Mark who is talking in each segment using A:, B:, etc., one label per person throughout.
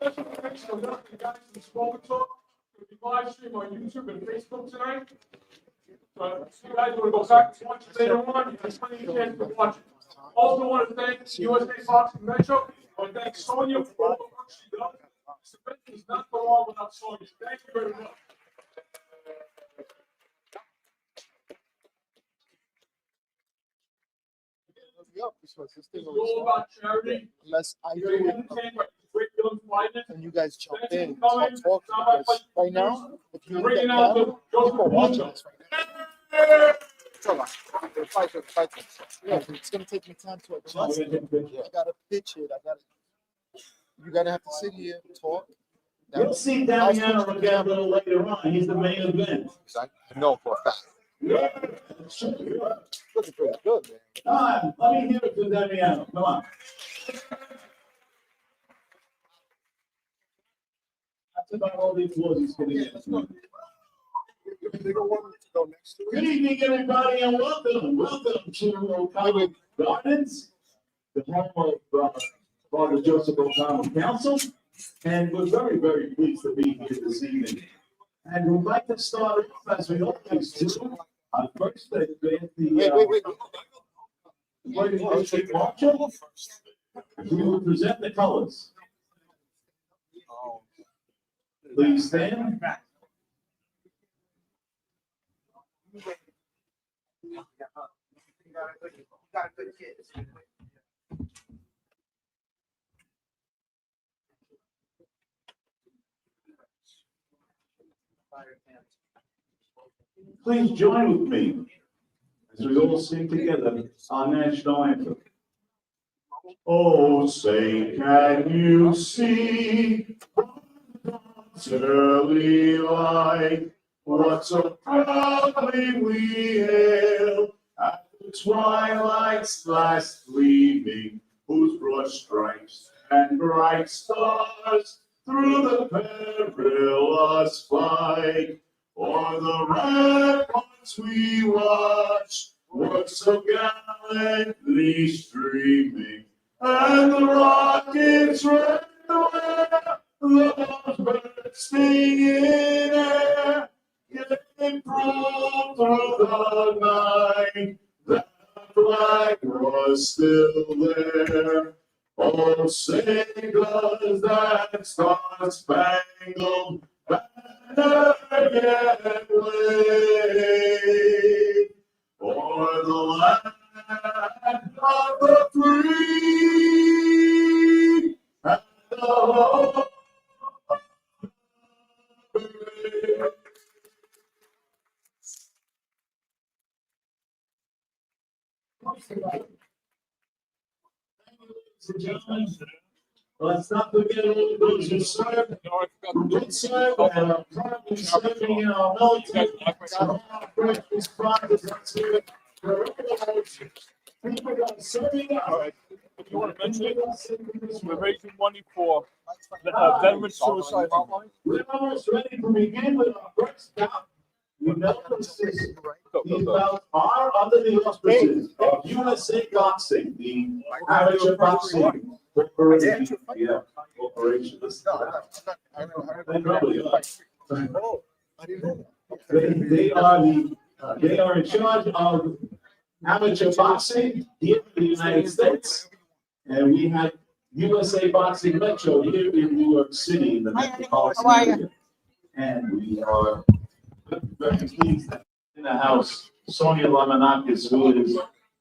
A: special thanks goes out to the guys from Smoke and Talk. We'll be live stream on YouTube and Facebook tonight. So if you guys want to go back and watch it later on, there's plenty of chance to watch it. Also want to thank USA Boxing Metro. I want to thank Sonia for all the work she does. This event does not go on without Sonia. Thank you very much. It's all about charity.
B: Unless I
A: You
B: do it
A: entertain by great young fighters.
B: and you guys jump
A: Thanks
B: in
A: for
B: and
A: coming.
B: start talking. Because right now, if you look at
A: Bringing out
B: camera,
A: the
B: people are watching this right now. It's all right. Fight. Yeah, it's gonna take me time to adjust. I gotta pitch it. You gotta have to sit here, talk.
C: You'll see Damiano again a little later on. He's the main event.
B: I know for a fact.
C: Yeah.
B: Looking pretty good, man.
C: Come on, let me hear it from Damiano. Come on. That's about all the applause he's getting. Good evening, everybody, and welcome. Welcome to O'Connell Gardens, the home of Father Joseph O'Connell Council. And we're very, very pleased to be here this evening. And we'd like to start off, as we always do, on first day, the district marshal. We will present the colors. Please stand. Please join with me as we all sing together our national anthem. Oh, say, can you see God's early light? What so proudly we hail at the twilight's last gleaming, whose broad stripes and bright stars through the perilous fight. O'er the ramparts we watch, work so gallantly streaming, and the rockets red away, the birds sing in air, getting through the night, that flag was still there. Oh, say does that star-spangled banner yet wave o'er the land of the free and the home of the brave. Ladies and gentlemen, let's not forget all those who served, who did serve, and are currently serving in our military. Our first responders are serving. People that are serving us.
A: If you want to mention it, we're raising money for veteran suicide hotline.
C: We're almost ready to begin with our first bout. We know this is, these bouts are under the auspices of USA Boxing, the amateur boxing corporation. Yeah, corporation. They probably are. They are in charge of amateur boxing here in the United States, and we have USA Boxing Metro here in New York City in the metropolitan area. And we are very pleased that in the house, Sonia Lamanakis, who is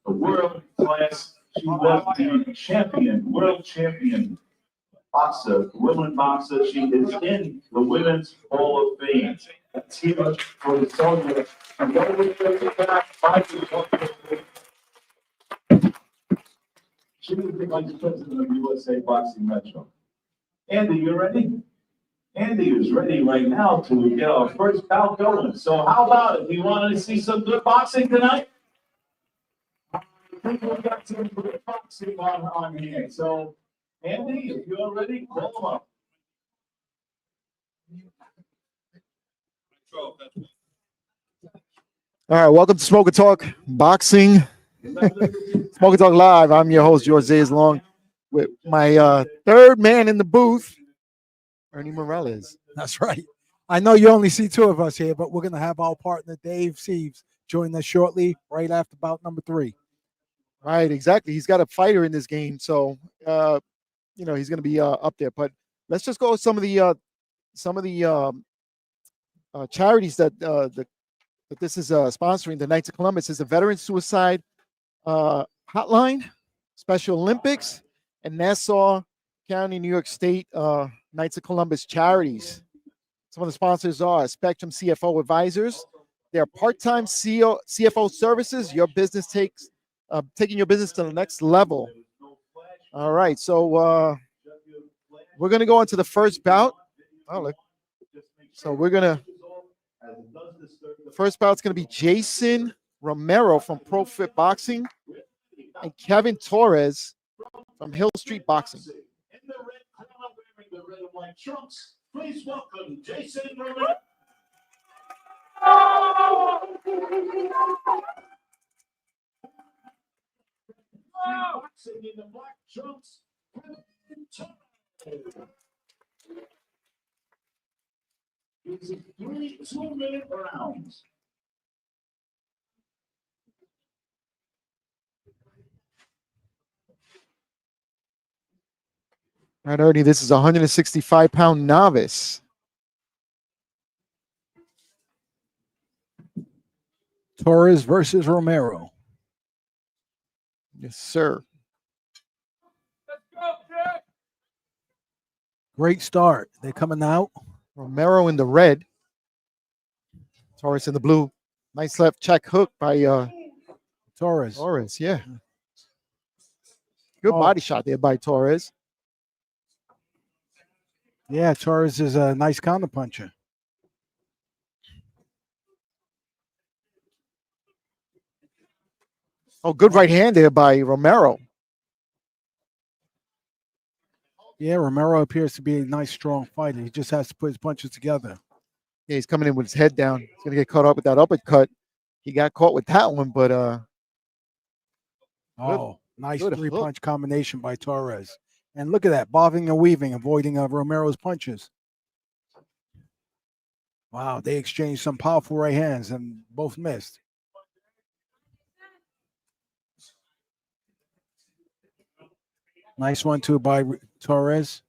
C: a world class, she was the champion, world champion boxer, women boxer. She is in the Women's Hall of Fame. That's here for Sonia. And what we bring back, she was the vice president of USA Boxing Metro. Andy, you ready? Andy is ready right now to get our first bout going. So how about it? You want to see some good boxing tonight? I think we've got some good boxing on here. So Andy, if you're ready, call them up.
B: All right, welcome to Smoke and Talk Boxing. Smoke and Talk Live. I'm your host, George Zayas, along with my third man in the booth, Ernie Morales.
D: That's right. I know you only see two of us here, but we're going to have our partner, Dave Sieves, join us shortly, right after bout number 3.
B: Right, exactly. He's got a fighter in this game, so he's going to be up there. But let's just go with some of the charities that this is sponsoring. The Knights of Columbus is the Veteran Suicide Hotline, Special Olympics, and Nassau County, New York State Knights of Columbus charities. Some of the sponsors are Spectrum CFO Advisors. They're part-time CFO services. Your business taking your business to the next level. All right, so we're going to go into the first bout. Oh, look. So the first bout's going to be Jason Romero from Pro Fit Boxing and Kevin Torres from Hill Street Boxing.
C: In the red corner, wearing the red and white trunks, please welcome Jason Romero. Boxing in the black trunks, it's a 3 2-minute rounds.
B: Right, Ernie, this is a 165-pound novice.
D: Torres versus Romero.
B: Yes, sir.
A: Let's go, Jack.
D: Great start. They're coming out.
B: Romero in the red. Torres in the blue. Nice left check hook by
D: Torres.
B: Torres, yeah. Good
D: Oh.
B: body shot there by Torres.
D: Yeah, Torres is a nice counterpuncher.
B: Oh, good right hand there by Romero.
D: Yeah, Romero appears to be a nice, strong fighter. He just has to put his punches together.
B: Yeah, he's coming in with his head down. He's going to get caught up with that uppercut. He got caught with that one, but
D: oh, nice
B: good
D: three-punch combination by Torres. And look at that, bobbing and weaving, avoiding Romero's punches. Wow, they exchanged some powerful right hands and both missed. Nice one, too, by Torres.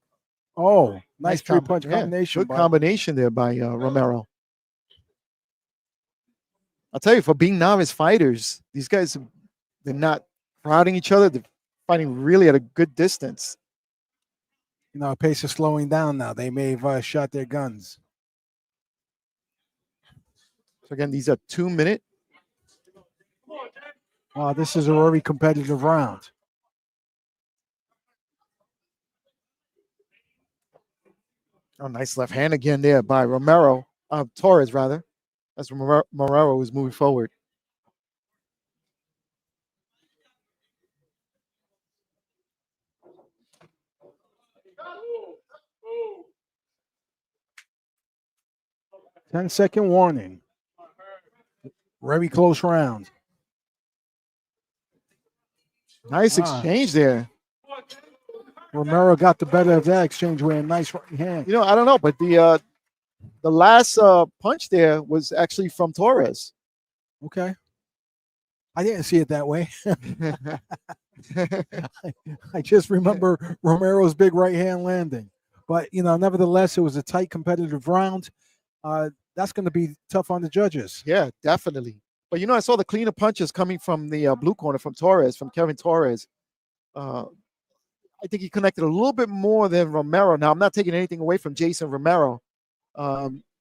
D: Oh, nice three-punch combination.
B: Good combination there by Romero. I'll tell you, for being novice fighters, these guys, they're not crowding each other. They're fighting really at a good distance.
D: You know, pace is slowing down now. They may have shot their guns.
B: So, again, these are 2-minute.
D: Wow, this is a very competitive round.
B: Oh, nice left hand again there by Romero. Torres, rather. That's Romero who's moving forward.
D: Ten-second warning. Very close round.
B: Nice exchange there.
D: Romero got the better of that exchange with a nice right hand.
B: You know, I don't know, but the last punch there was actually from Torres.
D: Okay. I didn't see it that way. I just remember Romero's big right hand landing. But, you know, nevertheless, it was a tight competitive round. That's going to be tough on the judges.
B: Yeah, definitely. But, you know, I saw the cleaner punches coming from the blue corner from Torres, from Kevin Torres. I think he connected a little bit more than Romero. Now, I'm not taking anything away from Jason Romero.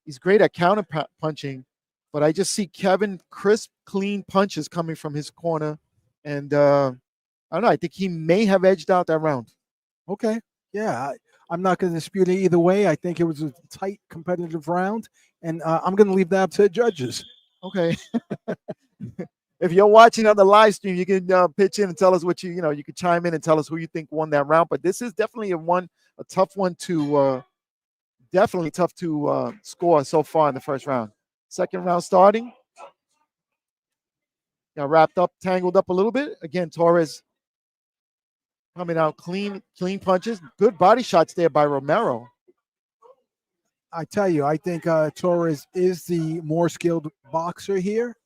B: He's great at counter punching, but I just see Kevin crisp, clean punches coming from his corner. And I don't know. I think he may have edged out that round.
D: Okay. Yeah, I'm not going to dispute it either way. I think it was a tight, competitive round, and I'm going to leave that up to the judges.
B: Okay. If you're watching on the live stream, you can pitch in and tell us what you can chime in and tell us who you think won that round. But this is definitely a tough one to definitely tough to score so far in the first round. Second round starting. Got wrapped up, tangled up a little bit. Again, Torres coming out clean punches. Good body shots there by Romero.
D: I tell you, I think Torres is the more skilled boxer here,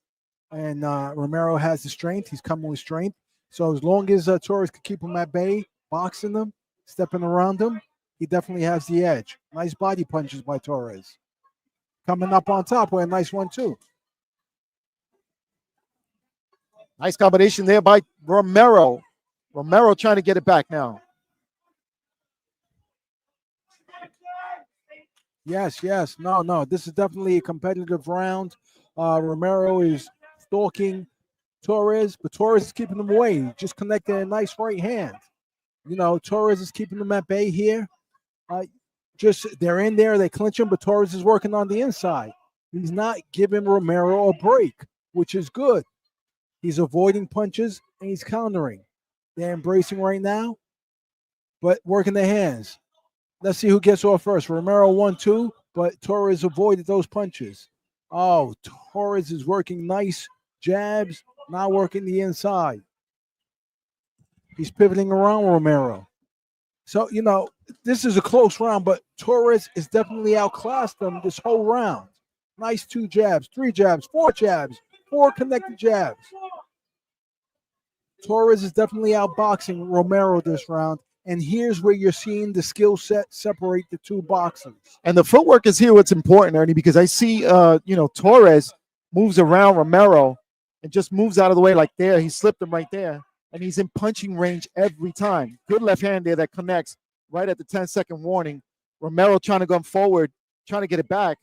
D: and Romero has the strength. He's coming with strength. So as long as Torres can keep him at bay, boxing him, stepping around him, he definitely has the edge. Nice body punches by Torres. Coming up on top with a nice 1-2.
B: Nice combination there by Romero. Romero trying to get it back now.
D: Yes. No. This is definitely a competitive round. Romero is stalking Torres, but Torres is keeping him away. Just connecting a nice right hand. Torres is keeping him at bay here. They're in there, they clinch him, but Torres is working on the inside. He's not giving Romero a break, which is good. He's avoiding punches and he's countering. They're embracing right now, but working their hands. Let's see who gets off first. Romero 1-2, but Torres avoided those punches. Oh, Torres is working nice jabs, not working the inside. He's pivoting around Romero. So, this is a close round, but Torres is definitely outclassed them this whole round. Nice 2 jabs, 3 jabs, 4 jabs, 4 connected jabs. Torres is definitely outboxing Romero this round. And here's where you're seeing the skill set separate the two boxers.
B: And the footwork is here what's important, Ernie, because I see, Torres moves around Romero and just moves out of the way like there. He slipped him right there. And he's in punching range every time. Good left hand there that connects right at the 10-second warning. Romero trying to go forward, trying to get it back.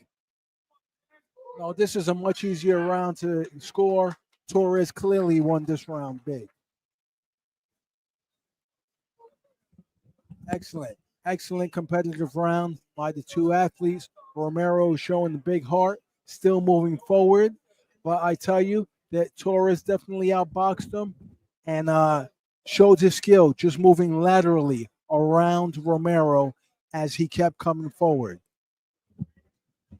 D: No, this is a much easier round to score. Torres clearly won this round big. Excellent competitive round by the two athletes. Romero showing the big heart, still moving forward. But I tell you that Torres definitely outboxed him and showed his skill, just moving laterally around Romero as he kept coming forward.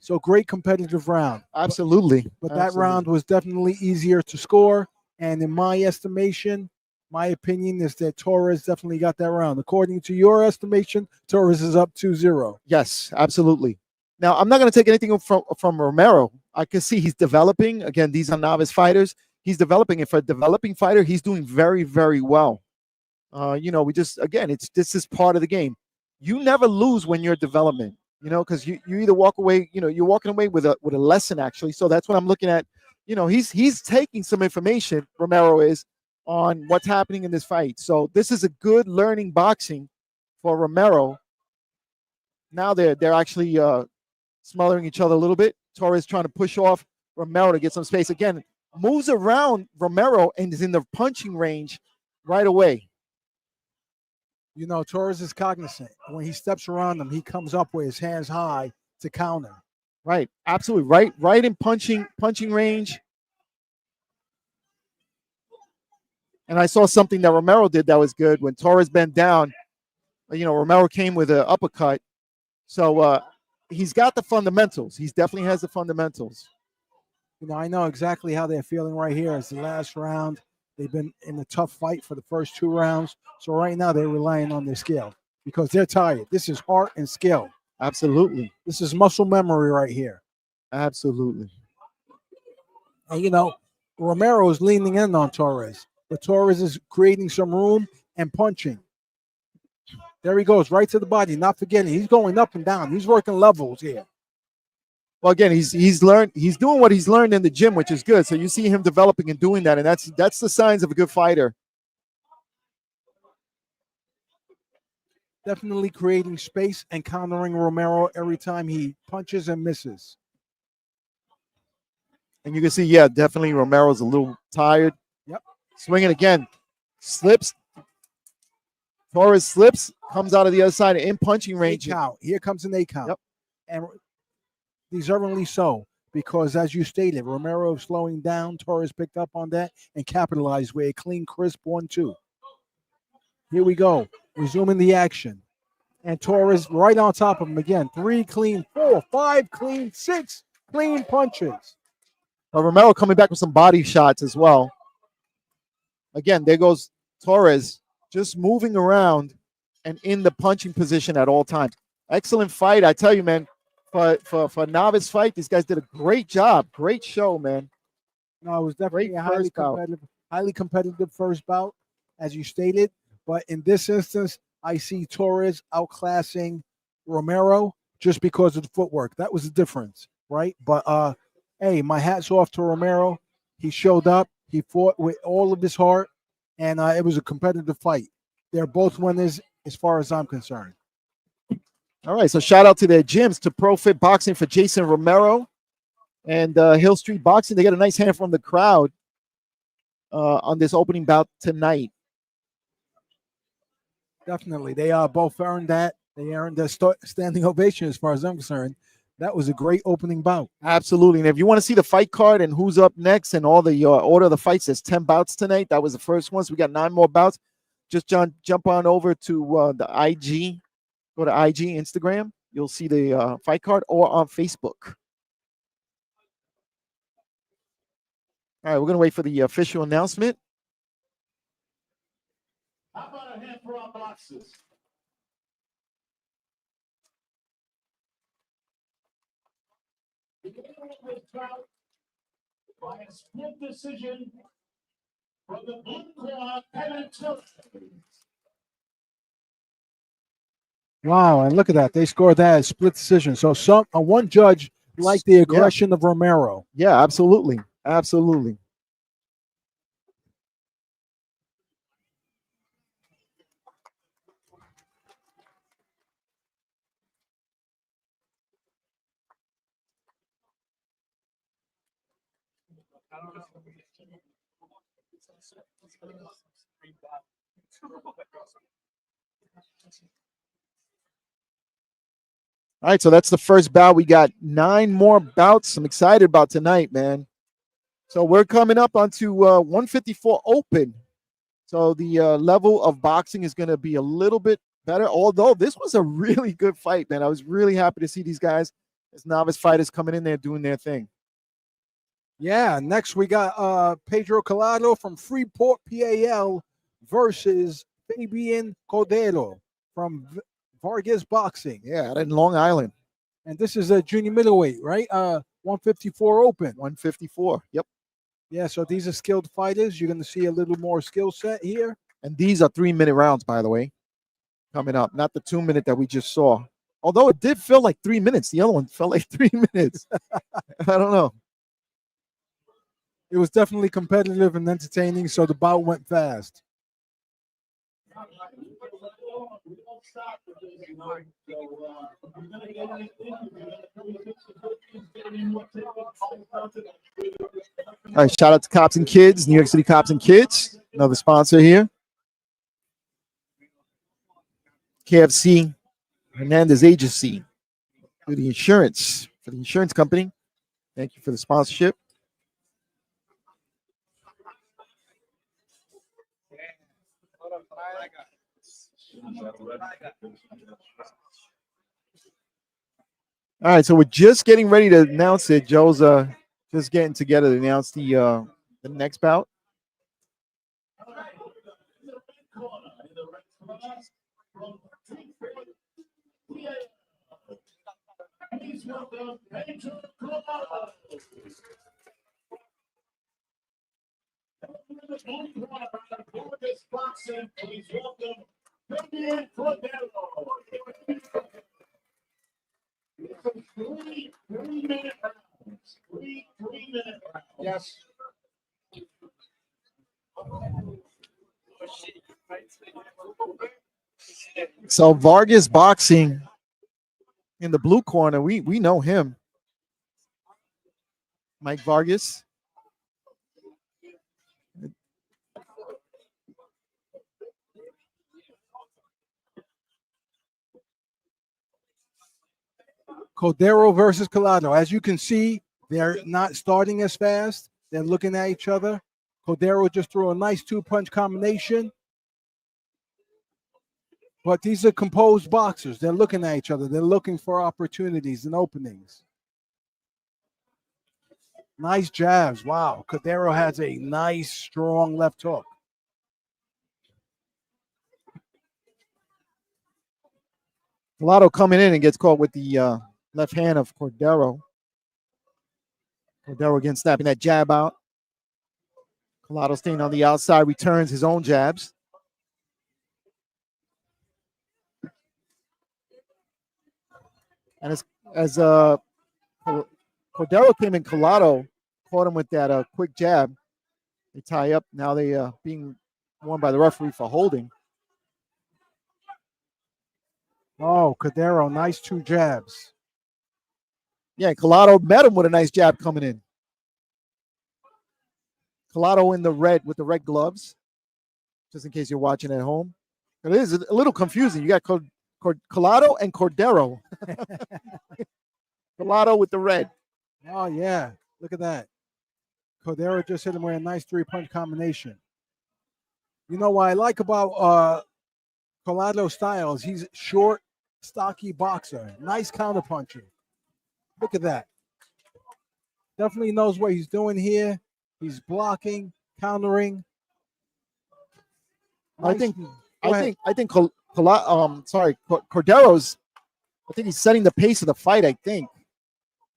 D: So great competitive round.
B: Absolutely.
D: But that round was definitely easier to score. And in my estimation, my opinion is that Torres definitely got that round. According to your estimation, Torres is up 2-0.
B: Yes, absolutely. Now, I'm not going to take anything from Romero. I can see he's developing. Again, these are novice fighters. He's developing. And for a developing fighter, he's doing very, very well. This is part of the game. You never lose when you're development, because you either walk away, you're walking away with a lesson, actually. So that's what I'm looking at. He's taking some information, Romero is, on what's happening in this fight. So this is a good learning boxing for Romero. Now they're actually smothering each other a little bit. Torres trying to push off Romero to get some space. Again, moves around Romero and is in the punching range right away.
D: Torres is cognizant. When he steps around him, he comes up with his hands high to counter.
B: Right, absolutely. Right in punching range. And I saw something that Romero did that was good. When Torres bent down, Romero came with an uppercut. So he's got the fundamentals. He definitely has the fundamentals.
D: I know exactly how they're feeling right here. It's the last round. They've been in a tough fight for the first 2 rounds. So right now they're relying on their skill because they're tired. This is heart and skill.
B: Absolutely.
D: This is muscle memory right here.
B: Absolutely.
D: And, Romero is leaning in on Torres. But Torres is creating some room and punching. There he goes, right to the body. Not forgetting, he's going up and down. He's working levels here.
B: Well, again, he's doing what he's learned in the gym, which is good. So you see him developing and doing that, and that's the signs of a good fighter.
D: Definitely creating space and countering Romero every time he punches and misses.
B: And you can see, definitely Romero's a little tired.
D: Yep.
B: Swinging again, slips. Torres slips, comes out of the other side in punching range.
D: Here comes an 8 count.
B: Yep.
D: And deservingly so, because as you stated, Romero slowing down. Torres picked up on that and capitalized with a clean, crisp 1-2. Here we go, resuming the action. And Torres right on top of him again. 3 clean, 4, 5 clean, 6 clean punches.
B: Romero coming back with some body shots as well. Again, there goes Torres, just moving around and in the punching position at all times. Excellent fight. I tell you, man, for novice fight, these guys did a great job. Great show, man.
D: No, it was definitely
B: Great
D: a highly competitive first bout, as you stated. But in this instance, I see Torres outclassing Romero just because of the footwork. That was the difference, right? But hey, my hat's off to Romero. He showed up. He fought with all of his heart, and it was a competitive fight. They're both winners as far as I'm concerned.
B: All right, so shout out to their gyms, to ProFit Boxing for Jason Romero and Hill Street Boxing. They got a nice hand from the crowd on this opening bout tonight.
D: Definitely. They both earned that. They earned a standing ovation as far as I'm concerned. That was a great opening bout.
B: Absolutely. And if you want to see the fight card and who's up next and all the order of the fights, there's 10 bouts tonight. That was the first one. So we got 9 more bouts. Just jump on over to the IG. Go to IG, Instagram. You'll see the fight card, or on Facebook. All right, we're going to wait for the official announcement.
C: How about a hand for our boxers? By a split decision from the blue corner, Anto.
D: Wow, and look at that. They scored that as split decision. So one judge liked the aggression of Romero.
B: Yeah, absolutely. Absolutely. All right, so that's the first bout. We got 9 more bouts. I'm excited about tonight, man. So we're coming up onto 154 open. So the level of boxing is going to be a little bit better, although this was a really good fight, man. I was really happy to see these guys as novice fighters coming in there doing their thing.
D: Yeah, next we got Pedro Colado from Freeport, PAL versus Fabian Cordo from Vargas Boxing.
B: Yeah, out in Long Island.
D: And this is a junior middleweight, right? 154 open.
B: 154, yep.
D: Yeah, so these are skilled fighters. You're going to see a little more skill set here.
B: And these are 3-minute rounds, by the way, coming up. Not the 2-minute that we just saw. Although it did feel like 3 minutes. The other one felt like 3 minutes. I don't know.
D: It was definitely competitive and entertaining, so the bout went fast.
B: All right, shout out to Cops and Kids, New York City Cops and Kids, another sponsor here. KFC, Hernandez Agency, for the insurance company. Thank you for the sponsorship. All right, so we're just getting ready to announce it. Joe's just getting together to announce the next bout.
C: Three-minute rounds. Three-minute rounds.
B: Yes. So Vargas Boxing in the blue corner, we know him. Mike Vargas.
D: Cordo versus Colado. As you can see, they're not starting as fast. They're looking at each other. Cordo just threw a nice 2-punch combination. But these are composed boxers. They're looking at each other. They're looking for opportunities and openings. Nice jabs. Wow. Cordo has a nice, strong left hook.
B: Colado coming in and gets caught with the left hand of Cordero. Cordero again snapping that jab out. Colado staying on the outside, returns his own jabs. And as Cordero came in, Colado caught him with that quick jab. They tie up. Now they being warned by the referee for holding.
D: Oh, Cordero, nice 2 jabs.
B: Yeah, Colado met him with a nice jab coming in. Colado in the red with the red gloves, just in case you're watching at home. It is a little confusing. You got Colado and Cordero. Colado with the red.
D: Oh, yeah. Look at that. Cordero just hit him with a nice 3-punch combination. You know what I like about Colado Styles? He's short, stocky boxer. Nice counterpuncher. Look at that. Definitely knows what he's doing here. He's blocking, countering.
B: I think Cordero's. I think he's setting the pace of the fight. I think.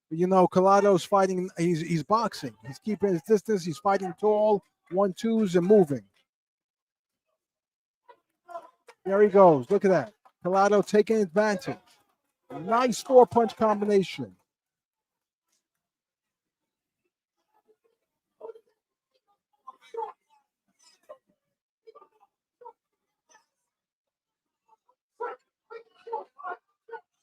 D: You know, Colado's fighting. He's boxing. He's keeping his distance. He's fighting tall, 1-2s, and moving. There he goes. Look at that. Colado taking advantage. Nice 4-punch combination.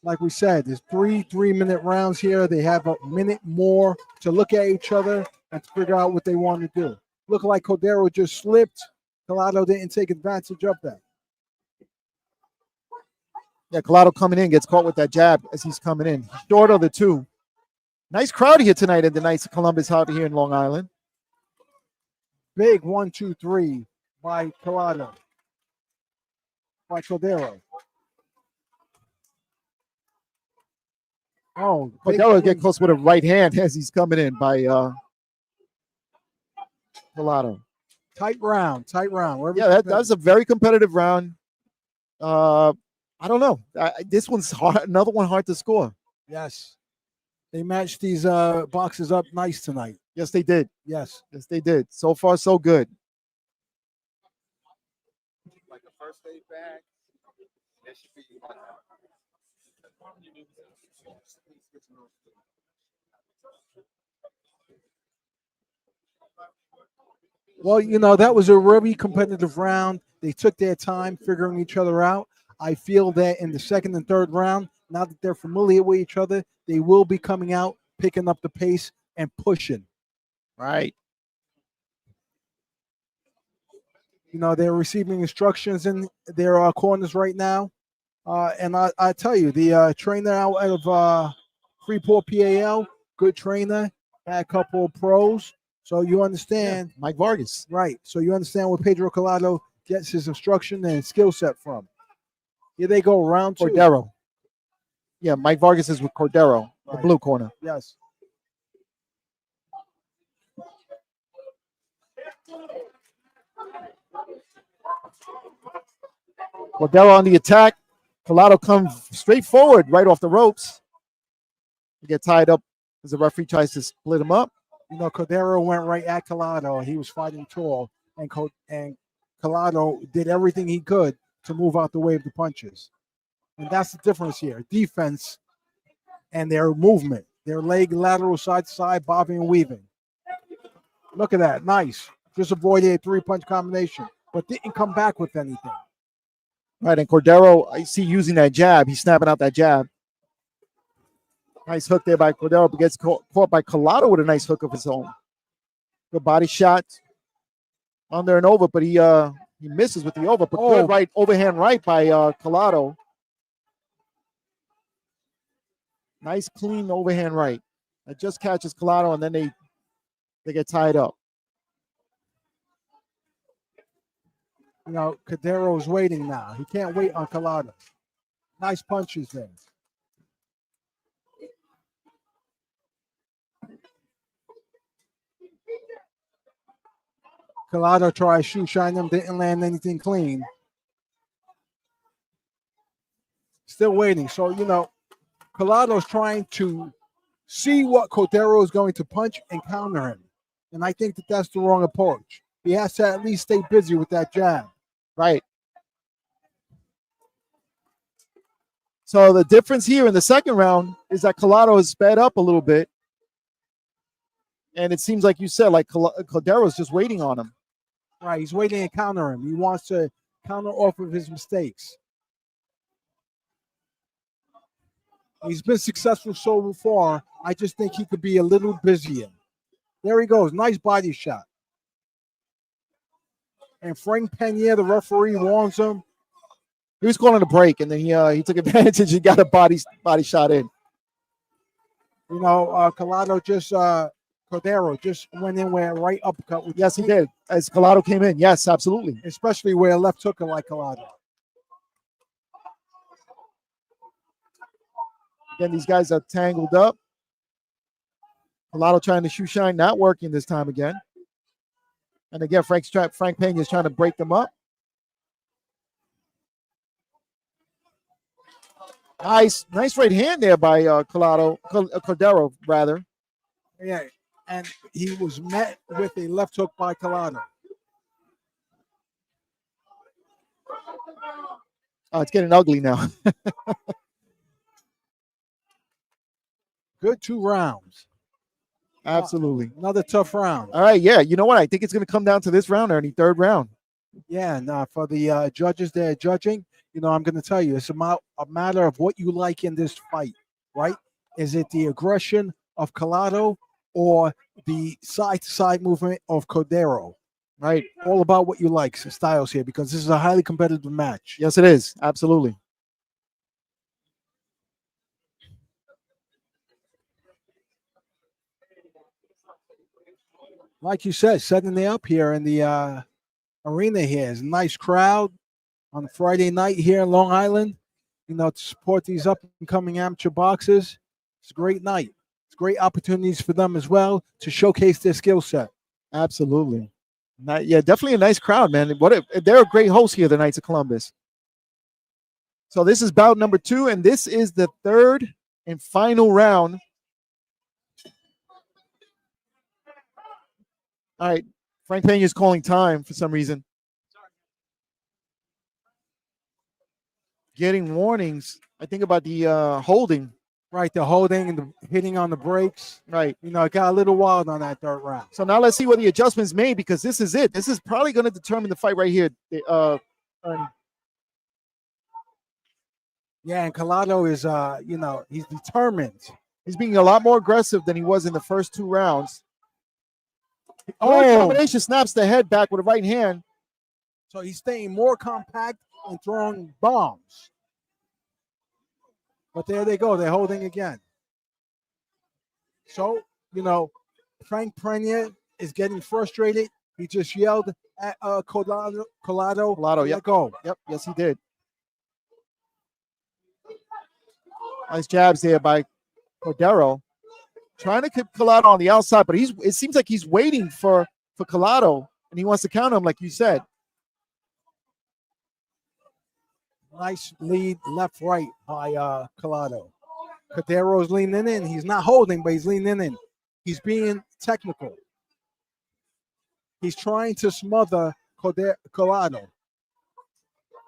D: Like we said, there's 3-minute rounds here. They have a minute more to look at each other and to figure out what they want to do. Look like Cordero just slipped. Colado didn't take advantage of that.
B: Yeah, Colado coming in, gets caught with that jab as he's coming in. Short of the 2. Nice crowd here tonight at the Knights of Columbus out here in Long Island.
D: Big 1-2-3 by Colado. By Cordero. Oh,
B: Cordero get close with a right hand as he's coming in by Colado.
D: Tight round.
B: Yeah, that was a very competitive round. I don't know. This one's hard. Another one hard to score.
D: Yes. They matched these boxes up nice tonight.
B: Yes, they did.
D: Yes,
B: they did. So far, so good.
E: Like the first day back, there should be
D: well, you know, that was a really competitive round. They took their time figuring each other out. I feel that in the second and third round, now that they're familiar with each other, they will be coming out, picking up the pace and pushing.
B: Right.
D: You know, they're receiving instructions in their corners right now. And I tell you, the trainer out of Freeport, PAL, good trainer, had a couple of pros. So you understand.
B: Yeah, Mike Vargas.
D: Right. So you understand where Pedro Colado gets his instruction and skill set from. Here they go, round 2.
B: Cordero. Yeah, Mike Vargas is with Cordero,
D: Right.
B: the blue corner.
D: Yes.
B: Cordero on the attack. Colado comes straight forward right off the ropes. He get tied up as the referee tries to split him up.
D: You know, Cordero went right at Colado. He was fighting tall, and Colado did everything he could to move out the way of the punches. And that's the difference here. Defense and their movement. Their leg lateral side to side, bobbing and weaving. Look at that. Nice. Just avoided a 3-punch combination, but didn't come back with anything.
B: Right, and Cordero, I see using that jab. He's snapping out that jab. Nice hook there by Cordero, but gets caught by Colado with a nice hook of his own. Good body shot under and over, but he misses with the over. But good right, overhand right by Colado. Nice, clean overhand right. That just catches Colado, and then they get tied up.
D: You know, Cordero's waiting now. He can't wait on Colado. Nice punches there. Colado tried to shoe shine him, didn't land anything clean. Still waiting. So, you know, Colado's trying to see what Cordero is going to punch and counter him. And I think that that's the wrong approach. He has to at least stay busy with that jab.
B: Right. So the difference here in the second round is that Colado has sped up a little bit. And it seems like you said, like Cordero's just waiting on him.
D: Right, he's waiting to counter him. He wants to counter off of his mistakes. He's been successful so far. I just think he could be a little busier. There he goes. Nice body shot. And Frank Pena, the referee, warns him.
B: He was calling a break, and then he took advantage and got a body shot in.
D: You know, Cordero just went in with a right uppercut.
B: Yes, he did. As Colado came in. Yes, absolutely.
D: Especially where a left hooker like Colado.
B: Again, these guys are tangled up. Colado trying to shoe shine, not working this time again. And again, Frank Pena is trying to break them up. Nice right hand there by Cordero, rather.
D: Yeah, and he was met with a left hook by Colado.
B: Oh, it's getting ugly now.
D: Good 2 rounds.
B: Absolutely.
D: Another tough round.
B: All right, yeah. You know what? I think it's going to come down to this round, Ernie, third round.
D: Yeah, and for the judges they're judging, you know, I'm going to tell you, it's a matter of what you like in this fight, right? Is it the aggression of Colado or the side-to-side movement of Cordero, right? All about what you like, styles here, because this is a highly competitive match.
B: Yes, it is. Absolutely.
D: Like you said, setting it up here in the arena here is a nice crowd on Friday night here in Long Island, you know, to support these up-and-coming amateur boxers. It's a great night. It's great opportunities for them as well to showcase their skill set.
B: Absolutely. Yeah, definitely a nice crowd, man. They're a great host here, the Knights of Columbus. So this is bout number 2, and this is the third and final round. All right, Frank Pena is calling time for some reason. Getting warnings, I think, about the holding.
D: Right, the holding and the hitting on the brakes.
B: Right.
D: You know, it got a little wild on that third round.
B: So now let's see what the adjustments made, because this is it. This is probably going to determine the fight right here.
D: Yeah, and Colado is, you know, he's determined.
B: He's being a lot more aggressive than he was in the first 2 rounds. Oh, combination snaps the head back with a right hand.
D: So he's staying more compact and throwing bombs. But there they go. They're holding again. So, you know, Frank Pena is getting frustrated. He just yelled at Colado.
B: Colado, yep.
D: Let go.
B: Yep, yes, he did. Nice jabs there by Cordero. Trying to keep Colado on the outside, but it seems like he's waiting for Colado, and he wants to counter him, like you said.
D: Nice lead left-right by Colado. Cordero's leaning in. He's not holding, but he's leaning in. He's being technical. He's trying to smother Colado.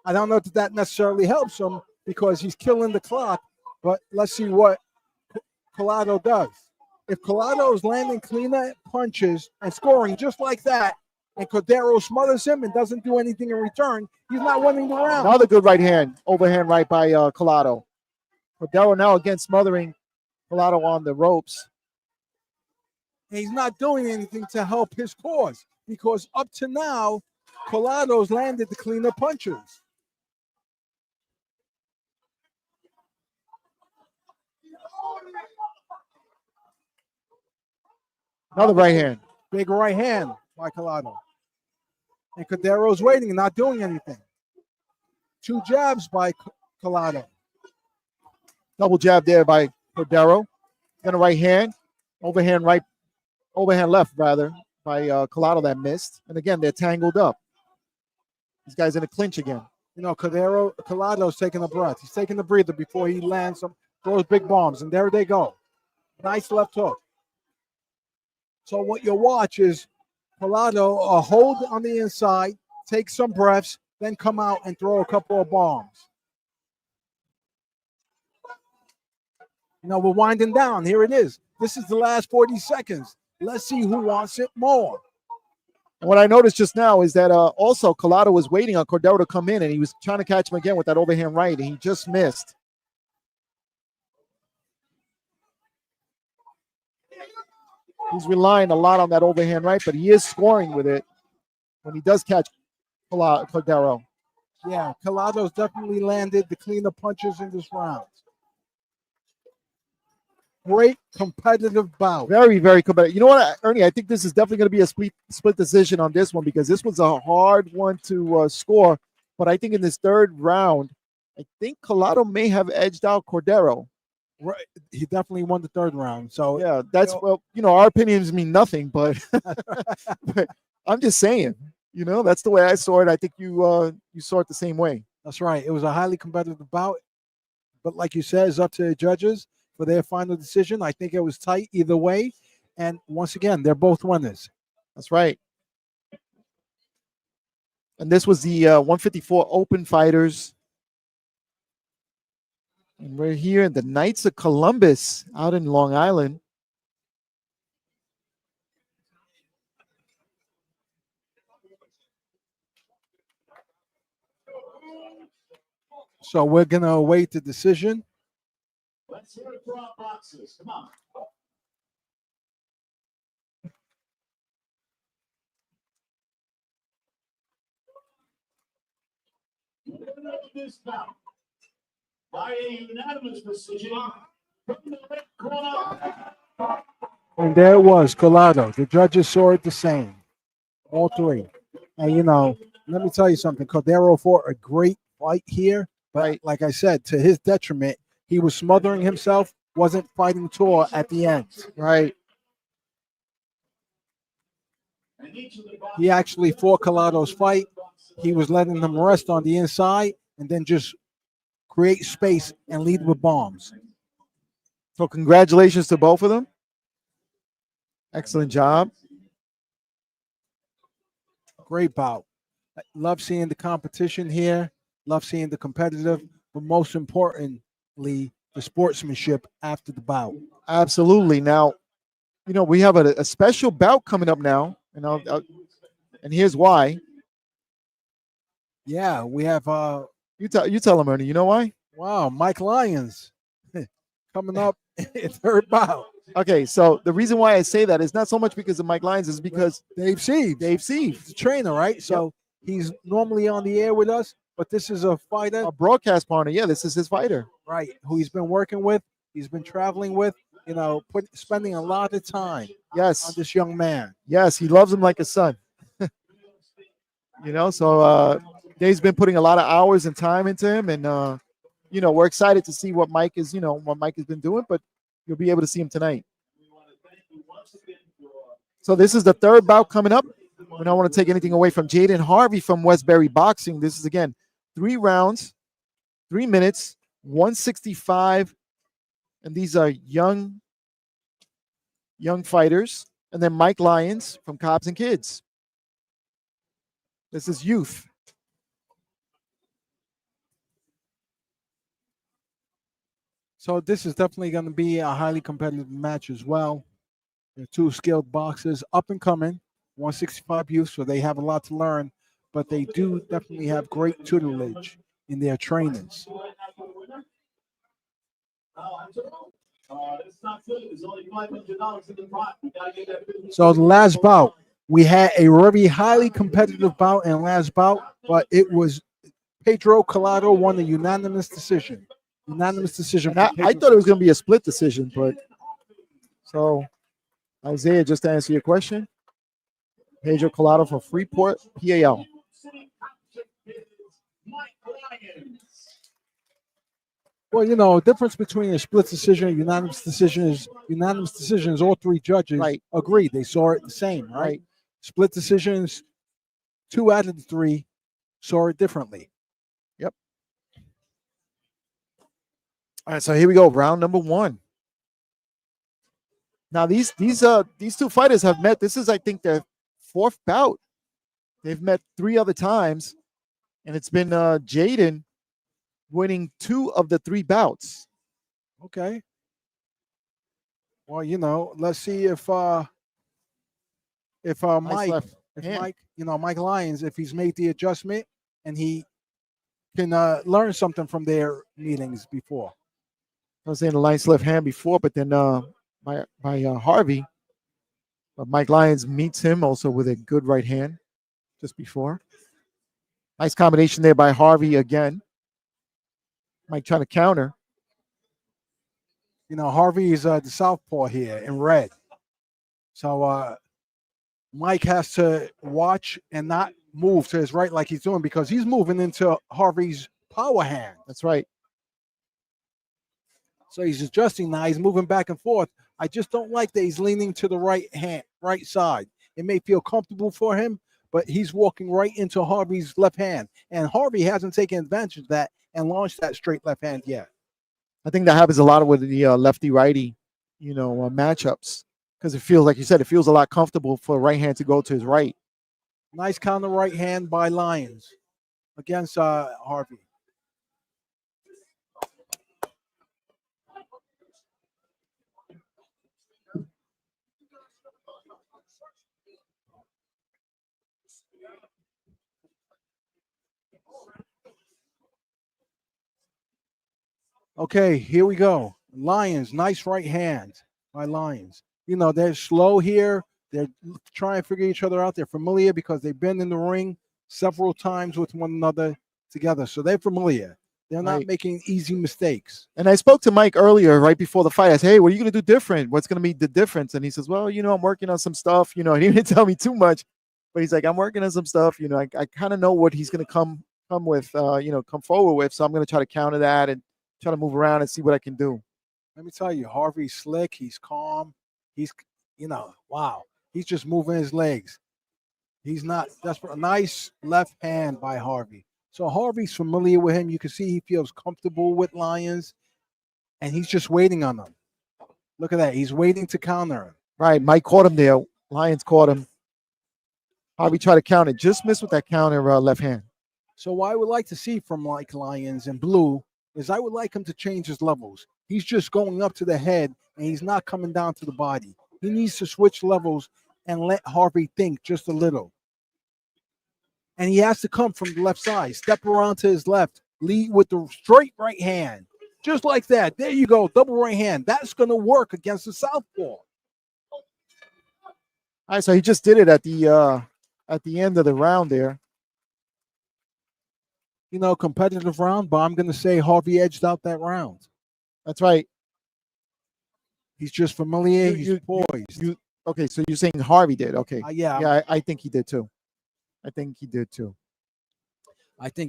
D: I don't know if that necessarily helps him because he's killing the clock, but let's see what Colado does. If Colado is landing cleaner punches and scoring just like that, and Cordero smothers him and doesn't do anything in return, he's not winning the round.
B: Another good right hand, overhand right by Colado. Cordero now again smothering Colado on the ropes.
D: And he's not doing anything to help his cause because up to now, Colado's landed the cleaner punches.
B: Another right hand.
D: Big right hand by Colado. And Cordero's waiting and not doing anything. 2 jabs by Colado.
B: Double jab there by Cordero. Then a right hand. Overhand left, rather, by Colado that missed. And again, they're tangled up. These guys in a clinch again.
D: You know, Colado's taking a breath. He's taking a breather before he lands some throws big bombs, and there they go. Nice left hook. So what you'll watch is Colado hold on the inside, take some breaths, then come out and throw a couple of bombs. Now we're winding down. Here it is. This is the last 40 seconds. Let's see who wants it more.
B: And what I noticed just now is that also Colado was waiting on Cordo to come in, and he was trying to catch him again with that overhand right, and he just missed. He's relying a lot on that overhand right, but he is scoring with it when he does catch Cordo.
D: Yeah, Colado's definitely landed the cleaner punches in this round. Great competitive bout.
B: Very, very competitive. You know what, Ernie? I think this is definitely going to be a split decision on this one because this was a hard one to score. But I think in this third round, I think Colado may have edged out Cordo.
D: Right, he definitely won the third round. So
B: yeah, that's our opinions mean nothing, but, but I'm just saying. That's the way I saw it. I think you saw it the same way.
D: That's right. It was a highly competitive bout, but like you said, it's up to the judges for their final decision. I think it was tight either way. And once again, they're both winners.
B: That's right. And this was the 154 Open Fighters. And we're here in the Knights of Columbus out in Long Island.
D: So we're going to await the decision.
C: Let's hear it for our boxers. Come on. Winner of this bout by a unanimous decision from the red corner.
D: And there it was, Colado. The judges saw it the same. All three. And, let me tell you something. Cordero fought a great fight here. But like I said, to his detriment, he was smothering himself, wasn't fighting taut at the end.
B: Right.
D: He actually fought Colado's fight. He was letting him rest on the inside and then just create space and lead with bombs.
B: So congratulations to both of them. Excellent job.
D: Great bout. Love seeing the competition here. Love seeing the competitive, but most importantly, the sportsmanship after the bout.
B: Absolutely. Now, we have a special bout coming up now, and and here's why.
D: Yeah, we have.
B: You tell him, Ernie. You know why?
D: Wow, Mike Lyons coming up in third bout.
B: Okay, so the reason why I say that is not so much because of Mike Lyons, is because
D: Dave Seaves,
B: the
D: trainer, right? So he's normally on the air with us. But this is a fighter,
B: a broadcast partner. Yeah, this is his fighter,
D: right? Who he's been working with, he's been traveling with. Spending a lot of time.
B: Yes,
D: on this young man.
B: Yes, he loves him like a son. So Dave's been putting a lot of hours and time into him, and we're excited to see what Mike is, what Mike has been doing. But you'll be able to see him tonight. So this is the third bout coming up. We don't want to take anything away from Jaden Harvey from Westbury Boxing. This is, again, 3 rounds, 3 minutes, 165. And these are young fighters. And then Mike Lyons from Cobbs and Kids. This is youth.
D: So this is definitely going to be a highly competitive match as well. They're 2 skilled boxers, up and coming. 165 youth, so they have a lot to learn, but they do definitely have great tutelage in their trainings. So the last bout, we had a very highly competitive bout in last bout, but it was Pedro Colado won a unanimous decision. Unanimous decision.
B: I thought it was going to be a split decision, but so Isaiah, just to answer your question, Pedro Colado from Freeport, PAL.
D: Well, difference between a split decision and unanimous decision is all 3 judges agreed. They saw it the same, right? Split decisions, 2 out of the 3 saw it differently.
B: Yep. All right, so here we go. Round number 1. Now these two fighters have met. This is, I think, their 4th bout. They've met 3 other times, and it's been Jaden winning 2 of the 3 bouts.
D: Okay. Well, let's see if
B: Nice
D: Mike,
B: left hand.
D: Mike, Mike Lyons, if he's made the adjustment and he can learn something from their meetings before.
B: I was saying a nice left hand before, but then by Harvey, but Mike Lyons meets him also with a good right hand just before. Nice combination there by Harvey again. Mike trying to counter.
D: Harvey is the southpaw here in red. So Mike has to watch and not move to his right like he's doing, because he's moving into Harvey's power hand.
B: That's right.
D: So he's adjusting now. He's moving back and forth. I just don't like that he's leaning to the right side. It may feel comfortable for him, but he's walking right into Harvey's left hand. And Harvey hasn't taken advantage of that and launched that straight left hand yet.
B: I think that happens a lot with the lefty-righty, matchups, because it feels, like you said, it feels a lot comfortable for a right hand to go to his right.
D: Nice counter right hand by Lyons against Harvey. Okay, here we go. Lyons, nice right hand by Lyons. They're slow here. They're trying to figure each other out. They're familiar because they've been in the ring several times with one another together. So they're familiar. They're not making easy mistakes.
B: And I spoke to Mike earlier, right before the fight. I said, hey, what are you going to do different? What's going to be the difference? And he says, well, I'm working on some stuff. He didn't tell me too much, but he's like, I'm working on some stuff. I kind of know what he's going to come with, come forward with. So I'm going to try to counter that and try to move around and see what I can do.
D: Let me tell you, Harvey's slick. He's calm. He's, wow. He's just moving his legs. He's not desperate. A nice left hand by Harvey. So Harvey's familiar with him. You can see he feels comfortable with Lyons, and he's just waiting on him. Look at that. He's waiting to counter him.
B: Right. Mike caught him there. Lyons caught him. Harvey tried to counter. Just missed with that counter left hand.
D: So what I would like to see from Mike Lyons in blue is I would like him to change his levels. He's just going up to the head, and he's not coming down to the body. He needs to switch levels and let Harvey think just a little. And he has to come from the left side. Step around to his left. Lead with the straight right hand. Just like that. There you go. Double right hand. That's going to work against the southpaw.
B: All right, so he just did it at the end of the round there.
D: Competitive round, but I'm going to say Harvey edged out that round.
B: That's right.
D: He's just familiar. He's poised.
B: Okay, so you're saying Harvey did. Okay.
D: Yeah.
B: Yeah, I think he did too. I think,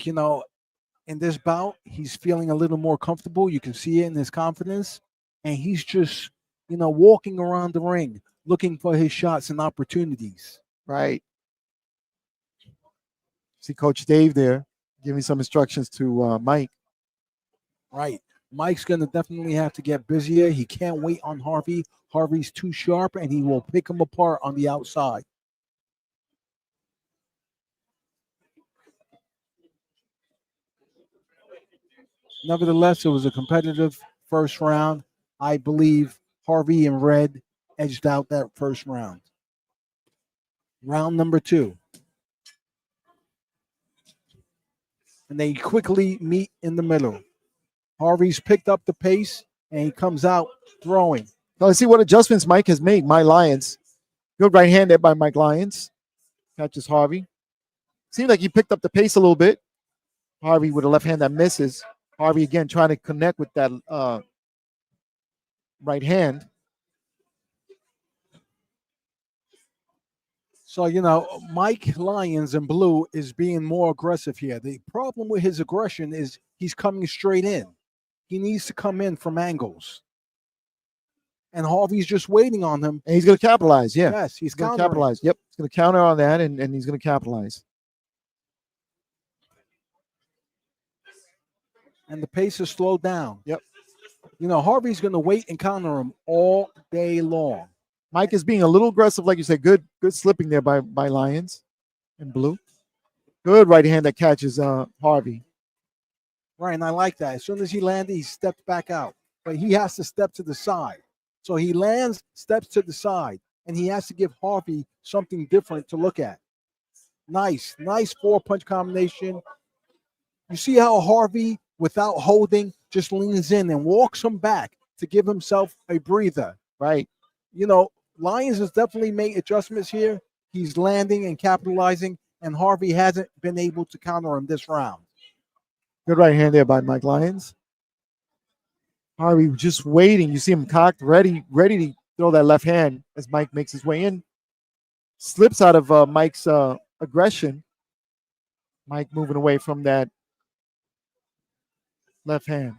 D: in this bout, he's feeling a little more comfortable. You can see it in his confidence. And he's just, walking around the ring, looking for his shots and opportunities.
B: Right. See Coach Dave there giving some instructions to Mike.
D: Right. Mike's going to definitely have to get busier. He can't wait on Harvey. Harvey's too sharp, and he will pick him apart on the outside. Nevertheless, it was a competitive first round. I believe Harvey in red edged out that first round. Round number 2. And they quickly meet in the middle. Harvey's picked up the pace, and he comes out throwing.
B: Now let's see what adjustments Mike has made. Mike Lyons. Good right hand there by Mike Lyons. Catches Harvey. Seems like he picked up the pace a little bit. Harvey with a left hand that misses. Harvey again trying to connect with that right hand.
D: So, Mike Lyons in blue is being more aggressive here. The problem with his aggression is he's coming straight in. He needs to come in from angles. And Harvey's just waiting on him.
B: And he's going to capitalize, yeah.
D: Yes, he's
B: going to capitalize. Yep, he's going to counter on that, and he's going to capitalize.
D: And the pace is slowed down.
B: Yep.
D: You know, Harvey's going to wait and counter him all day long.
B: Mike is being a little aggressive, like you said. Good slipping there by Lions in blue. Good right hand that catches Harvey.
D: Right, and I like that. As soon as he landed, he stepped back out. But he has to step to the side. So he lands, steps to the side, and he has to give Harvey something different to look at. Nice 4-punch combination. You see how Harvey, without holding, just leans in and walks him back to give himself a breather.
B: Right.
D: You know, Lions has definitely made adjustments here. He's landing and capitalizing, and Harvey hasn't been able to counter him this round.
B: Good right hand there by Mike Lions. Harvey just waiting. You see him cocked, ready to throw that left hand as Mike makes his way in. Slips out of Mike's aggression. Mike moving away from that left hand.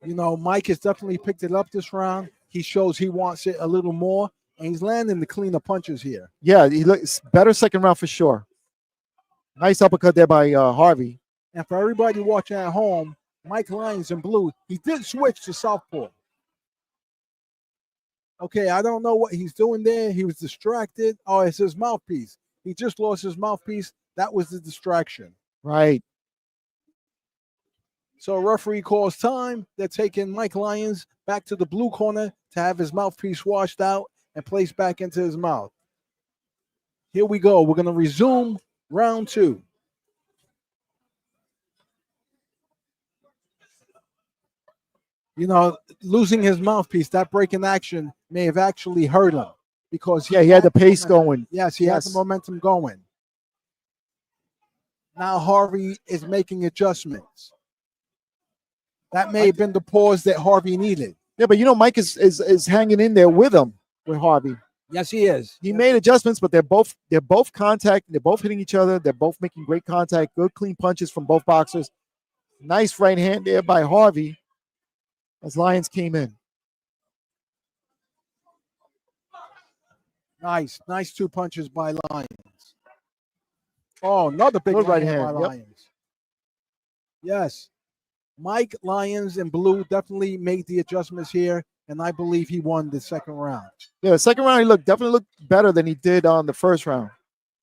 D: You know, Mike has definitely picked it up this round. He shows he wants it a little more, and he's landing the cleaner punches here.
B: Yeah, he looks better second round for sure. Nice uppercut there by Harvey.
D: And for everybody watching at home, Mike Lions in blue, he did switch to southpaw. Okay, I don't know what he's doing there. He was distracted. Oh, it's his mouthpiece. He just lost his mouthpiece. That was the distraction.
B: Right.
D: So referee calls time. They're taking Mike Lions back to the blue corner to have his mouthpiece washed out and placed back into his mouth. Here we go. We're going to resume round 2. You know, losing his mouthpiece, that break in action may have actually hurt him because
B: he had the pace going.
D: Yes, he had the momentum going. Now Harvey is making adjustments. That may have been the pause that Harvey needed.
B: Yeah, but you know, Mike is hanging in there with Harvey.
D: Yes, he is.
B: He made adjustments, but they're both contacting. They're both hitting each other. They're both making great contact. Good clean punches from both boxers. Nice right hand there by Harvey as Lions came in.
D: Nice 2 punches by Lions. Oh, another big right hand by Lions. Yes. Mike Lions in blue definitely made the adjustments here, and I believe he won the second round.
B: Yeah, the second round he definitely looked better than he did on the first round.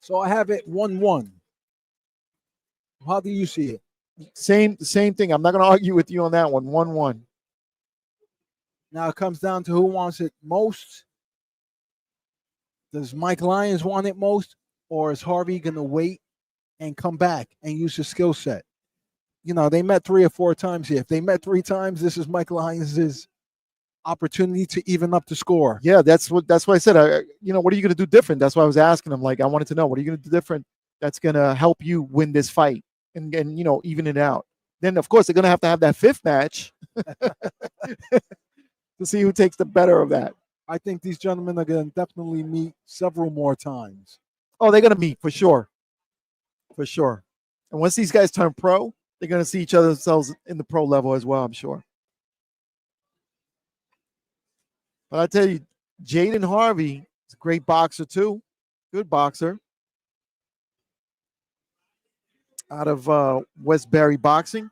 D: So I have it 1-1. How do you see it?
B: Same thing. I'm not going to argue with you on that one. 1-1.
D: Now it comes down to who wants it most. Does Mike Lions want it most, or is Harvey going to wait and come back and use his skill set? You know, they met 3 or 4 times here. If they met 3 times, this is Mike Lions' opportunity to even up the score.
B: Yeah, that's what I said. What are you going to do different? That's why I was asking him. Like, I wanted to know, what are you going to do different that's going to help you win this fight and even it out? Then, of course, they're going to have that 5th match to see who takes the better of that.
D: I think these gentlemen are going to definitely meet several more times.
B: Oh, they're going to meet for sure. For sure. And once these guys turn pro, they're going to see each other themselves in the pro level as well, I'm sure. But I tell you, Jaden Harvey is a great boxer too. Good boxer. Out of Westbury Boxing.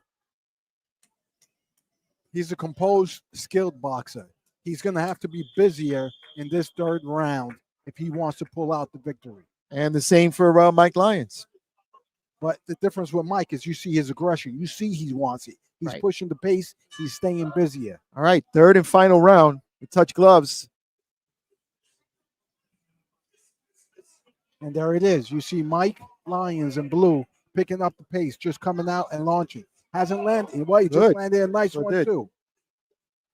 D: He's a composed, skilled boxer. He's going to have to be busier in this 3rd round if he wants to pull out the victory.
B: And the same for Mike Lions.
D: But the difference with Mike is you see his aggression. You see he wants it. He's pushing the pace. He's staying busier.
B: All right, 3rd and final round. We touch gloves.
D: And there it is. You see Mike Lions in blue picking up the pace, just coming out and launching. Hasn't landed. Well, he just landed a nice one, too.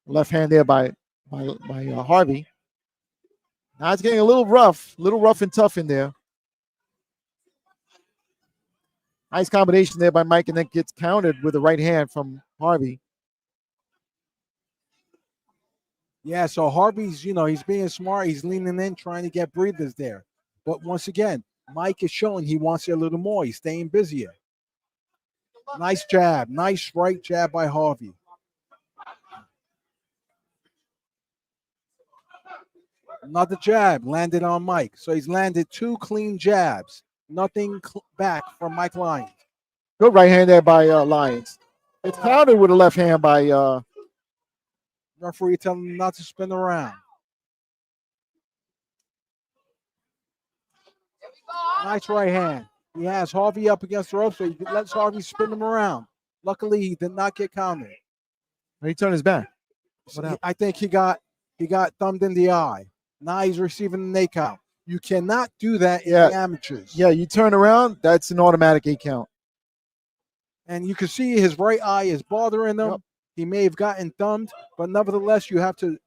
B: Left hand there by Harvey. Now it's getting a little rough and tough in there. Nice combination there by Mike, and then gets countered with a right hand from Harvey.
D: Yeah, so Harvey's, he's being smart. He's leaning in, trying to get breathers there. But once again, Mike is showing he wants it a little more. He's staying busier. Nice jab. Nice right jab by Harvey. Another jab landed on Mike. So he's landed 2 clean jabs. Nothing back from Mike Lions.
B: Good right hand there by Lions. It's countered with a left hand by
D: Referee telling him not to spin around. Nice right hand. He has Harvey up against the rope, so he lets Harvey spin him around. Luckily, he did not get counted.
B: He turned his back.
D: I think he got thumbed in the eye. Now he's receiving a knee count. You cannot do that in the amateurs.
B: Yeah, you turn around, that's an automatic 8 count.
D: And you can see his right eye is bothering him. Yep. He may have gotten thumbed, but nevertheless, you have to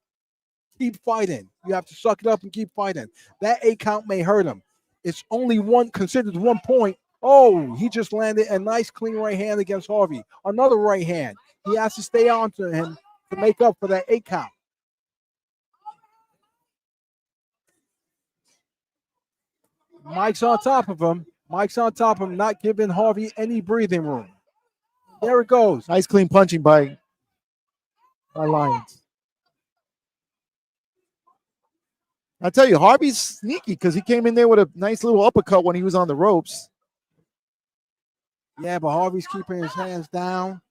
D: keep fighting. You have to suck it up and keep fighting. That 8 count may hurt him. It's only considered 1 point. Oh, he just landed a nice clean right hand against Harvey. Another right hand. He has to stay on to him to make up for that 8 count. Mike's on top of him. Not giving Harvey any breathing room. There it goes.
B: Nice clean punching by Lyons. I tell you, Harvey's sneaky because he came in there with a nice little uppercut when he was on the ropes.
D: Yeah, but Harvey's keeping his hands down.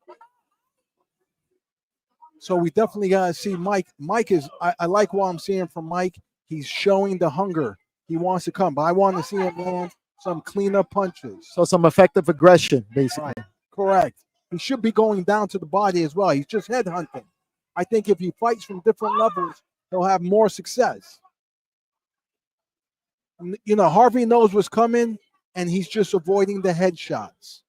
D: So we definitely got to see Mike. Mike is, I like what I'm seeing from Mike. He's showing the hunger. He wants to come, but I want to see him land some cleanup punches.
B: So some effective aggression, basically.
D: Right. Correct. He should be going down to the body as well. He's just headhunting. I think if he fights from different levels, he'll have more success. You know, Harvey knows what's coming, and he's just avoiding the headshots.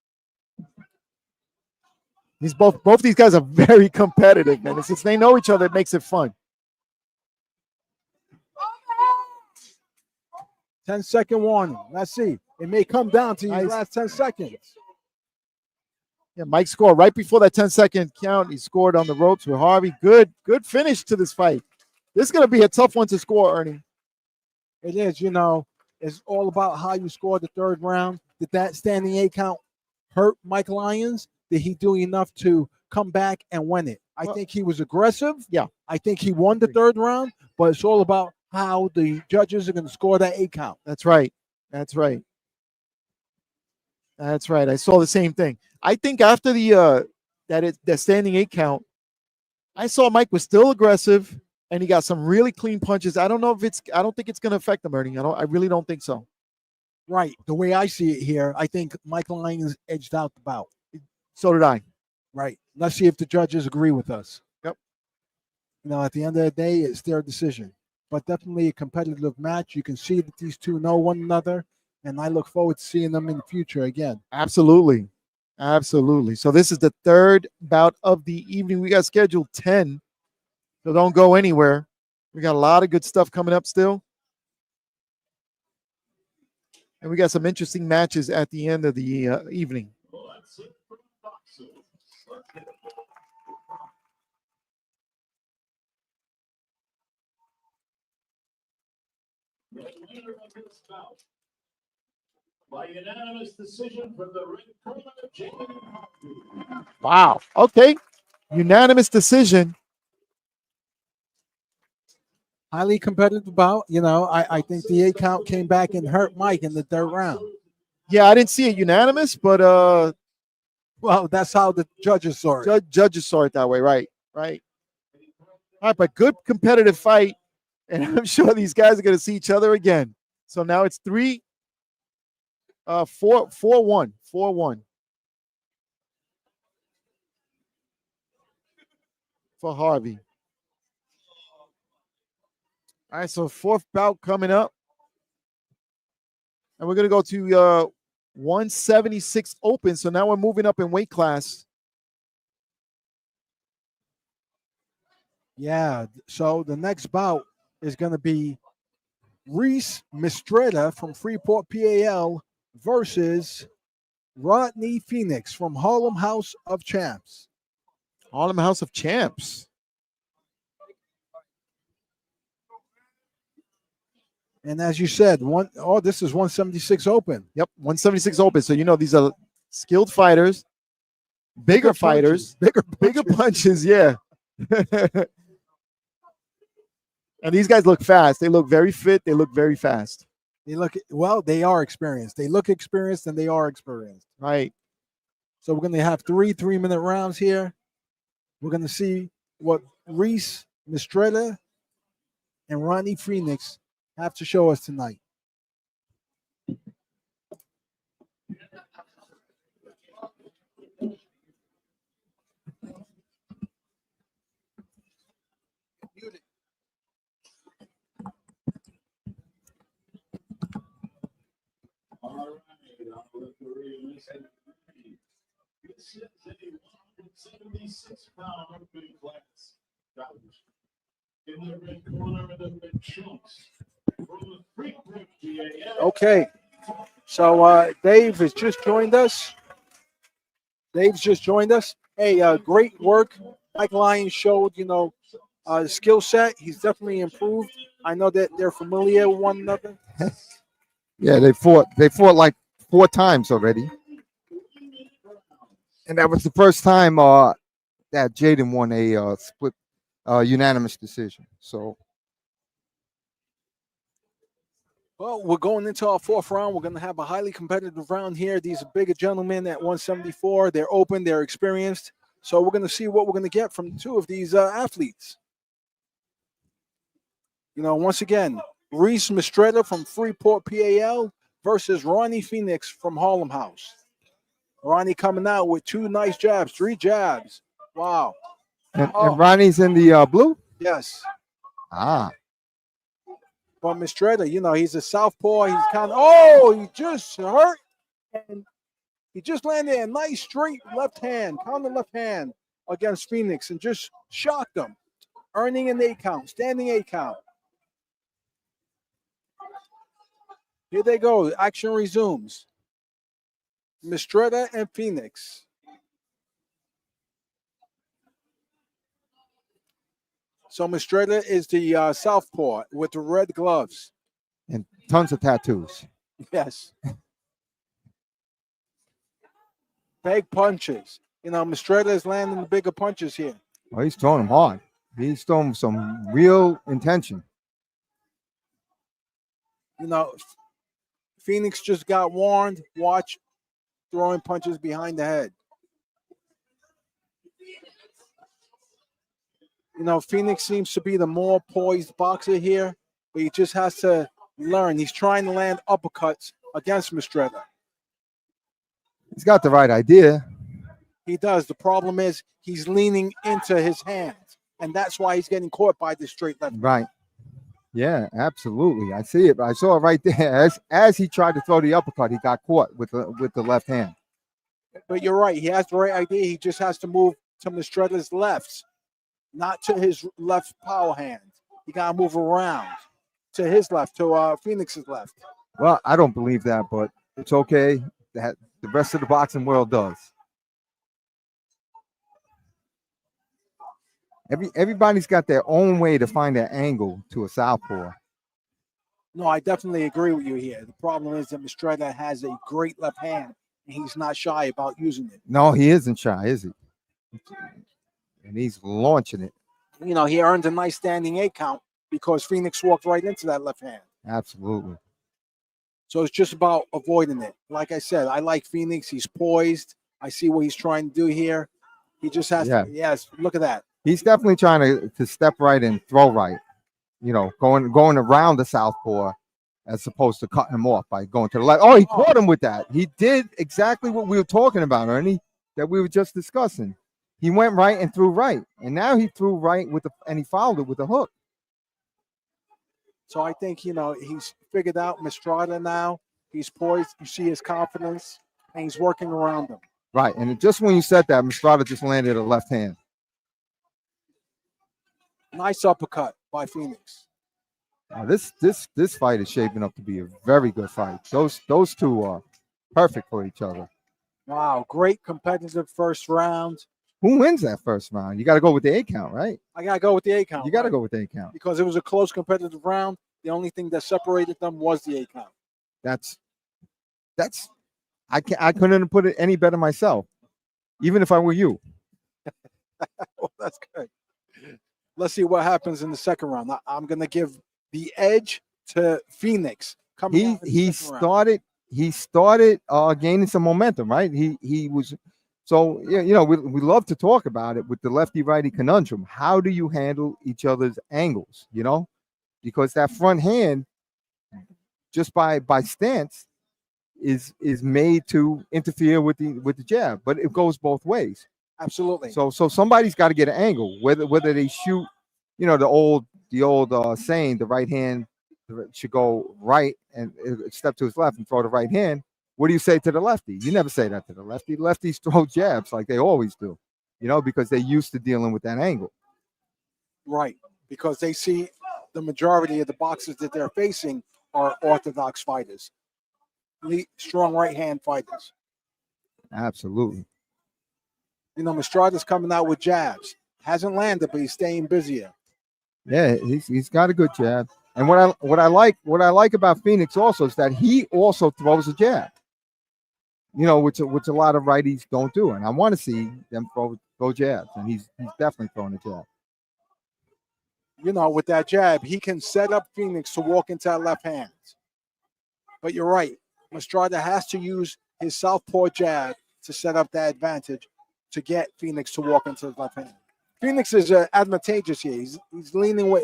B: These both these guys are very competitive, man. And since they know each other, it makes it fun.
D: 10-second warning. Let's see. It may come down to these last 10 seconds.
B: Yeah, Mike scored right before that 10-second count. He scored on the ropes with Harvey. Good finish to this fight. This is going to be a tough one to score, Ernie.
D: It is, you know. It's all about how you scored the 3rd round. Did that standing 8 count hurt Mike Lyons? Did he do enough to come back and win it? I think he was aggressive.
B: Yeah.
D: I think he won the 3rd round, but it's all about how the judges are going to score that 8 count.
B: That's right. I saw the same thing. I think after that standing 8 count, I saw Mike was still aggressive and he got some really clean punches. I don't think it's going to affect him, Ernie. I really don't think so.
D: Right. The way I see it here, I think Mike Lyons edged out the bout.
B: So did I.
D: Right. Let's see if the judges agree with us.
B: Yep.
D: You know, at the end of the day, it's their decision. But definitely a competitive match. You can see that these two know one another, and I look forward to seeing them in the future again.
B: Absolutely. So this is the 3rd bout of the evening. We got scheduled 10, so don't go anywhere. We got a lot of good stuff coming up still. And we got some interesting matches at the end of the evening.
C: By unanimous decision from the red corner, Jimenez.
B: Wow. Okay. Unanimous decision.
D: Highly competitive bout. You know, I think the 8 count came back and hurt Mike in the 3rd round.
B: Yeah, I didn't see it unanimous, but
D: well, that's how the judges saw it.
B: Judges saw it that way, right? All right, but good competitive fight, and I'm sure these guys are going to see each other again. So now it's 4-1 for Harvey. All right, so 4th bout coming up. And we're going to go to 176 open. So now we're moving up in weight class.
D: Yeah, so the next bout is going to be Reese Mistretta from Freeport, PAL versus Rodney Phoenix from Harlem House of Champs.
B: Harlem House of Champs.
D: And as you said, this is 176 open.
B: Yep, 176 open. So, you know, these are skilled fighters, bigger fighters, bigger punches, yeah. And these guys look fast. They look very fit. They look very fast.
D: They are experienced. They look experienced and they are experienced.
B: Right.
D: So we're going to have 3 3-minute rounds here. We're going to see what Reese Mistretta and Ronnie Phoenix have to show us tonight?
C: All right, our referee is this is a 176-pound open class. In the red corner of the red trunks. From the Freeport, PA.
D: Okay. So Dave has just joined us. Dave's just joined us. Hey, great work. Mike Lyons showed, the skill set. He's definitely improved. I know that they're familiar with one another.
B: Yeah, they fought like 4 times already. And that was the first time that Jaden won a split unanimous decision. So
D: Well, we're going into our 4th round. We're going to have a highly competitive round here. These are bigger gentlemen at 174. They're open, they're experienced. So we're going to see what we're going to get from 2 of these athletes. Once again, Reese Mistretta from Freeport, PAL versus Ronnie Phoenix from Harlem House. Ronnie coming out with 2 nice jabs, 3 jabs. Wow.
B: and Ronnie's in the blue?
D: Yes.
B: Ah.
D: But Mistretta, he's a southpaw. He's he just hurt. And he just landed a nice straight left hand, counter left hand against Phoenix and just shocked him, earning an 8 count, standing 8 count. Here they go. Action resumes. Mistretta and Phoenix. So Mistretta is the southpaw with the red gloves.
B: And tons of tattoos.
D: Yes. Big punches. Mistretta is landing the bigger punches here.
B: Oh, he's throwing them hard. He's throwing some real intention.
D: Phoenix just got warned. Watch throwing punches behind the head. Phoenix seems to be the more poised boxer here, but he just has to learn. He's trying to land uppercuts against Mistretta.
B: He's got the right idea.
D: He does. The problem is he's leaning into his hands, and that's why he's getting caught by this straight left.
B: Right. Yeah, absolutely. I see it. I saw it right there. As he tried to throw the uppercut, he got caught with the left hand.
D: But you're right. He has the right idea. He just has to move to Mistretta's left, not to his left power hand. He got to move around to his left, to Phoenix's left.
B: Well, I don't believe that, but it's okay. That the rest of the boxing world does. Everybody's got their own way to find their angle to a southpaw.
D: No, I definitely agree with you here. The problem is that Mistretta has a great left hand, and he's not shy about using it.
B: No, he isn't shy, is he? And he's launching it.
D: He earned a nice standing 8 count because Phoenix walked right into that left hand.
B: Absolutely.
D: So it's just about avoiding it. Like I said, I like Phoenix. He's poised. I see what he's trying to do here. He just has to. Yes, look at that.
B: He's definitely trying to step right and throw right. Going around the southpaw as opposed to cutting him off by going to the left. Oh, he caught him with that. He did exactly what we were talking about, Ernie, that we were just discussing. He went right and threw right. And now he threw right and he fouled it with a hook.
D: So I think, he's figured out Mistretta now. He's poised. You see his confidence, and he's working around him.
B: Right. And just when you said that, Mistretta just landed a left hand.
D: Nice uppercut by Phoenix.
B: Now this fight is shaping up to be a very good fight. Those two are perfect for each other.
D: Wow, great competitive first round.
B: Who wins that first round? You got to go with the 8 count, right?
D: I got to go with the 8 count.
B: You got to go with the 8 count.
D: Because it was a close competitive round. The only thing that separated them was the 8 count.
B: That's I couldn't have put it any better myself, even if I were you.
D: Well, that's good. Let's see what happens in the second round. I'm going to give the edge to Phoenix.
B: He started gaining some momentum, right? He was
F: So yeah, you know, we love to talk about it with the lefty righty conundrum. How do you handle each other's angles? You know, because that front hand, just by stance, is made to interfere with the jab, but it goes both ways.
D: Absolutely.
F: So somebody's got to get an angle, whether they shoot, you know, the old saying, the right hand should go right and step to his left and throw the right hand. What do you say to the lefty? You never say that to the lefty. Lefties throw jabs like they always do, you know, because they're used to dealing with that angle.
D: Right, because they see the majority of the boxers that they're facing are orthodox fighters, strong right hand fighters.
F: Absolutely.
D: You know, Mistrada's coming out with jabs. Hasn't landed, but he's staying busier.
F: Yeah, he's got a good jab. And what I like about Phoenix also is that he also throws a jab. You know, which a lot of righties don't do, and I want to see them throw jabs, and he's definitely throwing a jab.
D: You know, with that jab, he can set up Phoenix to walk into that left hand. But you're right, Mistrada has to use his southpaw jab to set up that advantage to get Phoenix to walk into his left hand. Phoenix is advantageous here. He's leading with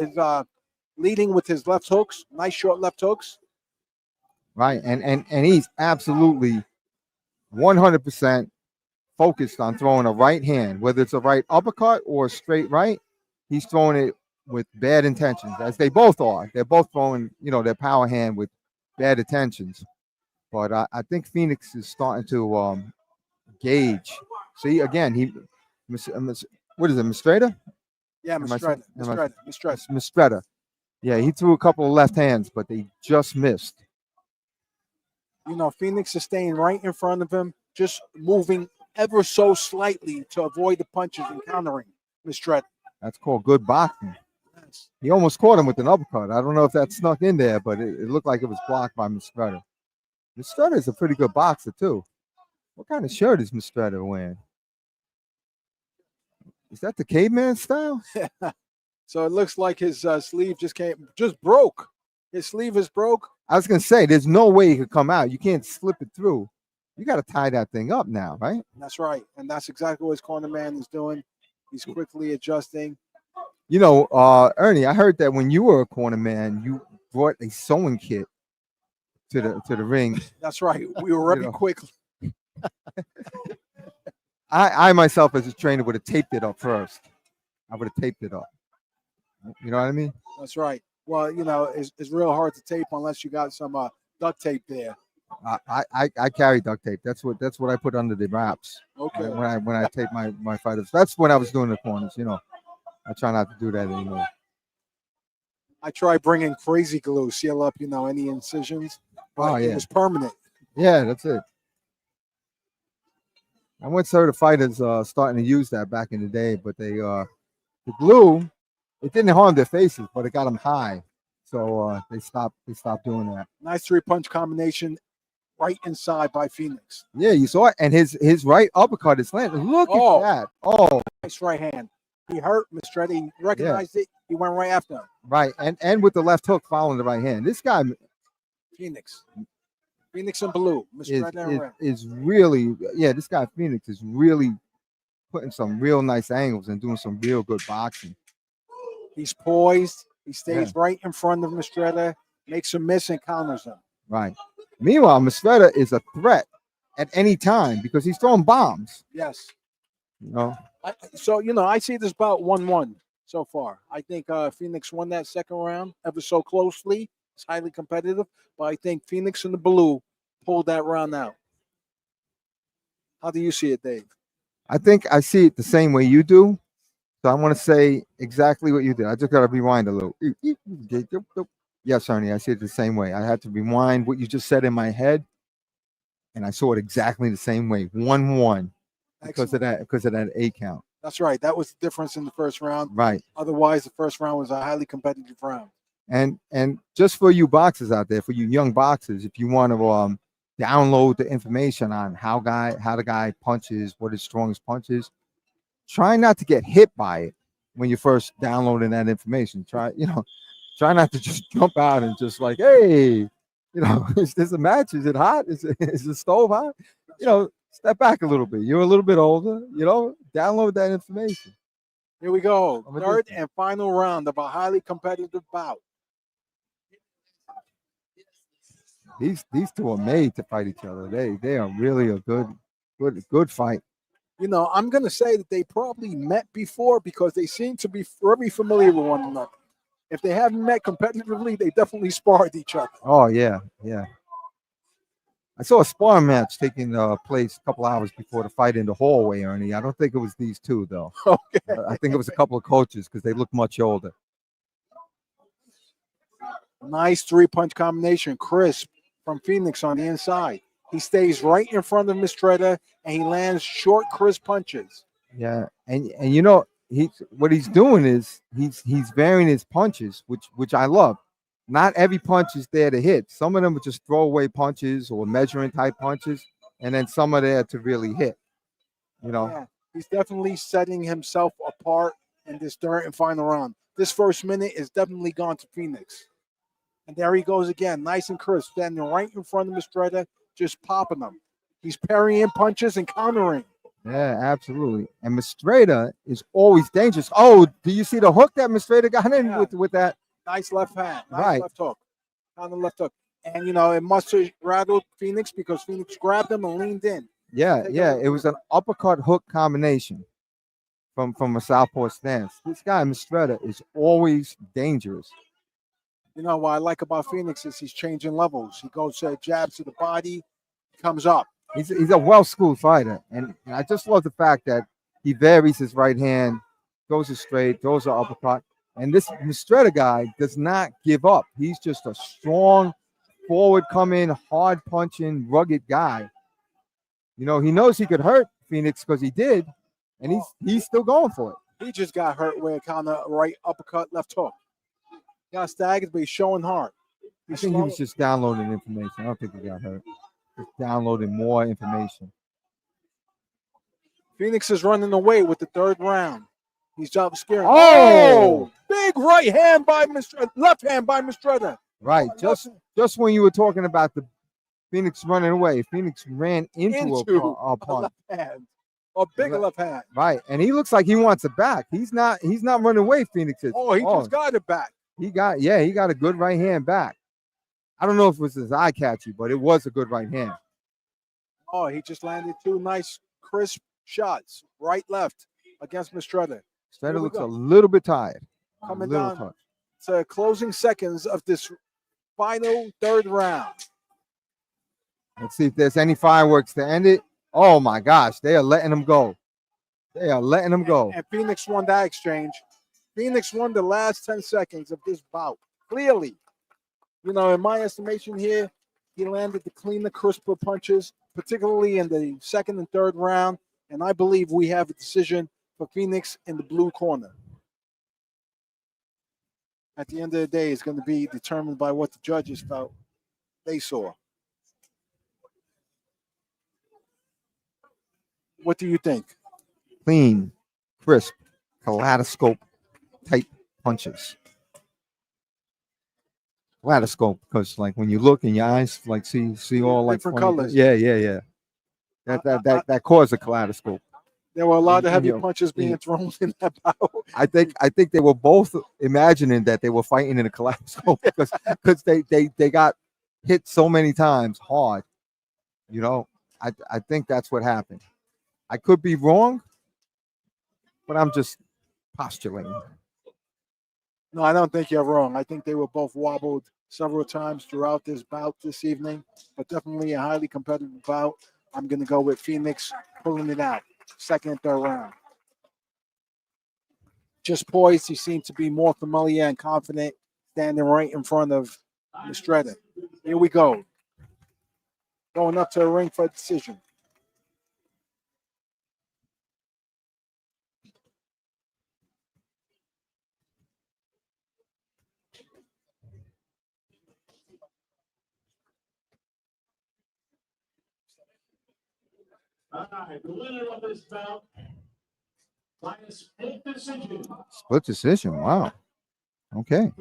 D: his left hooks, nice short left hooks.
F: Right, and he's absolutely 100% focused on throwing a right hand, whether it's a right uppercut or a straight right. He's throwing it with bad intentions, as they both are. They're both throwing, you know, their power hand with bad intentions. But I think Phoenix is starting to gauge. See, again, what is it, Mistrada?
D: Yeah,
F: Mistrada. Yeah, he threw a couple of left hands, but they just missed.
D: You know, Phoenix is staying right in front of him, just moving ever so slightly to avoid the punches and countering Mistrada.
F: That's called good boxing. Yes. He almost caught him with an uppercut. I don't know if that snuck in there, but it looked like it was blocked by Mistrada. Mistrada is a pretty good boxer, too. What kind of shirt is Mistrada wearing? Is that the caveman style?
D: So it looks like his sleeve just broke. His sleeve is broke.
F: I was going to say, there's no way he could come out. You can't slip it through. You got to tie that thing up now, right?
D: That's right. And that's exactly what his corner man is doing. He's quickly adjusting.
F: You know, Ernie, I heard that when you were a corner man, you brought a sewing kit to the ring.
D: That's right. We were rubbing quickly.
F: I myself as a trainer would have taped it up first. I would have taped it up. You know what I mean?
D: That's right. Well, you know, it's real hard to tape unless you got some duct tape there.
F: I carry duct tape. That's what I put under the wraps.
D: Okay.
F: When I tape my fighters. That's when I was doing the corners. You know, I try not to do that anymore.
D: I try bringing crazy glue, seal up, you know, any incisions. But it was permanent.
F: Yeah, that's it. I once heard of fighters starting to use that back in the day, but they the glue, it didn't harm their faces, but it got them high. So they stopped doing that.
D: Nice 3-punch combination right inside by Phoenix.
F: Yeah, you saw it. And his right uppercut is landed. Look at that. Oh,
D: nice right hand. He hurt Mistrada. He recognized it. He went right after him.
F: Right. And with the left hook following the right hand. This guy
D: Phoenix in blue.
F: Is really, this guy Phoenix is really putting some real nice angles and doing some real good boxing.
D: He's poised. He stays right in front of Mistrada, makes him miss and counters him.
F: Right. Meanwhile, Mistrada is a threat at any time because he's throwing bombs.
D: Yes.
F: You know.
D: I see this about 1-1 so far. I think Phoenix won that second round ever so closely. It's highly competitive, but I think Phoenix in the blue pulled that round out. How do you see it, Dave?
F: I think I see it the same way you do. So I want to say exactly what you did. I just got to rewind a little. Yes, Ernie, I see it the same way. I had to rewind what you just said in my head, and I saw it exactly the same way. 1-1 because of that 8 count.
D: That's right. That was the difference in the first round.
F: Right.
D: Otherwise, the first round was a highly competitive round.
F: And just for you boxers out there, for you young boxers, if you want to download the information on how the guy punches, what his strongest punch is, try not to get hit by it when you're first downloading that information. Try not to just jump out and just like, hey, is this a match? Is it hot? Is the stove hot? Step back a little bit. You're a little bit older, download that information.
D: Here we go.
F: I'm a
D: Third
F: distance.
D: and final round of a highly competitive bout.
F: These two are made to fight each other. They are really a good fight.
D: I'm going to say that they probably met before because they seem to be very familiar with one another. If they haven't met competitively, they definitely sparred each other.
F: Oh yeah. I saw a sparring match taking place a couple hours before the fight in the hallway, Ernie. I don't think it was these two though.
D: Okay.
F: I think it was a couple of coaches because they look much older.
D: Nice three-punch combination. Crisp from Phoenix on the inside. He stays right in front of Mistretta and he lands short, crisp punches.
F: Yeah, and what he's doing is he's varying his punches, which I love. Not every punch is there to hit. Some of them are just throwaway punches or measuring type punches, and then some are there to really hit.
D: Yeah, he's definitely setting himself apart in this third and final round. This first minute is definitely gone to Phoenix. And there he goes again, nice and crisp, standing right in front of Mistretta, just popping them. He's parrying punches and countering.
F: Yeah, absolutely. And Mistretta is always dangerous. Oh, do you see the hook that Mistretta got in with that?
D: Nice left hand, nice
F: Right.
D: left hook, on the left hook. And, it must have rattled Phoenix because Phoenix grabbed him and leaned in.
F: Yeah. It was an uppercut hook combination from a southpaw stance. This guy, Mistretta, is always dangerous.
D: What I like about Phoenix is he's changing levels. He goes jabs to the body, comes up.
F: He's a well-schooled fighter, and I just love the fact that he varies his right hand, throws it straight, throws an uppercut. And this Mistretta guy does not give up. He's just a strong, forward-coming, hard-punching, rugged guy. He knows he could hurt Phoenix because he did, and he's still going for it.
D: He just got hurt with a kind of right uppercut, left hook. Got staggered, but he's showing heart.
F: I think he was just downloading information. I don't think he got hurt. Just downloading more information.
D: Phoenix is running away with the third round. He's job scaring.
F: Oh!
D: Big right hand by Mistretta, left hand by Mistretta.
F: Right. Just when you were talking about the Phoenix running away, Phoenix ran into a punch.
D: Left hand. A big left hand.
F: Right. And he looks like he wants it back. He's not running away, Phoenix is.
D: Oh, he just got it back.
F: He got a good right hand back. I don't know if it was his eye catchy, but it was a good right hand.
D: Oh, he just landed two nice, crisp shots, right, left, against Mistretta.
F: Mistretta looks a little bit tired.
D: Coming down to closing seconds of this final third round.
F: Let's see if there's any fireworks to end it. Oh my gosh, they are letting him go.
D: And Phoenix won that exchange. Phoenix won the last 10 seconds of this bout. Clearly, in my estimation here, he landed the cleaner, crisper punches, particularly in the second and third round. And I believe we have a decision for Phoenix in the blue corner. At the end of the day, it's going to be determined by what the judges felt they saw. What do you think?
F: Clean, crisp, kaleidoscope type punches. Kaleidoscope, because like when you look in your eyes, like see all like
D: different colors.
F: Yeah. That caused a kaleidoscope.
D: There were a lot of heavy punches being thrown in that bout.
F: I think they were both imagining that they were fighting in a kaleidoscope because they got hit so many times hard. I think that's what happened. I could be wrong, but I'm just postulating.
D: No, I don't think you're wrong. I think they were both wobbled several times throughout this bout this evening, but definitely a highly competitive bout. I'm going to go with Phoenix pulling it out, second and third round. Just poised, he seemed to be more familiar and confident, standing right in front of Mistretta. Here we go. Going up to the ring for a decision.
C: All right, the winner of this bout by a split decision.
F: Split decision. Wow. Okay.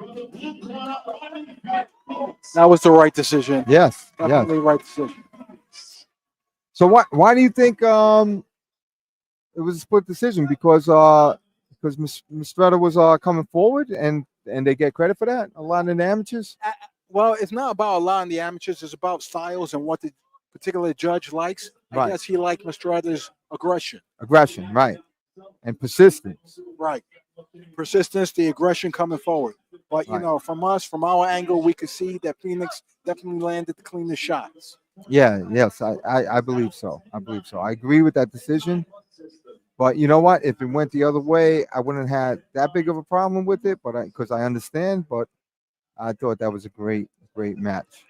D: That was the right decision.
F: Yes.
D: Definitely right decision.
F: So why do you think it was a split decision? Because Mistretta was coming forward and they get credit for that? A lot of the amateurs?
D: Well, it's not about allowing the amateurs. It's about styles and what the particular judge likes. I
F: Right.
D: guess he liked Mistretta's aggression.
F: Aggression, right. And persistence.
D: Right. Persistence, the aggression coming forward. But,
F: Right.
D: from our angle, we could see that Phoenix definitely landed the cleanest shots.
F: Yeah, yes, I believe so. I believe so. I agree with that decision. But you know what? If it went the other way, I wouldn't have had that big of a problem with it. But because I understand, but I thought that was a great match.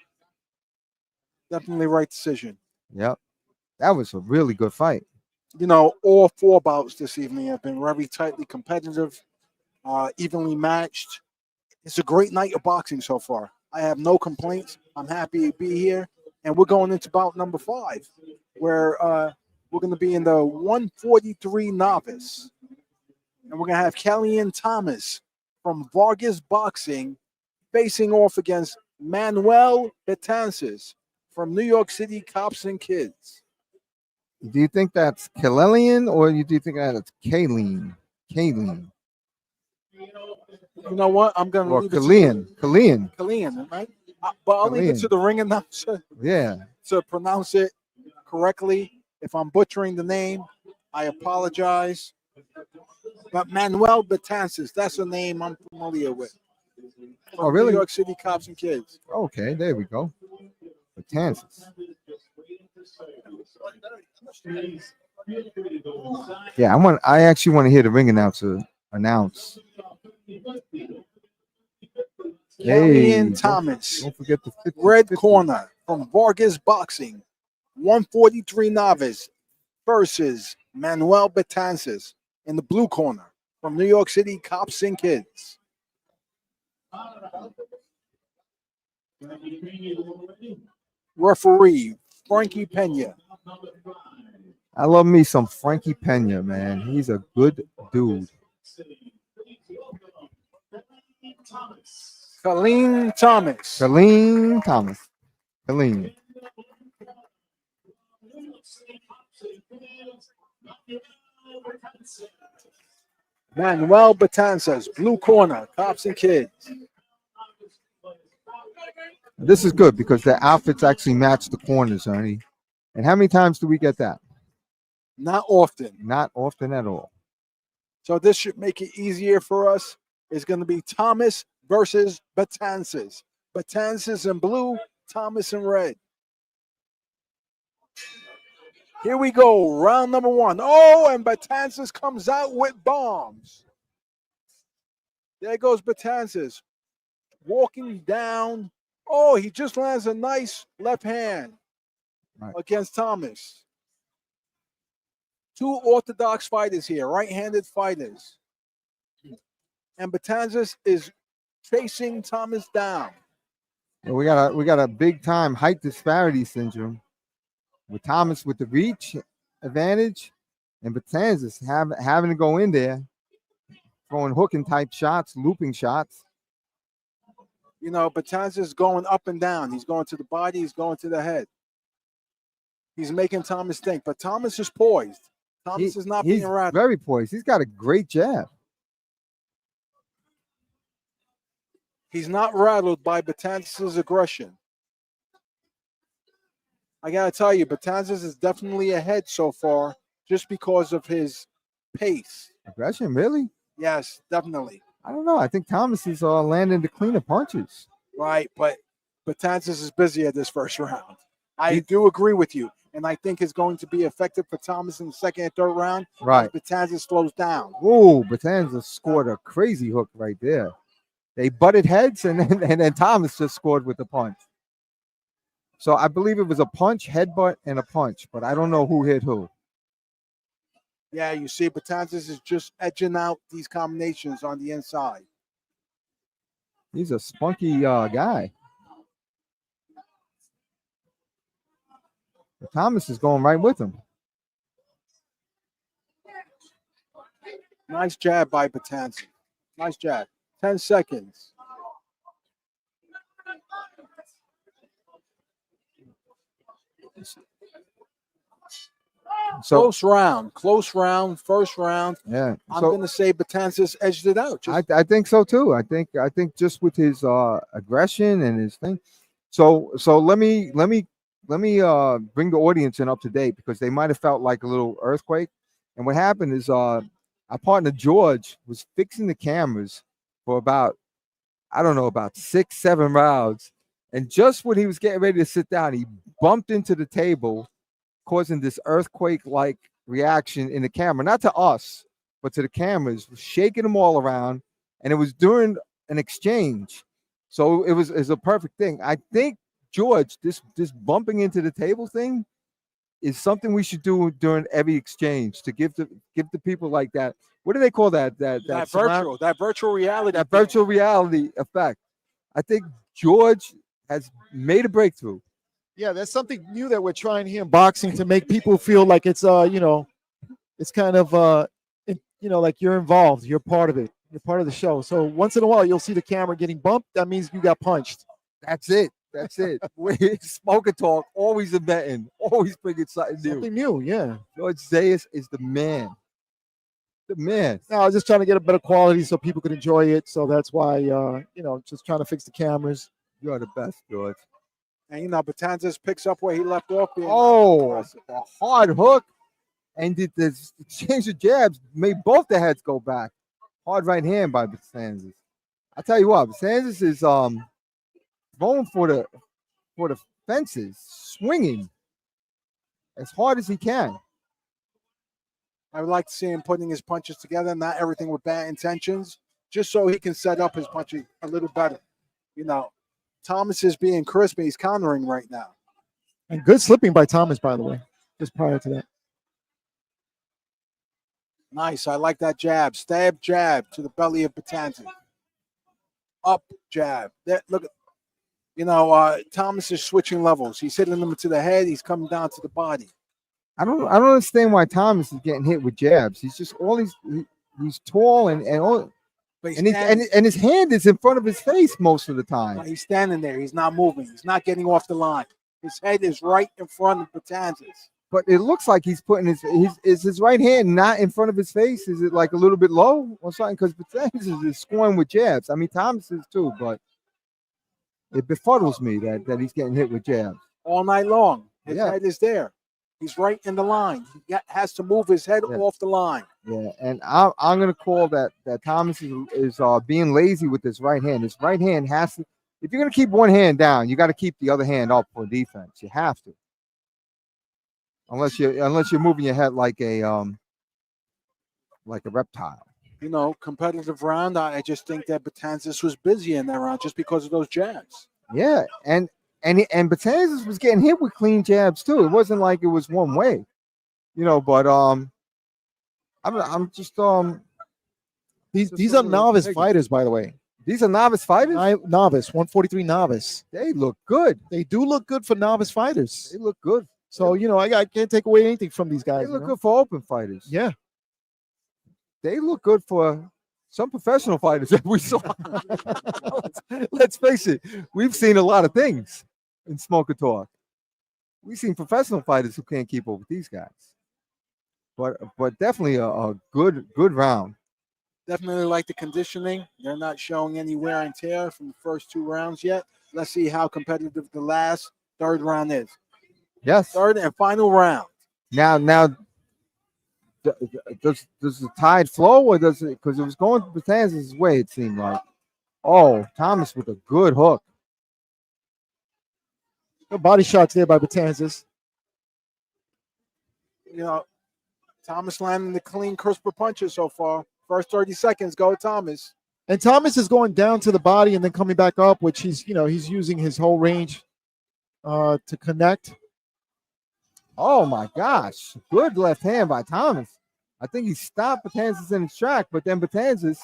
D: Definitely right decision.
F: Yep, that was a really good fight.
D: All 4 bouts this evening have been very tightly competitive, evenly matched. It's a great night of boxing so far. I have no complaints. I'm happy to be here. And we're going into bout number 5, where we're going to be in the 143 novice. And we're going to have Kellyanne Thomas from Vargas Boxing facing off against Manuel Betances from New York City Cops and Kids.
F: Do you think that's Kalelian or do you think that's Kayleen? Kayleen.
D: You know what? I'm going to
F: Or
D: leave
F: Kalian. Kalian.
D: Kalian, right? But I'll leave it to the ring announcer
F: Yeah.
D: to pronounce it correctly. If I'm butchering the name, I apologize. But Manuel Betances, that's a name I'm familiar with.
F: Oh, really?
D: New York City Cops and Kids.
F: Okay, there we go. Betances. Yeah, I actually want to hear the ring announcer announce.
D: Kellyanne Thomas.
F: Don't forget the 50,
D: Red
F: 50.
D: corner from Vargas Boxing, 143 novice versus Manuel Betances in the blue corner from New York City Cops and Kids. Referee Frankie Pena.
F: I love me some Frankie Pena, man. He's a good dude.
D: Colleen Thomas.
F: Colleen Thomas. Colleen.
D: Manuel Betances, blue corner, Cops and Kids.
F: This is good because the outfits actually match the corners, Ernie. And how many times do we get that?
D: Not often.
F: Not often at all.
D: So this should make it easier for us. It's going to be Thomas versus Betances. Betances in blue, Thomas in red. Here we go, round number 1. Oh, and Betances comes out with bombs. There goes Betances. Walking down. Oh, he just lands a nice left hand against Thomas. 2 orthodox fighters here, right-handed fighters. And Betances is chasing Thomas down.
F: And we got a big time height disparity syndrome with Thomas with the reach advantage and Betances having to go in there, throwing hooking type shots, looping shots.
D: Betances is going up and down. He's going to the body. He's going to the head. He's making Thomas think, but Thomas is poised. Thomas is not being rattled.
F: Very poised. He's got a great jab.
D: He's not rattled by Betances' aggression. I got to tell you, Betances is definitely ahead so far just because of his pace.
F: Aggression, really?
D: Yes, definitely.
F: I don't know. I think Thomas is landing the cleaner punches.
D: Right, but Betances is busy at this first round. I do agree with you, and I think it's going to be effective for Thomas in the second and third round.
F: Right.
D: Betances slows down.
F: Ooh, Betances scored a crazy hook right there. They butted heads, and then Thomas just scored with the punch. So I believe it was a punch, headbutt, and a punch, but I don't know who hit who.
D: Yeah, you see, Betances is just edging out these combinations on the inside.
F: He's a spunky guy. But Thomas is going right with him.
D: Nice jab by Betances. Nice jab. 10 seconds.
F: So
D: close round, first round.
F: yeah,
D: I'm
F: so
D: gonna say Betances edged it out.
F: I think so too. I think just with his aggression and his thing. So let me bring the audience in up to date because they might have felt like a little earthquake. And what happened is our partner George was fixing the cameras for about, I don't know, about 6-7 rounds. And just when he was getting ready to sit down, he bumped into the table, causing this earthquake-like reaction in the camera, not to us, but to the cameras, shaking them all around. And it was during an exchange. So it was a perfect thing. I think, George, this bumping into the table thing is something we should do during every exchange to give the people like that. What do they call that? That
D: virtual reality.
F: That virtual reality effect. I think George has made a breakthrough.
B: Yeah, that's something new that we're trying here in boxing to make people feel like it's it's kind of like you're involved, you're part of it, you're part of the show. So once in a while you'll see the camera getting bumped. That means you got punched.
F: That's it. Smoke and talk, always inventing, always bringing something new.
B: Something new, yeah.
F: George Zayas is the man. The man.
B: No, I was just trying to get a better quality so people could enjoy it. So that's why, just trying to fix the cameras.
F: You're the best, George.
D: And Betances picks up where he left off.
F: A hard hook, and the change of jabs made both the heads go back. Hard right hand by Betances. I tell you what, Betances is going for the fences, swinging as hard as he can.
D: I would like to see him putting his punches together, not everything with bad intentions, just so he can set up his punches a little better. Thomas is being crisp and he's countering right now.
B: And good slipping by Thomas, by the way, just prior to that.
D: Nice. I like that jab. Stab jab to the belly of Betances. Up jab. Look at, Thomas is switching levels. He's hitting him to the head. He's coming down to the body.
F: I don't understand why Thomas is getting hit with jabs. He's just he's tall and his hand is in front of his face most of the time.
D: He's standing there. He's not moving. He's not getting off the line. His head is right in front of Betances.
F: But it looks like he's putting his right hand not in front of his face. Is it like a little bit low or something? Because Betances is scoring with jabs. I mean, Thomas is too, but it befuddles me that he's getting hit with jabs
D: all night long. His head is there. He's right in the line. He has to move his head off the line.
F: Yeah, and I'm going to call that Thomas is being lazy with his right hand. His right hand has to. If you're going to keep one hand down, you got to keep the other hand up for defense. You have to. Unless you're moving your head like a reptile.
D: Competitive round. I just think that Betances was busy in that round just because of those jabs.
F: Yeah, and Betances was getting hit with clean jabs too. It wasn't like it was one way, but I'm just
B: these are novice fighters, by the way.
F: These are novice fighters?
B: Novice, 143 novice.
F: They look good.
B: They do look good for novice fighters.
F: They look good.
B: So, I can't take away anything from these guys.
F: They look good for open fighters.
B: Yeah.
F: They look good for some professional fighters that we saw. Let's face it. We've seen a lot of things in Smoke and Talk. We've seen professional fighters who can't keep up with these guys. But definitely a good round.
D: Definitely like the conditioning. They're not showing any wear and tear from the first two rounds yet. Let's see how competitive the third round is.
F: Yes.
D: Third and final round.
F: Now, does the tide flow or does it? Because it was going Betances' way, it seemed like. Oh, Thomas with a good hook.
B: Good body shots there by Betances.
D: Thomas landing the clean, crisper punches so far. First 30 seconds, go Thomas.
B: And Thomas is going down to the body and then coming back up, which he's using his whole range to connect.
F: Oh my gosh. Good left hand by Thomas. I think he stopped Betances in his track, but then Betances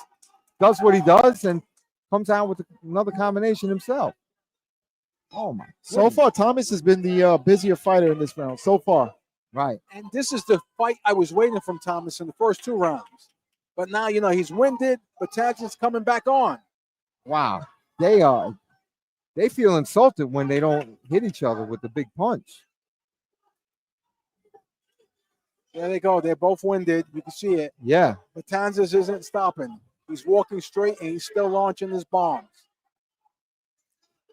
F: does what he does and comes out with another combination himself. Oh my.
B: So far, Thomas has been the busier fighter in this round. So far.
F: Right.
D: And this is the fight I was waiting from Thomas in the first two rounds. But now, he's winded. Betances coming back on.
F: Wow. They feel insulted when they don't hit each other with the big punch.
D: There they go. They're both winded. You can see it.
F: Yeah.
D: But Tanzas isn't stopping. He's walking straight and he's still launching his bombs.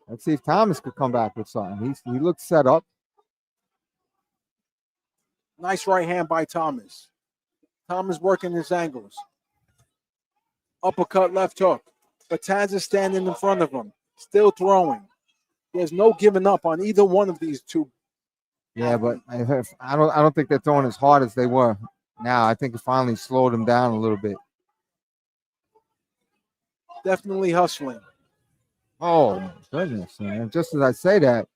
F: Let's see if Thomas could come back with something. He looks set up.
D: Nice right hand by Thomas. Thomas working his angles. Uppercut, left hook. But Tanzas standing in front of him, still throwing. There's no giving up on either one of these two.
F: Yeah, but I don't think they're throwing as hard as they were now. I think it finally slowed them down a little bit.
D: Definitely hustling.
F: Oh my goodness, man! Just as I say that,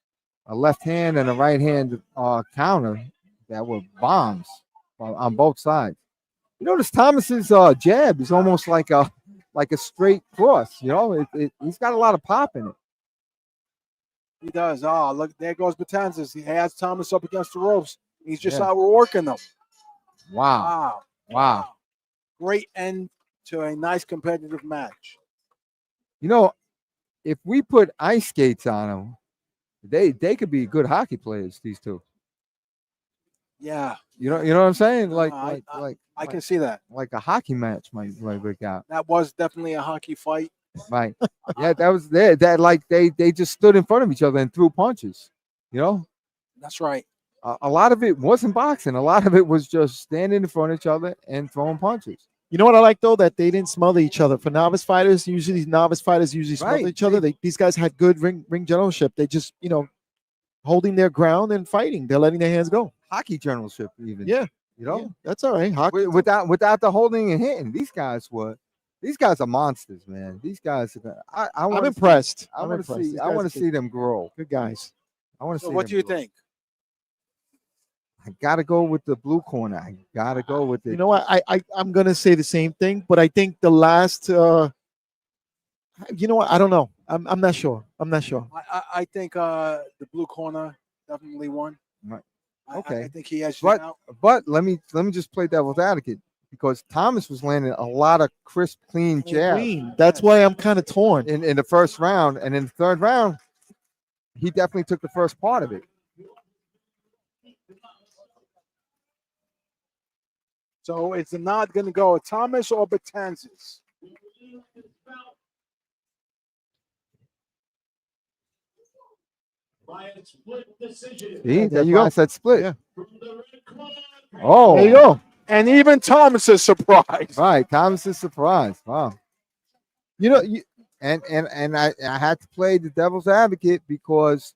F: a left hand and a right hand counter that were bombs on both sides. You notice Thomas's jab is almost like a straight cross. You know, he's got a lot of pop in it.
D: He does. Oh, look, there goes Betanzas. He has Thomas up against the ropes. He's just
F: Yeah.
D: outworking them.
F: Wow. Wow.
D: Great end to a nice competitive match.
F: You know, if we put ice skates on them, they could be good hockey players. These two.
D: Yeah.
F: You know what I'm saying?
D: I can see that.
F: Like a hockey match might break out.
D: That was definitely a hockey fight.
F: Right. Yeah, that was there. That like they just stood in front of each other and threw punches. You know,
D: That's right.
F: a lot of it wasn't boxing. A lot of it was just standing in front of each other and throwing punches.
B: You know what I like though? That they didn't smother each other. For novice fighters, usually smother
F: Right.
B: each other. These guys had good ring generalship. They just, holding their ground and fighting. They're letting their hands go.
F: Hockey generalship, even.
B: Yeah.
F: You know,
B: Yeah, that's all right. Hockey.
F: without the holding and hitting, these guys are monsters, man. These guys are.
B: I'm impressed.
F: I
B: I'm
F: want to
B: impressed.
F: see.
B: These
F: I
B: guys
F: want
B: are
F: to see them grow.
B: good guys.
F: I want to
D: So
F: see.
D: what do
F: them
D: you
F: grow.
D: think?
F: I gotta go with the blue corner. I gotta go with it.
B: You know what? I'm gonna say the same thing, but I think the last. You know what? I don't know. I'm not sure. I'm not sure.
D: I think the blue corner definitely won.
F: Right.
D: I
F: Okay.
D: think he has
F: But
D: out.
F: but let me just play devil's advocate because Thomas was landing a lot of crisp, clean jabs
B: Green. That's why I'm kind of torn.
F: in the first round, and in the third round, he definitely took the first part of it.
D: So it's not going to go Thomas or Betanzas.
C: By a split decision.
F: See,
B: there
F: that's
B: you
F: why
B: go.
F: I said split.
B: Yeah.
C: From the red corner.
F: Oh,
B: There you go.
D: And even Thomas is surprised.
F: Right, Thomas is surprised. Wow.
B: You know,
F: And I had to play the devil's advocate because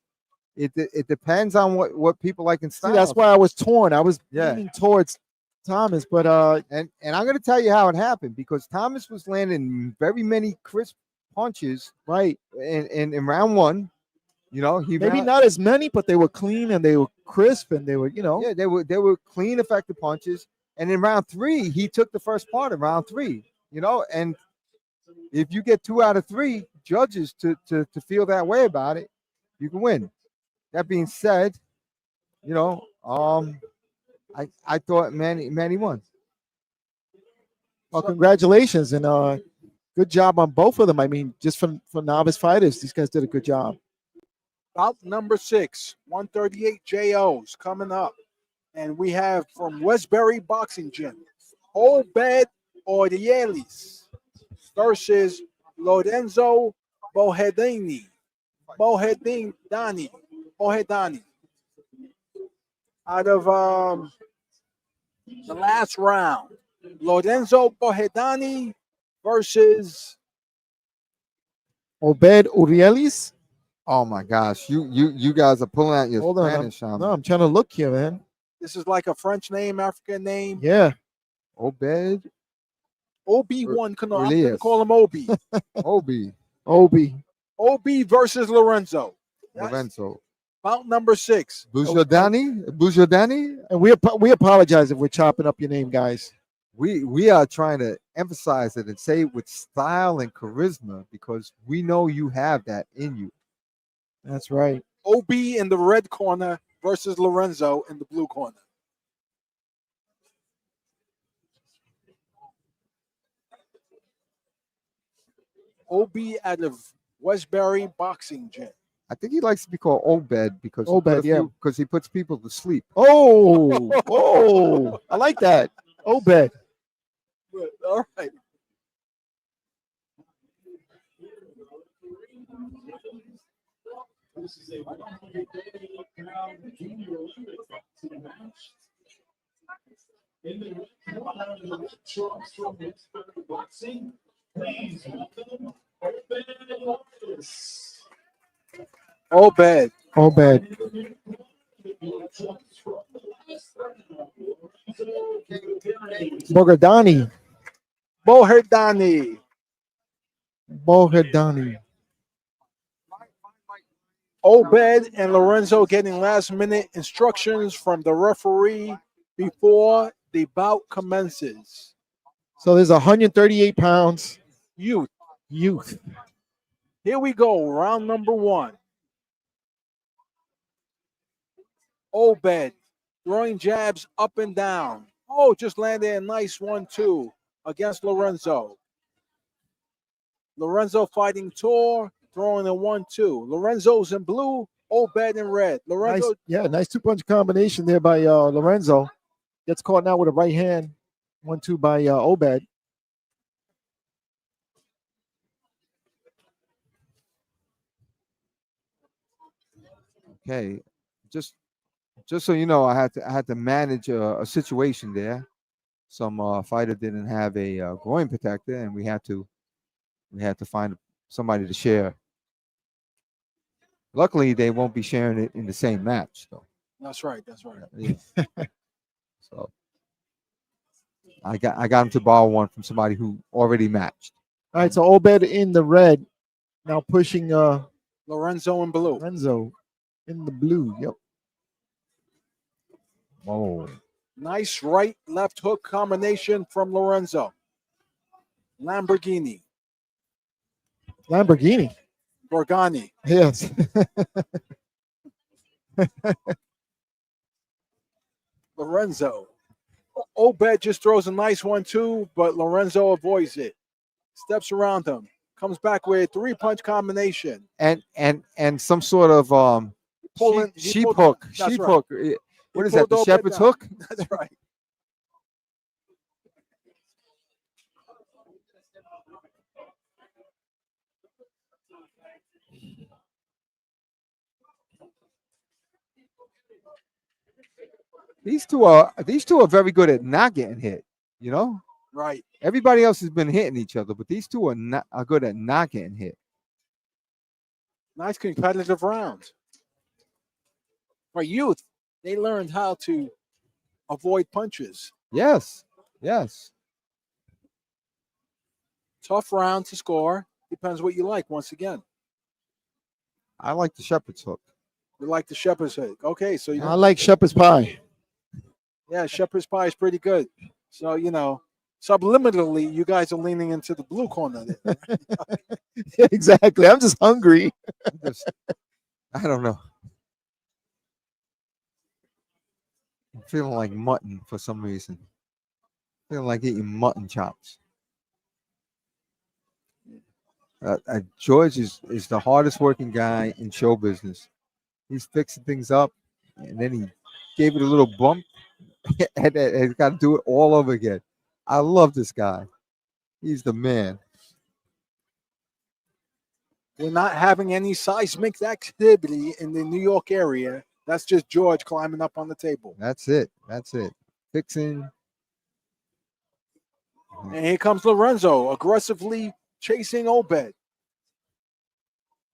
F: it depends on what people like in
B: see,
F: style.
B: that's why I was torn. I was
F: Yeah.
B: leaning towards Thomas, but
F: And I'm going to tell you how it happened because Thomas was landing very many crisp punches
B: right.
F: in round one. You know,
B: Maybe not as many, but they were clean and they were crisp and they were,
F: Yeah, they were clean, effective punches. And in round three, he took the first part of round three. You know, and if you get 2 out of 3 judges to feel that way about it, you can win. That being said, you know, I thought Manny won.
B: Well, congratulations and good job on both of them. I mean, just for novice fighters, these guys did a good job.
D: Bout number 6, 138 JOs coming up. And we have from Westbury Boxing Gym, Obed Orelis versus Lorenzo Bohedani. Bohedani. Out of the last round, Lorenzo Bohedani versus
B: Obed Orelis.
F: Oh my gosh, you guys are pulling out your
B: Hold on.
F: Spanish on
B: No,
F: me.
B: I'm trying to look here, man.
D: this is like a French name, African name.
B: Yeah.
F: Obed
D: OB1, I'm gonna
F: Elias.
D: call him Obi.
F: Obi
B: Obi.
D: Obi versus Lorenzo. That's
F: Lorenzo
D: bout number 6.
F: Bujodani.
B: And we apologize if we're chopping up your name, guys.
F: We are trying to emphasize it and say it with style and charisma because we know you have that in you.
B: That's right.
D: OB in the red corner versus Lorenzo in the blue corner. OB out of Westbury Boxing Gym.
F: I think he likes to be called Obed because
B: Obed, yeah.
F: because he puts people to sleep.
B: Oh, oh, I like that. Obed.
D: All right.
C: This is a 138-pound junior boxing match. In the red trunks from Pittsburgh Boxing, please welcome Orelis.
D: Obed.
B: Obed. Bogadani.
D: Boherdani.
B: Bogadani.
D: Obed and Lorenzo getting last minute instructions from the referee before the bout commences.
B: So there's 138 pounds.
D: Youth.
B: Youth.
D: Here we go. Round number 1. Obed throwing jabs up and down. Oh, just landed a nice 1-2 against Lorenzo. Lorenzo fighting Tor, throwing a 1-2. Lorenzo's in blue, Obed in red. Lorenzo.
B: Nice 2-punch combination there by Lorenzo. Gets caught now with a right hand. 1-2 by Obed.
F: Okay, just so you know, I had to manage a situation there. Some fighter didn't have a groin protector, and we had to find somebody to share. Luckily, they won't be sharing it in the same match, though.
D: That's right. That's right.
F: Yeah. So I got him to borrow one from somebody who already matched.
B: All right, so Obed in the red, now pushing
D: Lorenzo in blue.
B: Lorenzo in the blue. Yep.
F: Whoa.
D: Nice right left hook combination from Lorenzo. Lamborghini. Borgani.
B: Yes.
D: Lorenzo. Obed just throws a nice 1-2, but Lorenzo avoids it. Steps around him. Comes back with a 3-punch combination.
F: And some sort of sheep hook. Sheep hook. What is that? The shepherd's hook?
D: That's right.
F: These two are very good at not getting hit. You know,
D: Right.
F: everybody else has been hitting each other, but these two are good at not getting hit.
D: Nice competitive round. For youth, they learned how to avoid punches.
F: Yes.
D: Tough round to score. Depends what you like, once again.
F: I like the shepherd's hook.
D: You like the shepherd's hook. Okay, so
B: I like shepherd's pie.
D: yeah, shepherd's pie is pretty good. So, subliminally, you guys are leaning into the blue corner there.
B: Exactly. I'm just hungry.
F: I don't know. I'm feeling like mutton for some reason. Feeling like eating mutton chops. George is the hardest working guy in show business. He's fixing things up, and then he gave it a little bump, and he's got to do it all over again. I love this guy. He's the man.
D: We're not having any seismic activity in the New York area. That's just George climbing up on the table.
F: That's it. Fixing.
D: And here comes Lorenzo, aggressively chasing Obed.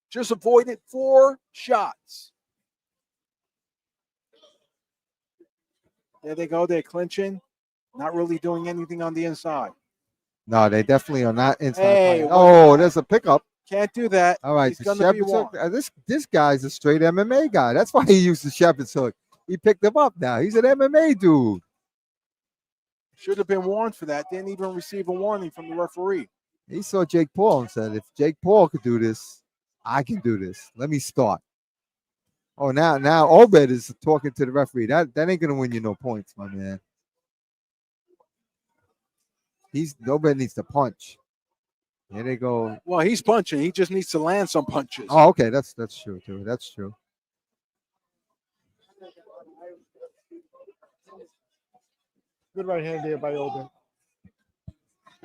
D: Just avoided 4 shots. There they go. They're clinching. Not really doing anything on the inside.
F: No, they definitely are not inside.
D: Hey,
F: oh, there's a pickup.
D: Can't do that.
F: All right,
D: He's
F: the
D: gonna be
F: shepherd's hook.
D: warned.
F: This guy's a straight MMA guy. That's why he used the shepherd's hook. He picked him up now. He's an MMA dude.
D: Should have been warned for that. Didn't even receive a warning from the referee.
F: He saw Jake Paul and said, if Jake Paul could do this, I can do this. Let me start. Oh, now Obed is talking to the referee. That ain't gonna win you no points, my man. Obed needs to punch. Here they go.
D: Well, he's punching. He just needs to land some punches.
F: Oh, okay. That's true too. That's true.
B: Good right hand there by Oben.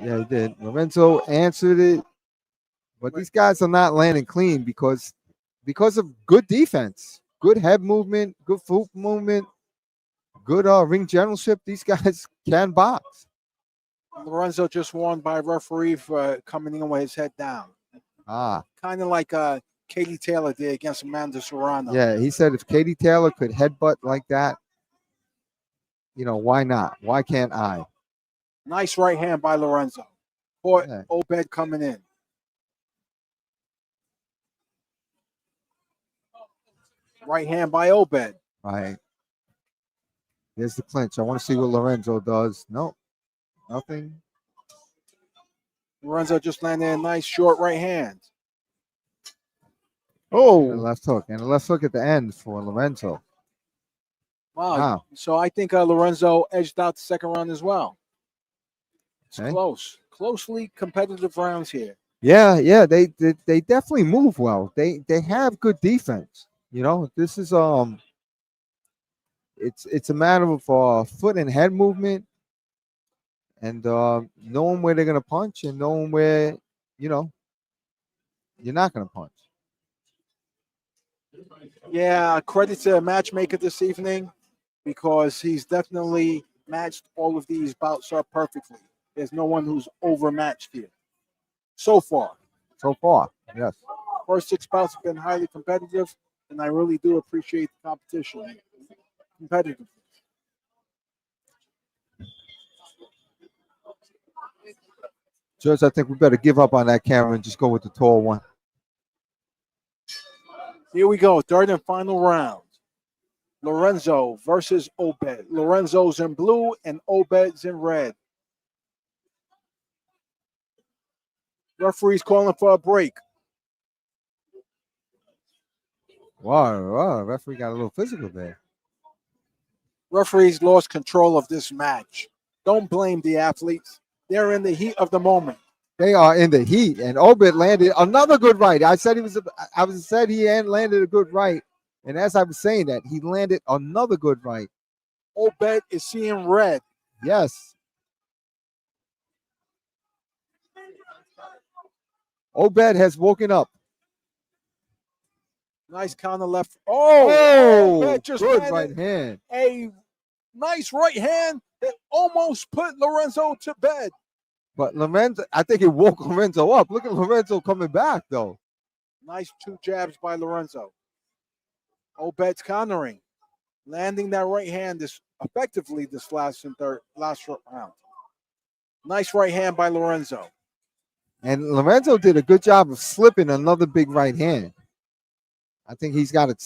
F: Yeah, he did. Lorenzo answered it, but these guys are not landing clean because of good defense, good head movement, good foot movement, good ring generalship. These guys can box.
D: Lorenzo just won by referee for coming in with his head down.
F: Ah,
D: Kind of like Katie Taylor did against Amanda Serrano.
F: yeah. He said if Katie Taylor could headbutt like that, why not? Why can't I?
D: Nice right hand by Lorenzo. Caught
F: Yeah.
D: Obed coming in. Right hand by Obed.
F: Right. There's the clinch. I want to see what Lorenzo does. Nope. Nothing.
D: Lorenzo just landed a nice short right hand.
F: And a
B: Oh,
F: left hook. And a left hook at the end for Lorenzo.
D: Wow.
F: Wow.
D: So I think Lorenzo edged out the second round as well. It's
F: Okay.
D: close. Closely competitive rounds here.
F: Yeah. They definitely move well. They have good defense. This is it's a matter of foot and head movement and knowing where they're gonna punch and knowing where you're not gonna punch.
D: Yeah, credit to the matchmaker this evening because he's definitely matched all of these bouts up perfectly. There's no one who's overmatched here. So far.
F: So far, yes.
D: First 6 bouts have been highly competitive, and I really do appreciate the competition. Competitive.
F: Judge, I think we better give up on that camera and just go with the tall one.
D: Here we go, third and final round. Lorenzo versus Obed. Lorenzo's in blue and Obed's in red. Referee's calling for a break.
F: Wow, referee got a little physical there.
D: Referees lost control of this match. Don't blame the athletes. They're in the heat of the moment.
F: They are in the heat, and Obed landed another good right. I said he had landed a good right, and as I was saying that, he landed another good right.
D: Obed is seeing red.
F: Yes. Obed has woken up.
D: Nice counter left. Oh, Obed just
F: good
D: landed
F: right hand.
D: a nice right hand that almost put Lorenzo to bed.
F: But Lorenzo, I think it woke Lorenzo up. Look at Lorenzo coming back, though.
D: Nice 2 jabs by Lorenzo. Obed's countering, landing that right hand effectively this last round. Nice right hand by Lorenzo.
F: And Lorenzo did a good job of slipping another big right hand. I think he's got it.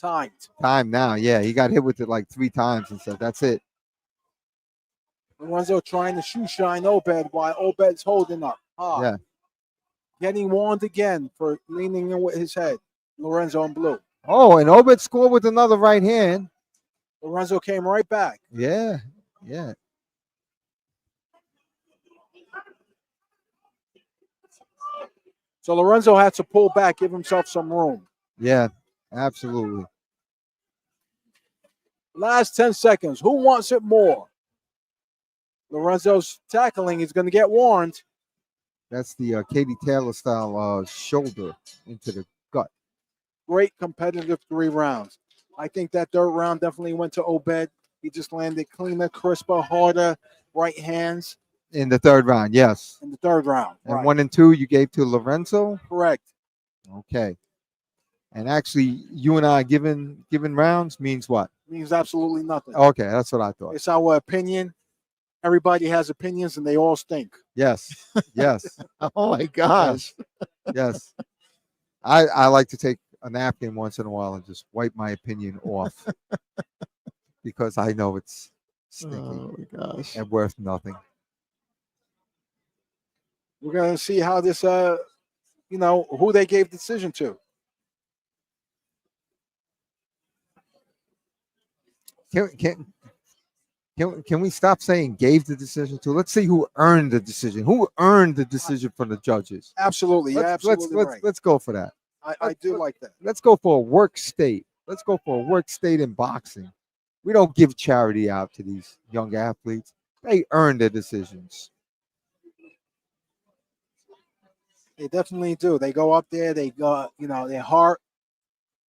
F: Timed now. Yeah, he got hit with it like 3 times and said, "That's it."
D: Lorenzo trying to shoe shine Obed while Obed's holding up.
F: Yeah.
D: Getting warned again for leaning in with his head. Lorenzo in blue.
F: Oh, and Obed scored with another right hand.
D: Lorenzo came right back.
F: Yeah.
D: So Lorenzo had to pull back, give himself some room.
F: Yeah, absolutely.
D: Last 10 seconds. Who wants it more? Lorenzo's tackling. He's going to get warned.
F: That's the Katie Taylor style shoulder into the gut.
D: Great competitive 3 rounds. I think that third round definitely went to Obed. He just landed cleaner, crisper, harder right hands.
F: In the third round, yes.
D: In the third round.
F: And
D: right.
F: 1 and 2 you gave to Lorenzo?
D: Correct.
F: Okay. And actually, you and I giving rounds means what?
D: Means absolutely nothing.
F: Okay, that's what I thought.
D: It's our opinion. Everybody has opinions and they all stink.
F: Yes.
B: oh my gosh.
F: Yes. I like to take a napkin once in a while and just wipe my opinion off because I know it's stinky
B: Oh my gosh.
F: and worth nothing.
D: We're going to see how this, who they gave the decision to.
F: Can Can we stop saying gave the decision to? Let's see who earned the decision. Who earned the decision from the judges?
D: Absolutely. You're absolutely right.
F: Let's go for that.
D: I do like that.
F: Let's go for a work state. Let's go for a work state in boxing. We don't give charity out to these young athletes. They earn their decisions.
D: They definitely do. They go up there. They go, their heart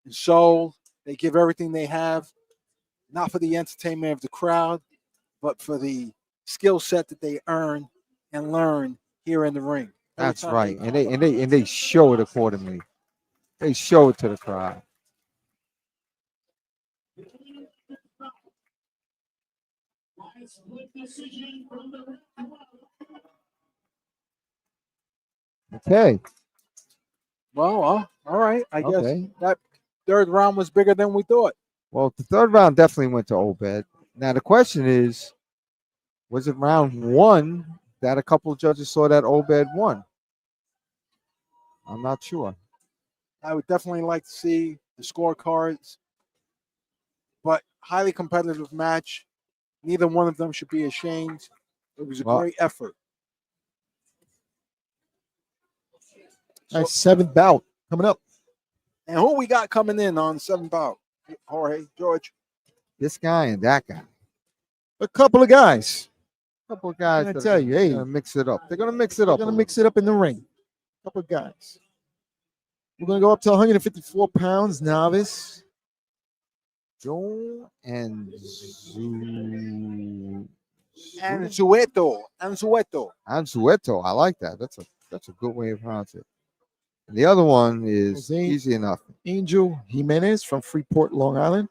D: and soul. They give everything they have, not for the entertainment of the crowd, but for the skill set that they earn and learn here in the ring.
F: That's right, and they show it accordingly. They show it to the crowd. Okay.
D: Well, all right. I guess
F: Okay.
D: that third round was bigger than we thought.
F: Well, the third round definitely went to Obed. Now the question is, was it round one that a couple of judges saw that Obed won? I'm not sure.
D: I would definitely like to see the scorecards, but highly competitive match. Neither one of them should be ashamed. It was a great effort.
B: Nice seventh bout coming up.
D: And who we got coming in on 7 bout? Jorge, George.
F: This guy and that guy.
B: A couple of guys.
F: A couple of guys.
B: I tell you, hey,
F: gonna mix it up. They're gonna mix it up.
B: They're gonna mix it up in the ring. A couple of guys. We're gonna go up to 154 pounds, novice.
F: Joe and
D: Anzueto.
F: Anzueto. I like that. That's a good way to pronounce it. And the other one is easy enough.
B: Angel Jimenez from Freeport, Long Island.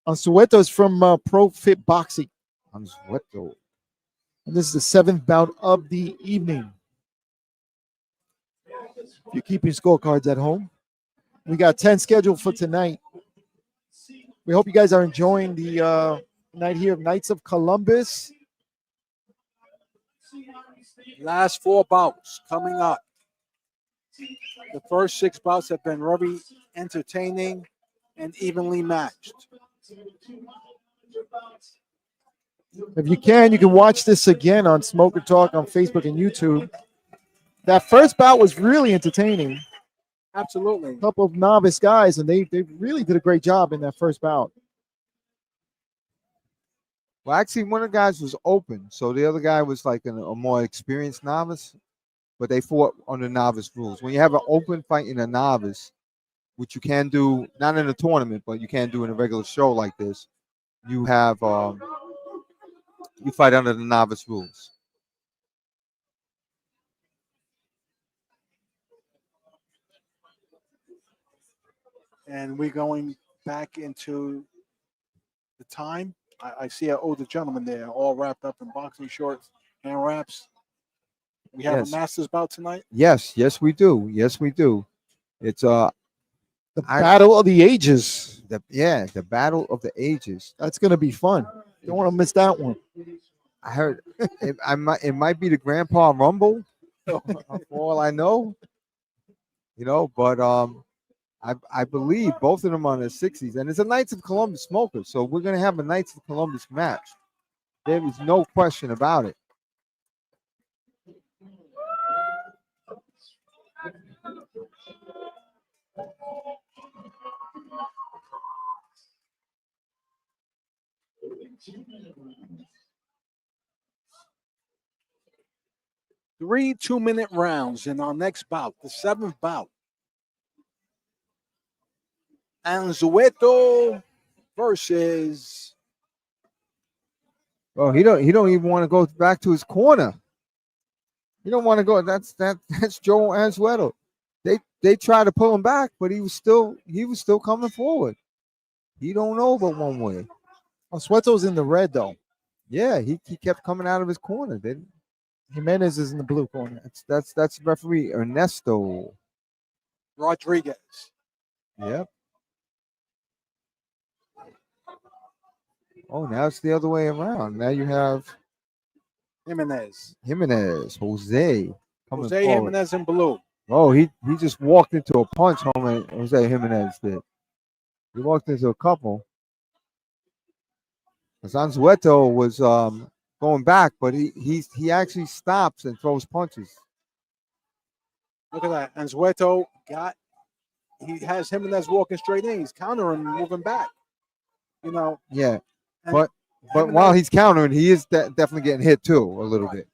B: Anzueto is from Pro Fit Boxing.
F: Anzueto.
B: And this is the 7th bout of the evening. If you're keeping scorecards at home, we got 10 scheduled for tonight. We hope you guys are enjoying the night here of Knights of Columbus.
D: Last 4 bouts coming up. The first 6 bouts have been very entertaining and evenly matched.
B: If you can watch this again on Smoker Talk on Facebook and YouTube. That first bout was really entertaining.
D: Absolutely.
B: A couple of novice guys, and they really did a great job in that first bout.
F: Well, actually, one of the guys was open, so the other guy was like a more experienced novice, but they fought on the novice rules. When you have an open fight in a novice, which you can do, not in a tournament, but you can do in a regular show like this, you have you fight under the novice rules.
D: And we're going back into the time. I see an older gentleman there, all wrapped up in boxing shorts, hand wraps. We have a Masters bout tonight.
F: Yes, we do. It's
B: the Battle of the Ages.
F: The Battle of the Ages.
B: That's gonna be fun. Don't want to miss that one.
F: I heard it might be the Grandpa Rumble, for all I know. But I believe both of them are in their 60s, and it's a Knights of Columbus smoker, so we're gonna have a Knights of Columbus match. There is no question about it.
D: Three 2-minute rounds in our next bout, the 7th bout. Anzueto versus.
F: Well, he don't even want to go back to his corner. He don't want to go. That's Joe Anzueto. They tried to pull him back, but he was still coming forward. He don't know but one way.
B: Anzueto's in the red though.
F: Yeah, he kept coming out of his corner.
B: Jimenez is in the blue corner.
F: That's referee Ernesto
D: Rodriguez.
F: Yep. Oh, now it's the other way around. Now you have
D: Jimenez,
F: Jose coming forward.
D: Jimenez in blue.
F: Oh, he just walked into a punch. Jose Jimenez did. He walked into a couple. Because Anzueto was going back, but he actually stops and throws punches.
D: Look at that. Anzueto he has Jimenez walking straight in. He's countering, moving back. You know.
F: Yeah,
D: and
F: but
D: Jimenez-
F: while he's countering, he is definitely getting hit too a little bit.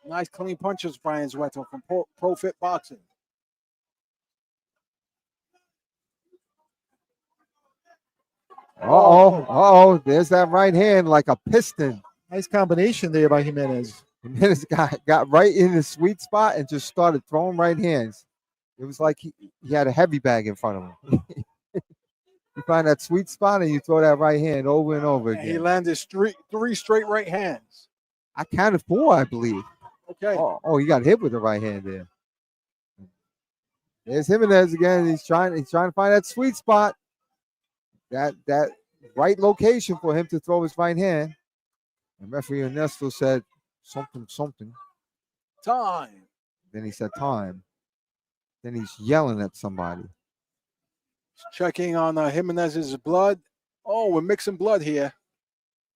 D: Nice clean punches by Anzueto from Pro Fit Boxing.
F: Uh-oh. There's that right hand like a piston.
B: Nice combination there by Jimenez.
F: Jimenez got right in the sweet spot and just started throwing right hands. It was like he had a heavy bag in front of him. You find that sweet spot and you throw that right hand over and over again.
D: And he landed three straight right hands.
F: I counted 4, I believe.
D: Okay.
F: Oh, he got hit with the right hand there. There's Jimenez again. He's trying to find that sweet spot. That right location for him to throw his right hand. And referee Ernesto said something.
D: Time.
F: Then he said time. Then he's yelling at somebody.
D: Checking on Jimenez's blood. Oh, we're mixing blood here.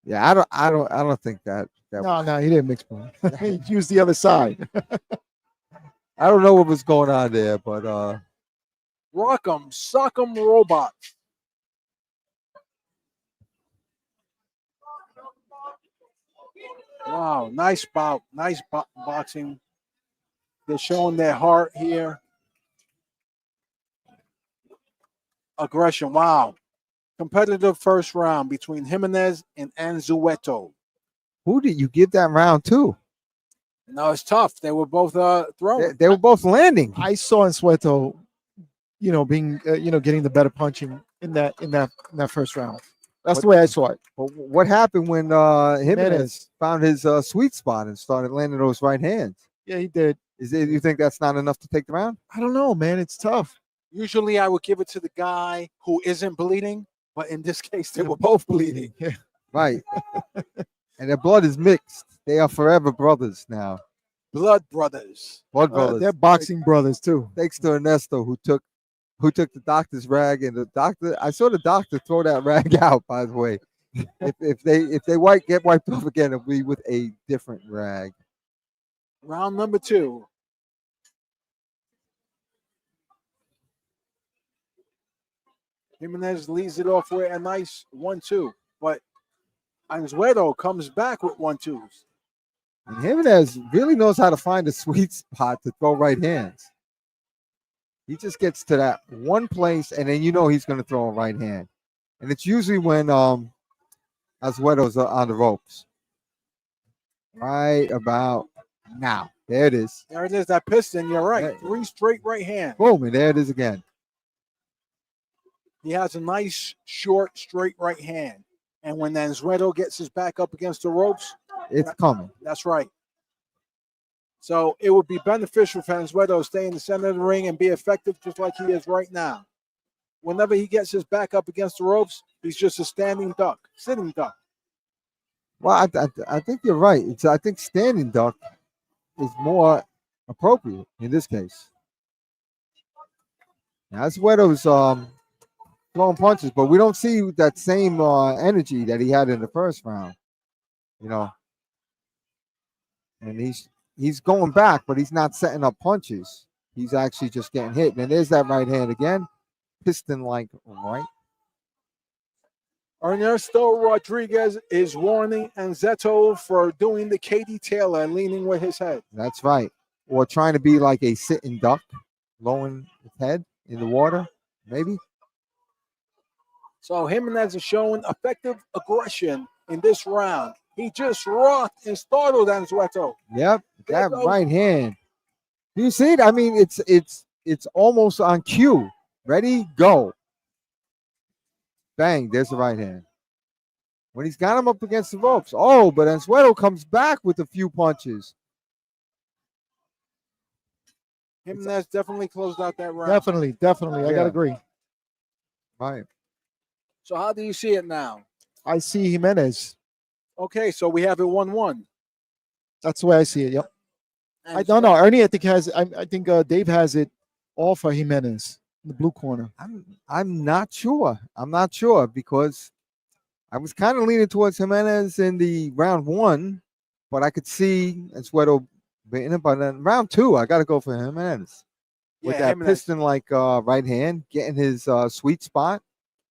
F: Yeah, I don't think that.
B: No, he didn't mix blood. He used the other side.
F: I don't know what was going on there, but
D: Rock'em, sock'em, robots. Wow, nice bout. Nice boxing. They're showing their heart here. Aggression. Wow. Competitive first round between Jimenez and Anzueto.
F: who did you give that round to?
D: No, it's tough. They were both throwing.
F: They were both landing.
B: I saw Anzueto, being getting the better punching in that first round. That's the way I saw it.
F: But what happened when Jimenez found his sweet spot and started landing those right hands?
B: Yeah, he did.
F: You think that's not enough to take the round?
B: I don't know, man. It's tough.
D: Usually I would give it to the guy who isn't bleeding, but in this case, they were both bleeding.
B: Yeah.
F: Right. And their blood is mixed. They are forever brothers now.
D: Blood brothers.
F: Blood brothers.
B: They're boxing brothers too.
F: Thanks to Ernesto who took the doctor's rag, and I saw the doctor throw that rag out, by the way. if they get wiped off again, it'll be with a different rag.
D: Round number 2. Jimenez leads it off with a nice 1-2, but Anzueto comes back with 1-2s.
F: And Jimenez really knows how to find a sweet spot to throw right hands. He just gets to that one place, and then he's going to throw a right hand. And it's usually when Anzueto's on the ropes. Right about now. There it is.
D: There it is, that piston. You're right. 3 straight right hands.
F: Boom, and there it is again.
D: He has a nice, short, straight right hand. And when Anzueto gets his back up against the ropes,
F: it's coming.
D: That's right. So it would be beneficial for Anzueto to stay in the center of the ring and be effective just like he is right now. Whenever he gets his back up against the ropes, he's just a sitting duck.
F: Well, I think you're right. I think standing duck is more appropriate in this case. Now, Anzueto's throwing punches, but we don't see that same energy that he had in the first round. And he's going back, but he's not setting up punches. He's actually just getting hit. And there's that right hand again. Piston-like right.
D: Ernesto Rodriguez is warning Anzueto for doing the Katie Taylor, leaning with his head.
F: That's right. Or trying to be like a sitting duck, lowering his head in the water, maybe.
D: So Jimenez is showing effective aggression in this round. He just rocked and startled Anzueto.
F: Yep, that right hand. Do you see it? I mean, it's almost on cue. Ready, go. Bang, there's the right hand. When he's got him up against the ropes. Oh, but Anzueto comes back with a few punches.
D: Jimenez definitely closed out that round.
B: Definitely. I gotta agree.
F: Right.
D: So how do you see it now?
B: I see Jimenez.
D: Okay, so we have it 1-1.
B: That's the way I see it. Yep. I don't know. Ernie, I think Dave has it all for Jimenez. in the blue corner.
F: I'm not sure. I'm not sure because I was kind of leaning towards Jimenez in the round 1, but I could see Sueto beating him. But in round 2, I got to go for Jimenez with that
D: Jimenez.
F: piston-like right hand, getting his sweet spot,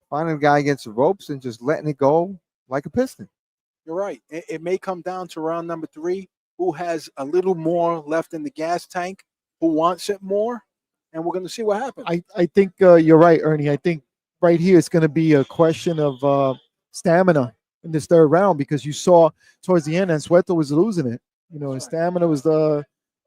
F: finding a guy against the ropes, and just letting it go like a piston.
D: You're right. It may come down to round number 3, who has a little more left in the gas tank, who wants it more, and we're going to see what happens.
B: I think you're right, Ernie. I think right here it's going to be a question of stamina in this third round because you saw towards the end, and Sueto was losing it. His stamina was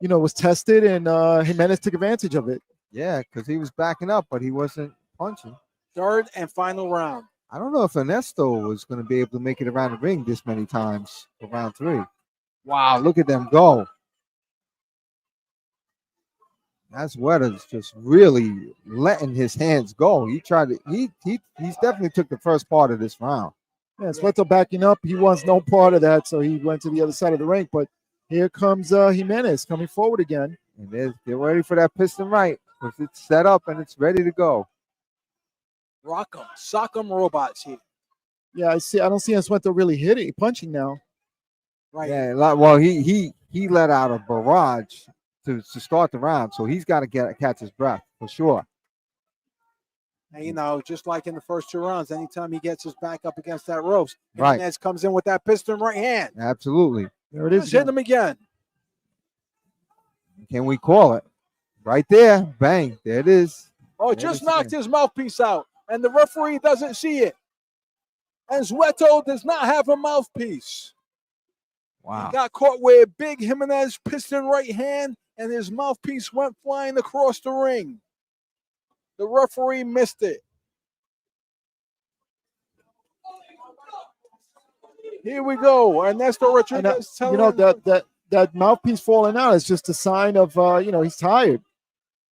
B: was tested, and Jimenez took advantage of it.
F: Yeah, because he was backing up, but he wasn't punching.
D: Third and final round.
F: I don't know if Ernesto was going to be able to make it around the ring this many times for round 3. Wow, look at them go. That's Wetters just really letting his hands go. He tried to, he's definitely took the first part of this round.
B: Yeah, Sueto backing up. He wants no part of that, so he went to the other side of the ring. But here comes Jimenez coming forward again.
F: And they're ready for that piston right because it's set up and it's ready to go.
D: Rock 'em, sock 'em robots here.
B: Yeah, I see. I don't see Sueto really hitting, punching now.
D: Right.
F: Yeah, well, he let out a barrage to start the round, so he's got to catch his breath for sure.
D: And just like in the first 2 rounds, anytime he gets his back up against that ropes,
F: Right.
D: Jimenez comes in with that piston right hand.
F: Absolutely.
B: There it is.
D: Just hit him again.
F: Can we call it? Right there. Bang. There it is.
D: Oh,
F: There
D: just
F: it is
D: knocked
F: again.
D: his mouthpiece out, and the referee doesn't see it. And Sueto does not have a mouthpiece.
F: Wow.
D: He got caught with a big Jimenez piston right hand, and his mouthpiece went flying across the ring. The referee missed it. Here we go. Ernesto Rodriguez telling him
B: that mouthpiece falling out is just a sign of he's tired.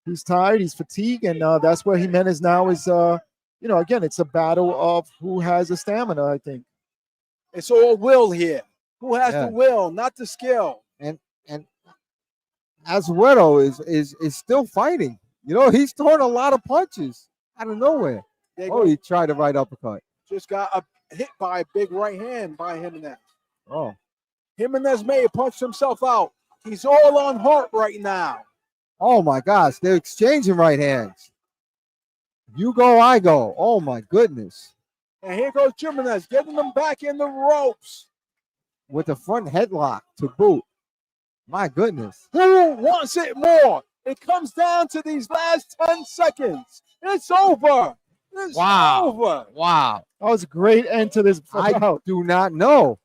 B: He's tired. He's fatigued, and that's where Jimenez now is. Again, it's a battle of who has the stamina. I think
D: it's all will here. Who has
F: Yeah.
D: the will, not the skill?
F: And Azuero is still fighting. He's throwing a lot of punches out of nowhere. He tried a right uppercut.
D: Just got hit by a big right hand by Jimenez.
F: Oh.
D: Jimenez may have punched himself out. He's all on heart right now.
F: Oh my gosh, they're exchanging right hands. You go, I go. Oh my goodness.
D: And here goes Jimenez getting them back in the ropes.
F: With the front headlock to boot. My goodness.
D: Who wants it more? It comes down to these last 10 seconds. It's over. It's over.
F: Wow.
B: that was a great end to this
F: I
B: bout.
F: do not know.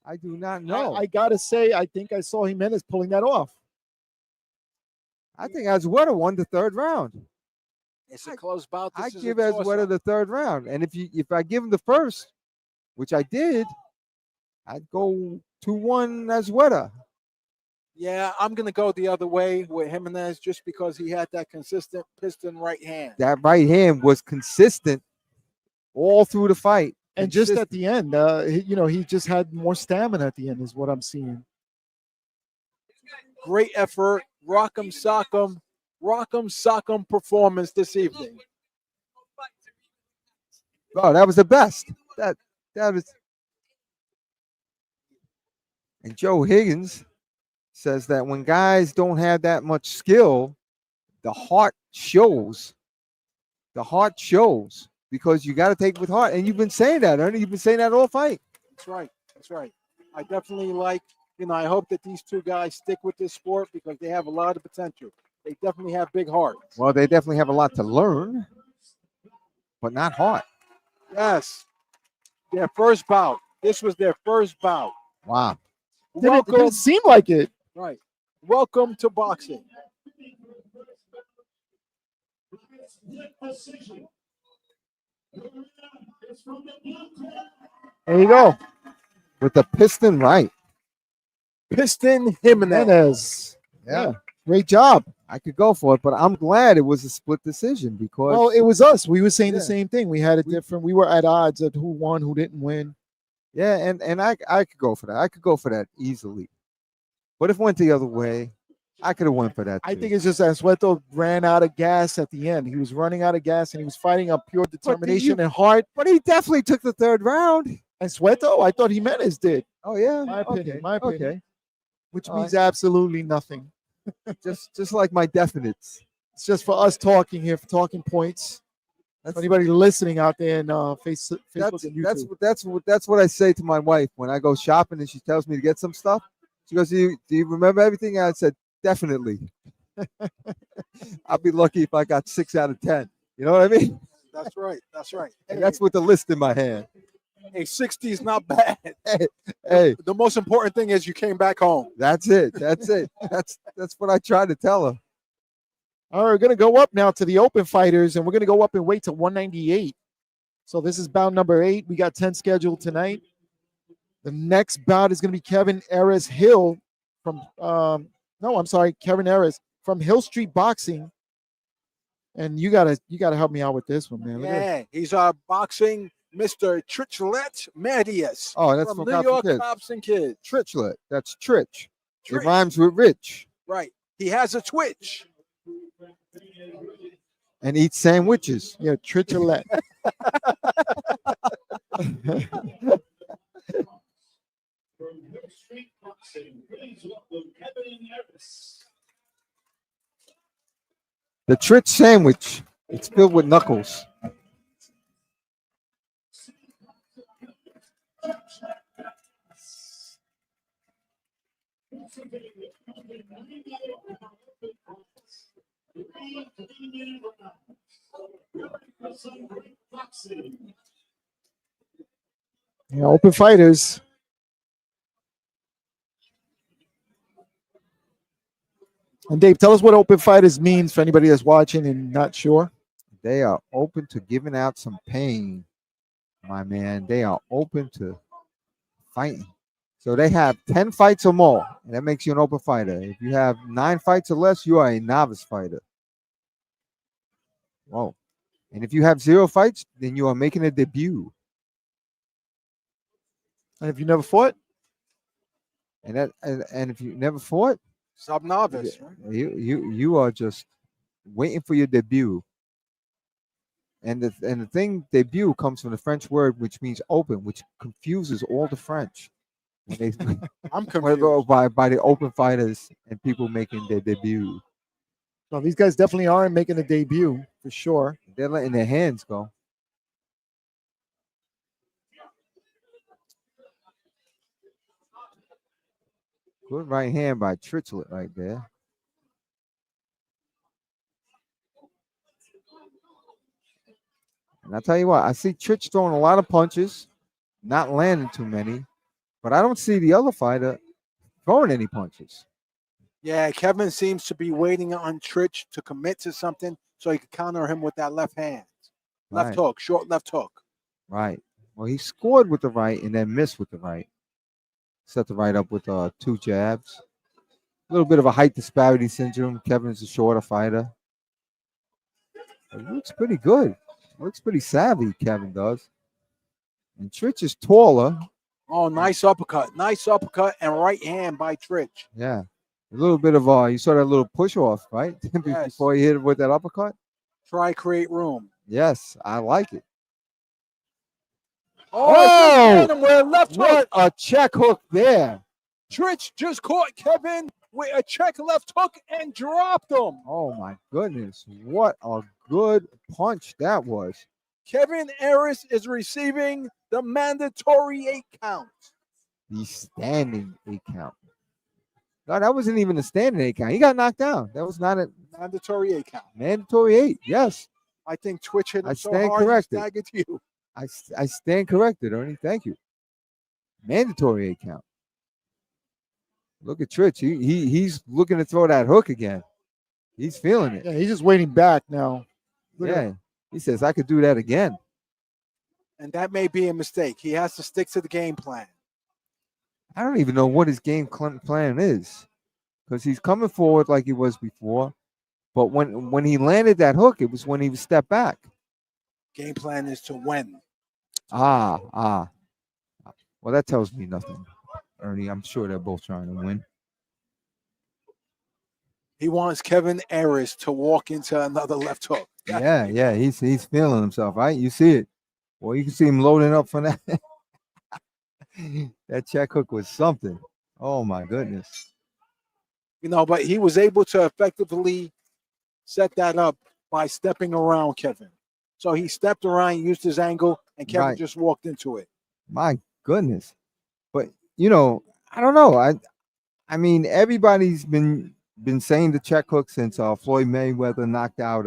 F: I do not know.
B: I gotta say, I think I saw Jimenez pulling that off.
F: I think Azuero won the 3rd round.
D: It's a close bout.
F: I give Azuero the 3rd round. And if I give him the first, which I did, I'd go 2-1 Azuero.
D: Yeah, I'm going to go the other way with Jimenez just because he had that consistent piston right hand.
F: That right hand was consistent all through the fight.
B: And just at the end, he just had more stamina at the end, is what I'm seeing.
D: Great effort. Rock'em sock'em performance this evening.
F: Oh, that was the best. That was. And Joe Higgins says that when guys don't have that much skill, the heart shows. The heart shows because you got to take it with heart. And you've been saying that, Ernie. You've been saying that all fight.
D: That's right. That's right. I definitely I hope that these 2 guys stick with this sport because they have a lot of potential. They definitely have big hearts.
F: Well, they definitely have a lot to learn, but not heart.
D: Yes. Their first bout. This was their first bout.
F: Wow.
B: It didn't seem like it.
D: Right. Welcome to boxing.
B: There you go.
F: With the piston right.
D: Piston Jimenez.
F: Yeah.
B: Great job.
F: I could go for it, but I'm glad it was a split decision because
B: Well, it was us. We were saying the
F: Yeah.
B: same thing. We had we were at odds of who won, who didn't win.
F: yeah, and I could go for that. I could go for that easily. But if it went the other way, I could have went for that.
B: I
F: too.
B: think it's just that Sueto ran out of gas at the end. He was running out of gas and he was fighting up pure determination and heart.
F: But he definitely took the third round.
B: And Sueto, I thought Jimenez did.
F: Oh yeah,
B: My opinion.
F: Okay.
B: My opinion.
F: Okay,
B: Which
F: All
B: means absolutely nothing.
F: just like my definites.
B: It's just for us talking here, for talking points.
F: That's
B: Anybody listening out there in Facebook and YouTube.
F: that's what I say to my wife when I go shopping and she tells me to get some stuff. She goes, do you remember everything? I said, definitely. I'll be lucky if I got 6 out of 10. You know what I mean?
D: That's right. That's right.
F: And that's with the list in my hand.
D: Hey, 60 is not bad.
F: Hey,
D: The most important thing is you came back home.
F: that's it. That's what I try to tell her.
B: All right, we're going to go up now to the open fighters, and we're going to go up in weight to 198. So this is bout number 8. We got 10 scheduled tonight. The next bout is going to be Kevin Aris Hill from, Kevin Aris from Hill Street Boxing. And you gotta help me out with this one, man. Look at
D: Yeah, he's boxing Mr. Trichlet Medius.
F: Oh, that's
D: from
F: from
D: New York
F: Kids.
D: Cops and Kids.
F: Trichlet. That's Trich. It
D: Trich.
F: rhymes with rich.
D: Right. He has a twitch.
F: And eats sandwiches.
B: Yeah, Trichlet.
C: From Hill Street Boxing, please welcome Kevin Harris.
F: The Trich sandwich. It's filled with knuckles.
B: Yeah, open fighters. And Dave, tell us what open fighters means for anybody that's watching and not sure.
F: They are open to giving out some pain, my man. They are open to fighting. So they have 10 fights or more, and that makes you an open fighter. If you have 9 fights or less, you are a novice fighter. Whoa. And if you have 0 fights, then you are making a debut.
B: And if you never fought,
F: And if you never fought,
D: Sub novice. Right?
F: you are just waiting for your debut. And the thing debut comes from the French word which means open, which confuses all the French. When they
D: I'm
F: when they go
D: confused.
F: by the open fighters and people making their debut.
B: well, these guys definitely are making a debut for sure.
F: They're letting their hands go. Good right hand by Trichlet right there. And I tell you what, I see Trich throwing a lot of punches, not landing too many, but I don't see the other fighter throwing any punches.
D: Yeah, Kevin seems to be waiting on Trich to commit to something so he can counter him with that left hand. Left
F: Right.
D: hook, short left hook.
F: Right. Well, he scored with the right and then missed with the right. Set the right up with 2 jabs. A little bit of a height disparity syndrome. Kevin's a shorter fighter. It looks pretty good. Looks pretty savvy, Kevin does. And Trich is taller.
D: Oh, nice uppercut. Nice uppercut and right hand by Trich.
F: Yeah. A little bit of you saw that little push off, right?
D: Yes.
F: Before he hit it with that uppercut.
D: Try create room.
F: Yes, I like it.
D: Oh, it's with a left hook.
F: What a check hook there.
D: Trich just caught Kevin with a check left hook and dropped him.
F: Oh my goodness. What a good punch that was.
D: Kevin Aris is receiving the mandatory 8 count.
F: The standing 8 count. No, that wasn't even a standing 8 count. He got knocked down. That was not a
D: Mandatory 8 count.
F: mandatory 8. Yes.
D: I think Twitch hit him
F: I
D: so
F: stand
D: hard
F: corrected.
D: he staggered you.
F: I stand corrected, Ernie. Thank you. Mandatory 8 count. Look at Trich. He's looking to throw that hook again. He's feeling it.
B: Yeah, he's just waiting back now. Look at
F: Yeah. He says, I could do that again.
D: And that may be a mistake. He has to stick to the game plan.
F: I don't even know what his game plan is. Because he's coming forward like he was before. But when he landed that hook, it was when he was stepped back.
D: Game plan is to win.
F: Well, that tells me nothing, Ernie. I'm sure they're both trying to win.
D: He wants Kevin Aris to walk into another left hook.
F: Yeah, he's feeling himself, right? You see it. Well, you can see him loading up for that. That check hook was something. Oh my goodness.
D: But he was able to effectively set that up by stepping around Kevin. So he stepped around, used his angle, and Kevin
F: Right.
D: just walked into it.
F: My goodness. But I don't know. I mean, everybody's been saying the check hook since Floyd Mayweather knocked out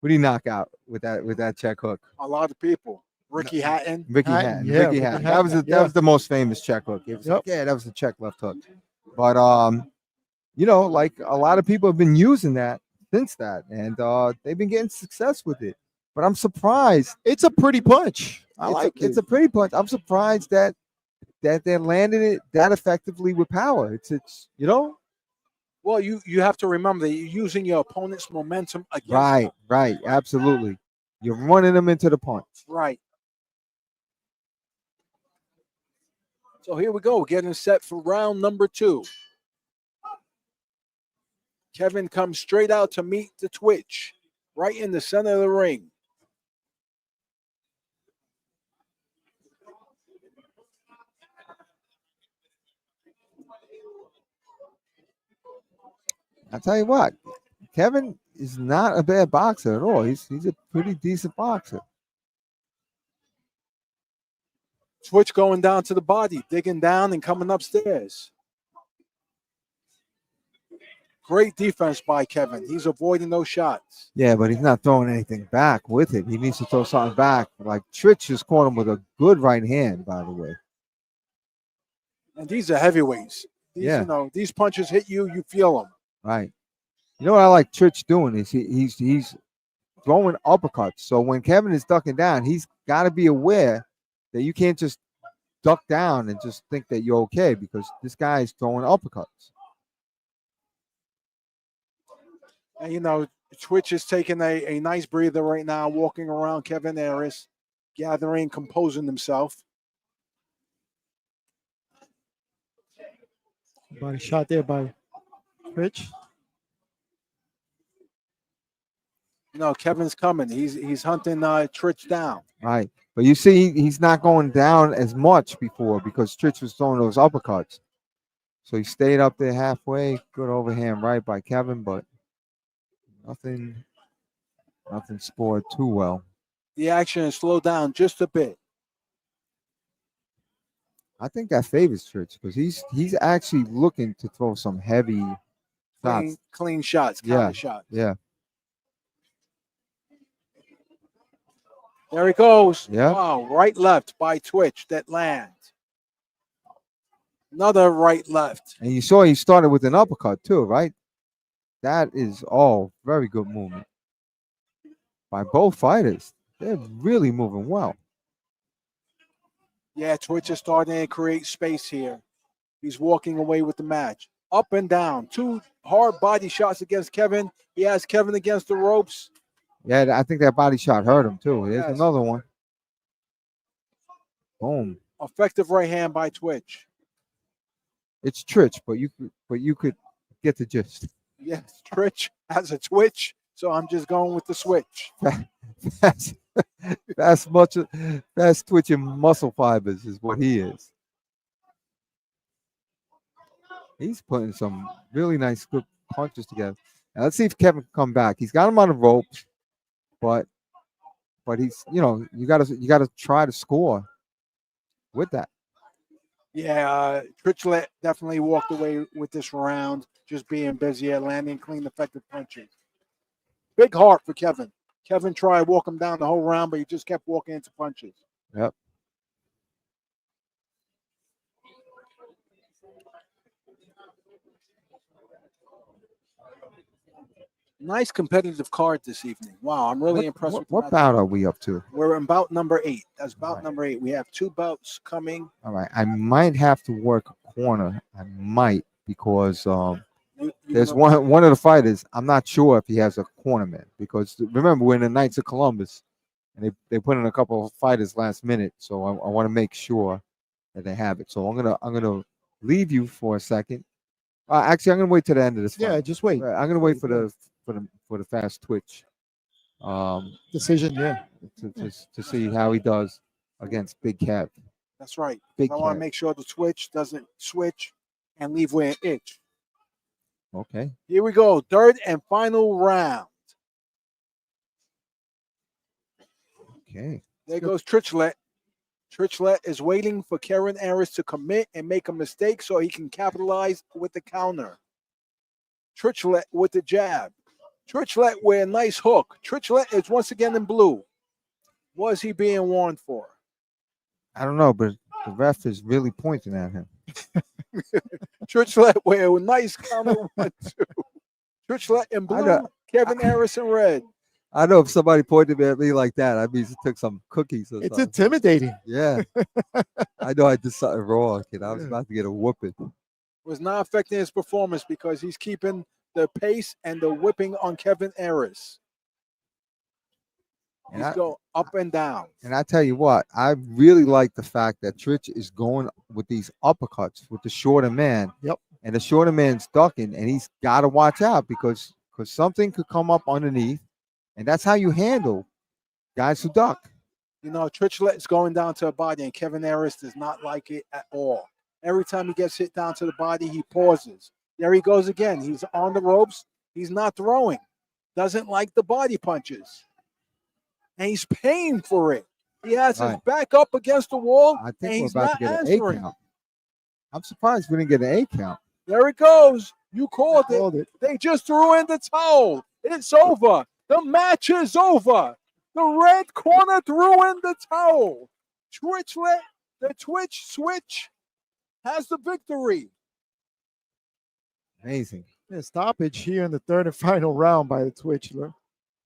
F: who did he knock out with that check hook?
D: A lot of people. Ricky Hatton.
F: Ricky
B: Hatton,
F: Hatton.
B: yeah,
F: Ricky
B: Ricky
F: Hatton.
B: Hatton,
F: That was the most famous check hook. It was
B: Yep.
F: that was the check left hook. But like a lot of people have been using that since that, and they've been getting success with it. But I'm surprised.
B: It's a pretty punch.
F: It's a pretty punch. I'm surprised that they're landing it that effectively with power. It's
D: Well, you have to remember that you're using your opponent's momentum against
F: right, absolutely. You're running them into the punch.
D: Right. So here we go, getting set for round number 2. Kevin comes straight out to meet the twitch, right in the center of the ring.
F: I tell you what, Kevin is not a bad boxer at all. He's a pretty decent boxer.
D: Twitch going down to the body, digging down and coming upstairs. Great defense by Kevin. He's avoiding those shots.
F: Yeah, but he's not throwing anything back with it. He needs to throw something back. Like Trit just caught him with a good right hand, by the way.
D: And these are heavyweights. These punches hit you, you feel them.
F: Right. You know what I like Trit doing is he's throwing uppercuts. So when Kevin is ducking down, he's got to be aware that you can't just duck down and just think that you're okay because this guy is throwing uppercuts.
D: And Twitch is taking a nice breather right now, walking around Kevin Aris, gathering, composing himself.
B: Body shot there by Rich.
D: Kevin's coming. He's hunting Tritch down.
F: Right. But you see, he's not going down as much before because Trit was throwing those uppercuts. So he stayed up there halfway. Good overhand right by Kevin, but nothing scored too well.
D: The action has slowed down just a bit.
F: I think that favors Trit because he's actually looking to throw some heavy shots.
D: Clean shots, counter shots.
F: Yeah.
D: There he goes.
F: Yeah.
D: Wow, right left by Twitch that lands. Another right left.
F: And you saw he started with an uppercut too, right? That is all very good movement by both fighters. They're really moving well.
D: Yeah, Twitch is starting to create space here. He's walking away with the match. Up and down. 2 hard body shots against Kevin. He has Kevin against the ropes.
F: Yeah, I think that body shot hurt him too. Here's
D: Yes.
F: another one. Boom.
D: Effective right hand by Twitch.
F: It's Trit, but you could get the gist.
D: Yes, Twitch has a twitch, so I'm just going with the switch.
F: That's twitching muscle fibers is what he is. He's putting some really nice good punches together. Now let's see if Kevin can come back. He's got him on the ropes, but he's you gotta try to score with that.
D: Yeah, Tritch definitely walked away with this round, just being busy at landing clean, effective punches. Big heart for Kevin. Kevin tried to walk him down the whole round, but he just kept walking into punches.
F: Yep.
D: Nice competitive card this evening. Wow, I'm really impressed with
F: what bout are we up to?
D: We're in bout number 8. That's bout
F: Right.
D: number 8. We have 2 bouts coming.
F: All right. I might have to work a corner. I might because there's one of the fighters. I'm not sure if he has a cornerman because remember we're in the Knights of Columbus and they put in a couple of fighters last minute. So I want to make sure that they have it. So I'm gonna leave you for a second Actually, I'm gonna wait to the end of this fight.
B: Yeah, just wait.
F: I'm gonna wait for the fast twitch.
B: Decision, yeah.
F: To see how he does against Big Kev.
D: That's right.
F: Big
D: I want
F: Kev.
D: to make sure the twitch doesn't switch and leave where it itch.
F: Okay.
D: Here we go. Third and final round.
F: Okay.
D: There goes Trichlet. Trichlet is waiting for Kevin Aris to commit and make a mistake so he can capitalize with the counter. Trichlet with the jab. Trichlet with a nice hook. Trichlet is once again in blue. What is he being warned for?
F: I don't know, but the ref is really pointing at him.
D: Trichlet with a nice counter 1-2. Trichlet in blue, Kevin Aris in red.
F: I know if somebody pointed at me like that, I mean, he took some cookies or
B: It's
F: something.
B: intimidating.
F: Yeah. I know I did something wrong, kid. I was about to get a whooping.
D: Was not affecting his performance because he's keeping the pace and the whipping on Kevin Aris.
F: And
D: He's going up and down.
F: And I tell you what, I really like the fact that Trit is going with these uppercuts with the shorter man.
B: Yep.
F: And the shorter man's ducking, and he's got to watch out because something could come up underneath, and that's how you handle guys who duck.
D: You know, Trichlet is going down to the body, and Kevin Aris does not like it at all. Every time he gets hit down to the body, he pauses. There he goes again. He's on the ropes. He's not throwing. Doesn't like the body punches. And he's paying for it. He has his back up against the wall,
F: I
D: and
F: think
D: he's
F: we're about
D: not
F: to get an
D: answering.
F: A count. I'm surprised we didn't get an A count.
D: There it goes. You called it. They just threw in the towel. It's over. The match is over. The red corner threw in the towel. Trichlet, the Twitch switch, has the victory.
F: Amazing.
B: Yeah, stoppage here in the third and final round by the Twitchler.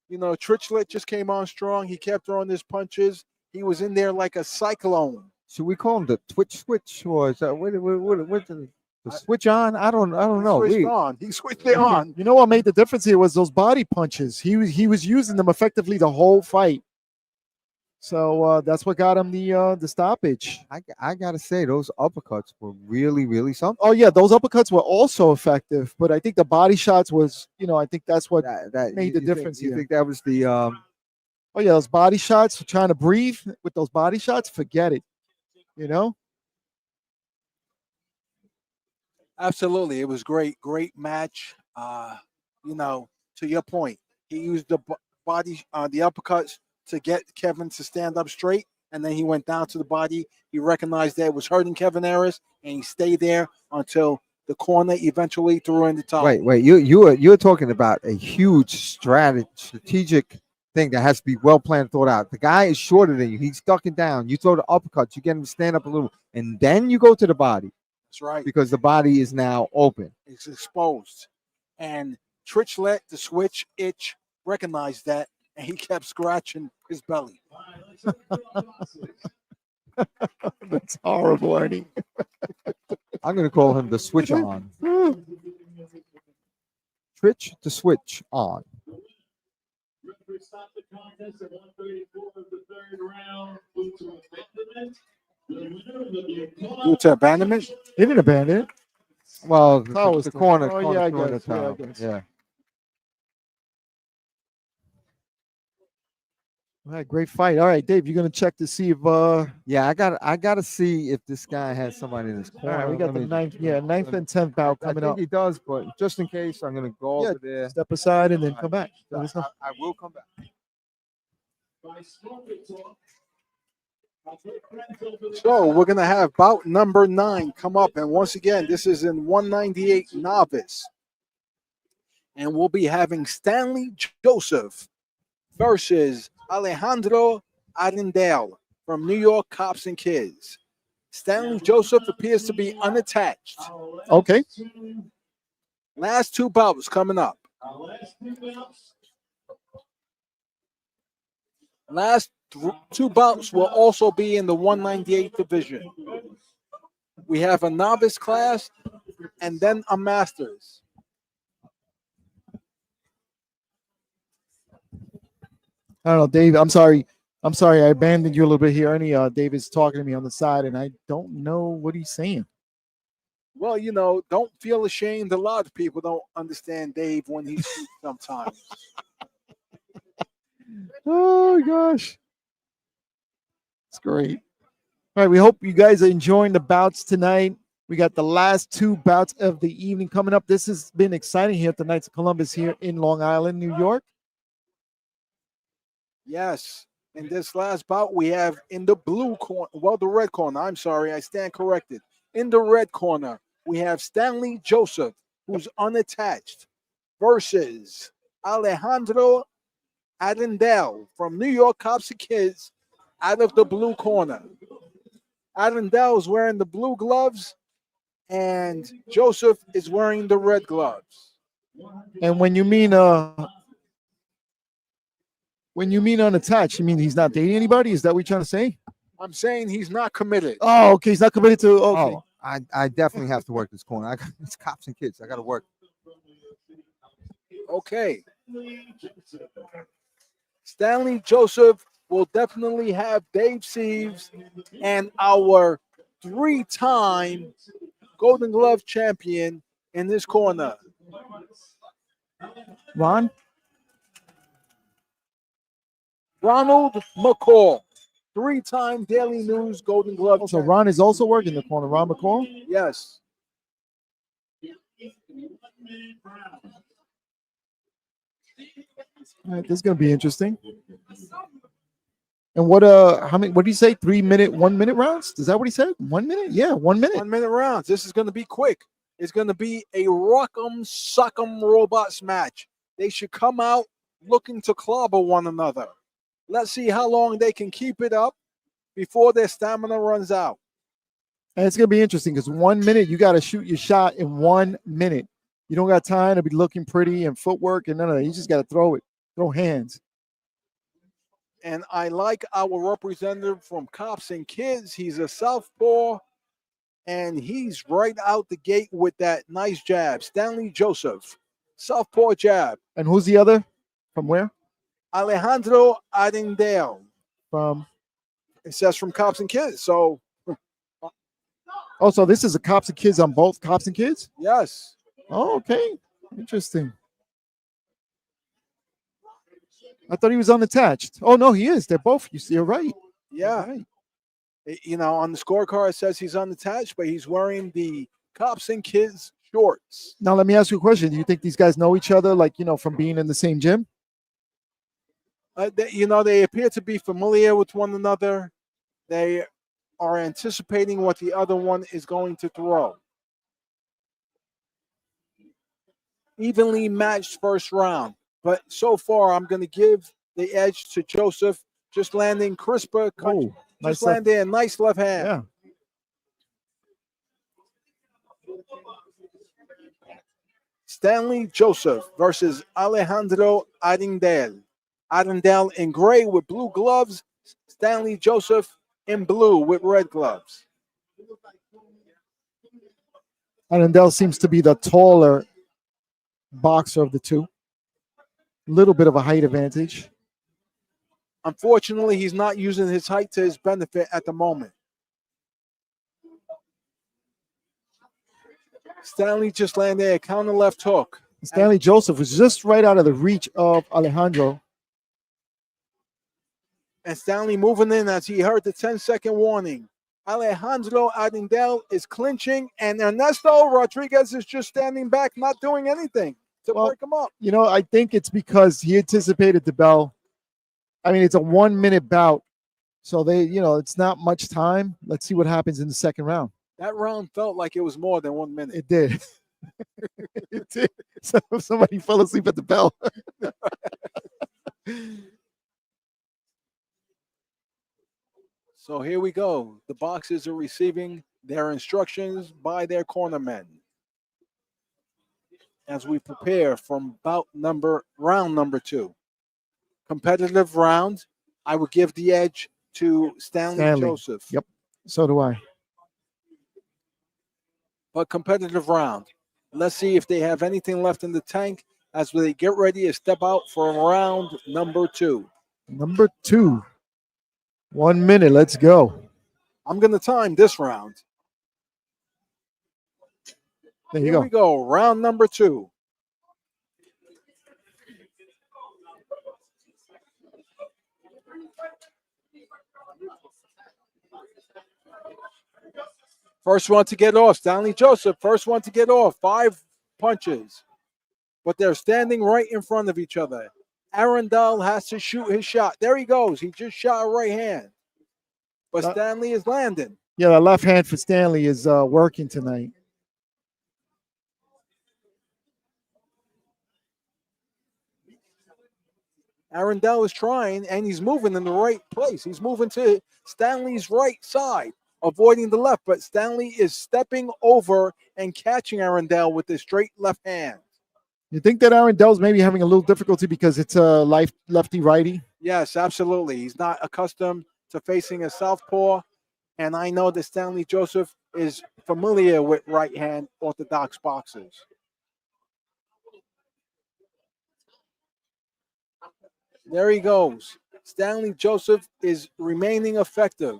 D: You know, Trichlet just came on strong. He kept throwing his punches. He was in there like a cyclone.
F: Should we call him the Twitch switch, or is that what the switch on? I don't know.
D: He switched it on.
B: You know what made the difference here was those body punches. He was using them effectively the whole fight. So that's what got him the stoppage.
F: I gotta say those uppercuts were really something.
B: Oh yeah, those uppercuts were also effective, but I think the body shots was, I think that's what made the difference
F: You
B: here.
F: think that was the
B: Oh yeah, those body shots, trying to breathe with those body shots, forget it.
D: Absolutely. It was great match. To your point, he used the body, the uppercuts to get Kevin to stand up straight, and then he went down to the body. He recognized that it was hurting Kevin Aris, and he stayed there until the corner eventually threw in the towel.
F: Wait, you're talking about a huge strategic thing that has to be well planned, thought out. The guy is shorter than you. He's ducking down. You throw the uppercuts, you get him to stand up a little, and then you go to the body.
D: That's right.
F: Because the body is now open.
D: It's exposed. And Trichlet, the switch itch, recognized that, and he kept scratching his belly.
B: That's horrible, Arnie.
F: I'm going to call him the switch on. Twitch the switch on.
C: Stop the contest at 1:34 of the third round. Move to abandonment.
D: Due to abandonment?
B: He didn't abandon it.
F: Well,
B: the
F: corner.
B: Oh,
F: corner
B: yeah, I
F: threw in
B: guess.
F: the
B: Yeah, I
F: towel.
B: guess.
F: Yeah.
B: All right, great fight. All right, Dave, you're gonna check to see if
F: Yeah, I gotta see if this guy has somebody in his
B: all
F: corner.
B: right, we got
F: Let
B: the
F: me-
B: ninth and 10th bout
F: I
B: coming
F: think
B: up.
F: he does, but just in case, I'm gonna go
B: Yeah,
F: over there.
B: Step aside and then come back.
F: I will come back.
D: So we're going to have bout number 9 come up. And once again, this is in 198 novice. And we'll be having Stanley Joseph versus Alejandro Arendelle from New York Cops and Kids. Stanley Joseph appears to be unattached.
B: Okay.
D: Last 2 bouts coming up. Last 2 bouts will also be in the 198 division. We have a novice class and then a masters.
B: I don't know, Dave. I'm sorry. I abandoned you a little bit here, Ernie. David's talking to me on the side, and I don't know what he's saying.
D: Well, don't feel ashamed. A lot of people don't understand Dave when he speaks sometimes.
B: Oh gosh, it's great. All right, we hope you guys are enjoying the bouts tonight. We got the last 2 bouts of the evening coming up. This has been exciting here at the Knights of Columbus here in Long Island, New York.
D: Yes. In this last bout, we have in the blue corner, well, the red corner. I'm sorry, I stand corrected. In the red corner, we have Stanley Joseph, who's unattached, versus Alejandro Arendelle from New York Cops and Kids out of the blue corner. Arendelle is wearing the blue gloves, and Joseph is wearing the red gloves.
B: And when you mean unattached, you mean he's not dating anybody? Is that what you're trying to say?
D: I'm saying he's not committed.
B: Oh, okay. He's not committed to. Okay.
F: Oh, I definitely have to work this corner. It's cops and kids. I got to work.
D: Okay. Stanley Joseph will definitely have Dave Sieves and our 3-time Golden Glove champion in this corner.
B: Ron?
D: Ronald McCall, 3-time Daily News Golden Glove
B: So
D: champion.
B: Ron is also working the corner. Ron McCall?
D: Yes.
B: All right, this is gonna be interesting. And what how many, what did he say? 3 minute, 1 minute rounds? Is that what he said? 1 minute? Yeah, 1 minute.
D: 1 minute rounds. This is going to be quick. It's going to be a rock'em sock'em robots match. They should come out looking to clobber one another. Let's see how long they can keep it up before their stamina runs out.
B: And it's gonna be interesting because 1 minute, you gotta shoot your shot in 1 minute. You don't got time to be looking pretty and footwork and none of that. You just gotta throw it, throw hands.
D: And I like our representative from Cops and Kids. He's a southpaw, and he's right out the gate with that nice jab. Stanley Joseph, southpaw jab.
B: And who's the other? From where?
D: Alejandro Arendelle.
B: From?
D: It says from Cops and Kids. So,
B: Oh, so this is a Cops and Kids on both Cops and Kids?
D: yes.
B: Oh, okay. Interesting. I thought he was unattached. Oh, no, he is. They're both. You see, you're right.
D: Yeah.
B: Right.
D: On the scorecard, it says he's unattached, but he's wearing the Cops and Kids shorts.
B: Now, let me ask you a question. Do you think these guys know each other, like, from being in the same gym?
D: They appear to be familiar with one another. They are anticipating what the other one is going to throw. Evenly matched first round. But so far, I'm going to give the edge to Joseph, just landing crisper,
B: Oh,
D: just
B: nice
D: landing a nice left hand.
B: Yeah.
D: Stanley Joseph versus Alejandro Arendelle. Arendelle in gray with blue gloves. Stanley Joseph in blue with red gloves.
B: Arendelle seems to be the taller boxer of the two. Little bit of a height advantage.
D: Unfortunately, he's not using his height to his benefit at the moment. Stanley just landed a counter left hook.
B: Stanley Joseph was just right out of the reach of Alejandro.
D: And Stanley moving in as he heard the 10-second warning. Alejandro Arendelle is clinching, and Ernesto Rodriguez is just standing back, not doing anything to break him up.
B: I think it's because he anticipated the bell. I mean, it's a 1 minute bout. So it's not much time. Let's see what happens in the second round.
D: That round felt like it was more than 1 minute.
B: It did. It did. So somebody fell asleep at the bell.
D: So here we go. The boxers are receiving their instructions by their cornermen as we prepare from round number 2. Competitive round. I would give the edge to Stanley Joseph.
B: Yep. So do I.
D: But competitive round. Let's see if they have anything left in the tank as they get ready to step out for round number 2.
B: Number 2. 1 minute. Let's go.
D: I'm going to time this round.
B: There you
D: Here
B: go.
D: we go. Round number 2. First one to get off. Stanley Joseph, first one to get off. 5 punches. But they're standing right in front of each other. Arendelle has to shoot his shot. There he goes. He just shot a right hand. But Stanley is landing.
B: Yeah, the left hand for Stanley is working tonight.
D: Arendelle is trying, and he's moving in the right place. He's moving to Stanley's right side, avoiding the left. But Stanley is stepping over and catching Arendelle with his straight left hand.
B: You think that Arendelle's maybe having a little difficulty because it's a lefty-righty?
D: Yes, absolutely. He's not accustomed to facing a southpaw. And I know that Stanley Joseph is familiar with right-hand orthodox boxers. There he goes. Stanley Joseph is remaining effective.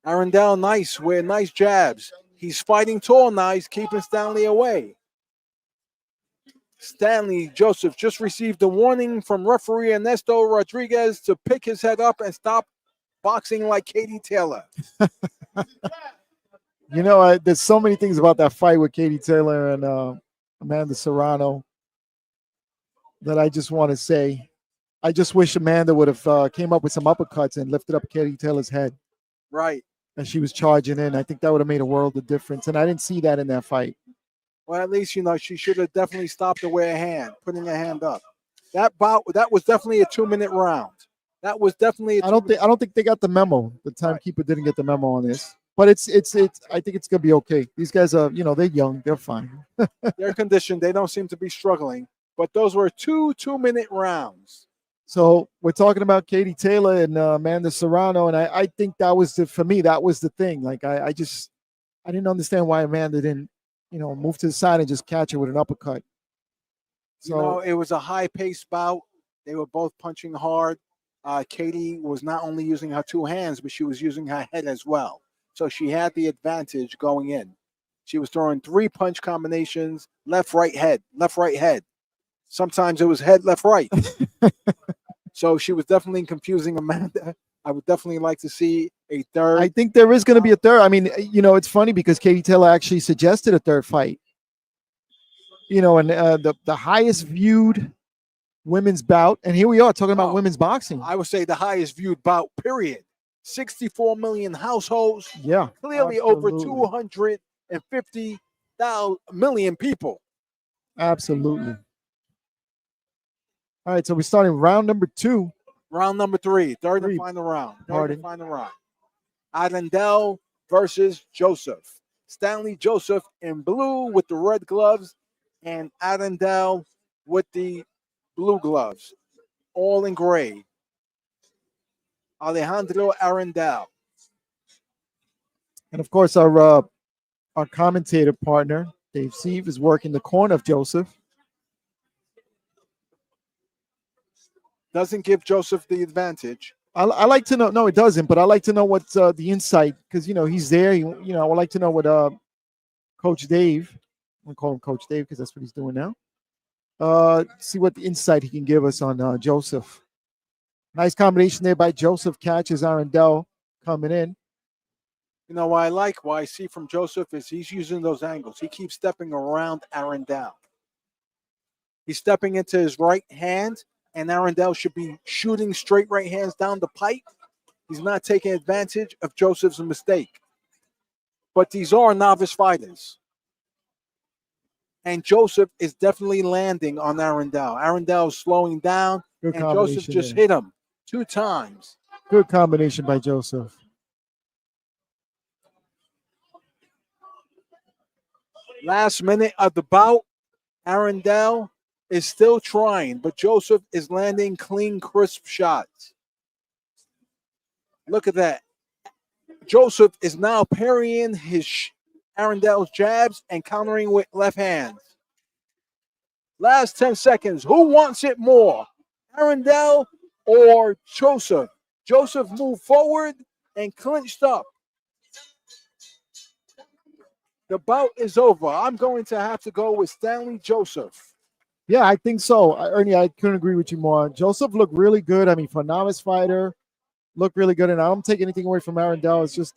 D: Arendelle, nice with nice jabs. He's fighting tall now. He's keeping Stanley away. Stanley Joseph just received a warning from referee Ernesto Rodriguez to pick his head up and stop boxing like Katie Taylor.
B: You know, there's so many things about that fight with Katie Taylor and Amanda Serrano that I just want to say. I just wish Amanda would have came up with some uppercuts and lifted up Katie Taylor's head.
D: Right.
B: As she was charging in. I think that would have made a world of difference. And I didn't see that in that fight.
D: Well, at least, she should have definitely stopped her with a hand, putting her hand up. That was definitely a 2-minute round. That was definitely.
B: I don't think they got the memo. The timekeeper didn't get the memo on this. But it's. I think it's gonna be okay. These guys are, they're young. They're fine.
D: They're conditioned. They don't seem to be struggling. But those were 2-minute rounds.
B: So we're talking about Katie Taylor and Amanda Serrano, and I think that was for me. That was the thing. Like I didn't understand why Amanda didn't, move to the side and just catch her with an uppercut. So
D: it was a high-paced bout. They were both punching hard. Katie was not only using her 2 hands, but she was using her head as well. So she had the advantage going in. She was throwing 3 punch combinations, left, right, head, left, right, head. Sometimes it was head, left, right. So she was definitely confusing Amanda. I would definitely like to see a third.
B: I think there is going to be a third. I mean, it's funny because Katie Taylor actually suggested a third fight. And the highest viewed women's bout, and here we are talking about women's boxing.
D: I would say the highest viewed bout, period. 64 million households.
B: Yeah.
D: Clearly
B: absolutely.
D: over 250 million people.
B: Absolutely. All right, so we're starting round number 2.
D: Round number 3, third and final round. Arendelle versus Joseph. Stanley Joseph in blue with the red gloves, and Arendelle with the blue gloves, all in gray. Alejandro Arendelle.
B: And of course, our commentator partner, Dave Sieve, is working the corner of Joseph.
D: Doesn't give Joseph the advantage.
B: I like to know. No, it doesn't. But I like to know what's the insight because he's there. I would like to know what Coach Dave. I'm gonna call him Coach Dave because that's what he's doing now. See what the insight he can give us on Joseph. Nice combination there by Joseph. Catches Arendelle coming in.
D: What I see from Joseph is he's using those angles. He keeps stepping around Arendelle. He's stepping into his right hand. And Arendelle should be shooting straight right hands down the pipe. He's not taking advantage of Joseph's mistake. But these are novice fighters. And Joseph is definitely landing on Arendelle. Arendelle is slowing down, and Joseph just hit him 2 times.
B: Good combination by Joseph.
D: Last minute of the bout, Arendelle is still trying, but Joseph is landing clean, crisp shots. Look at that. Joseph is now parrying Arendelle's jabs and countering with left hands. Last 10 seconds. Who wants it more? Arendelle or Joseph? Joseph moved forward and clinched up. The bout is over. I'm going to have to go with Stanley Joseph.
B: Yeah, I think so. Ernie, I couldn't agree with you more. Joseph looked really good. I mean, for a novice fighter, looked really good. And I don't take anything away from Arendelle. It's just,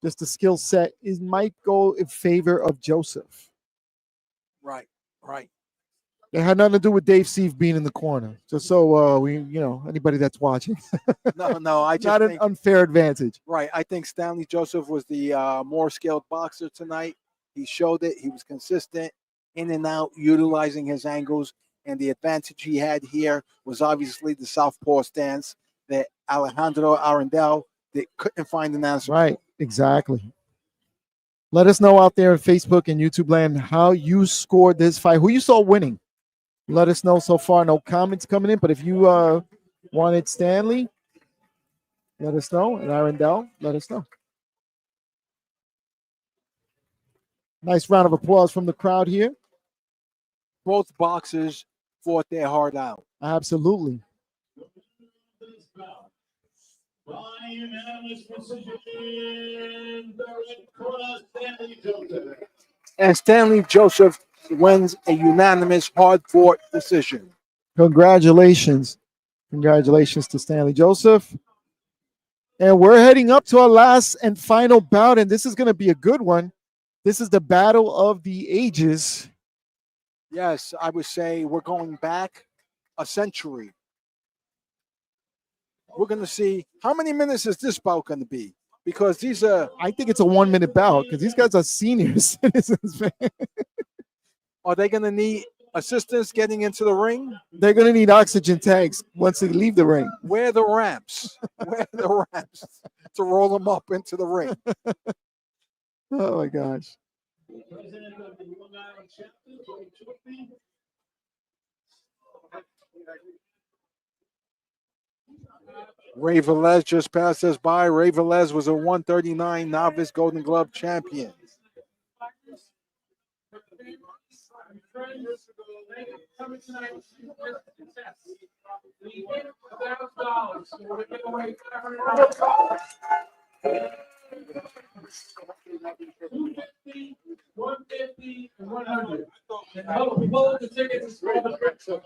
B: just the skill set. It might go in favor of Joseph.
D: Right.
B: It had nothing to do with Dave Steve being in the corner. Just so anybody that's watching,
D: No. I just
B: not an
D: think,
B: unfair advantage.
D: right. I think Stanley Joseph was the more skilled boxer tonight. He showed it. He was consistent, in and out, utilizing his angles. And the advantage he had here was obviously the southpaw stance that Alejandro Arendelle that couldn't find an answer.
B: Right, exactly. Let us know out there on Facebook and YouTube land how you scored this fight. Who you saw winning? Let us know so far. No comments coming in, but if you wanted Stanley, let us know. And Arendelle, let us know. Nice round of applause from the crowd here.
D: Both boxers fought their heart out.
B: Absolutely.
C: By unanimous decision, the red corner, Stanley Joseph.
D: And Stanley Joseph wins a unanimous, hard-fought decision.
B: Congratulations. Congratulations to Stanley Joseph. And we're heading up to our last and final bout, and this is going to be a good one. This is the battle of the ages.
D: Yes, I would say we're going back a century. We're going to see how many minutes is this bout going to be, because these are.
B: I think it's a 1 minute bout because these guys are senior citizens, man.
D: Are they going to need assistance getting into the ring?
B: They're going to need oxygen tanks once they leave the ring.
D: Where are the ramps? Where are the ramps to roll them up into the ring?
B: Oh my gosh.
C: President of the Long Island chapter, Tony Chorley.
D: Ray Velez just passed us by. Ray Velez was a 139 novice Golden Glove champion.
A: $250, $150, and $100. And help pull the tickets to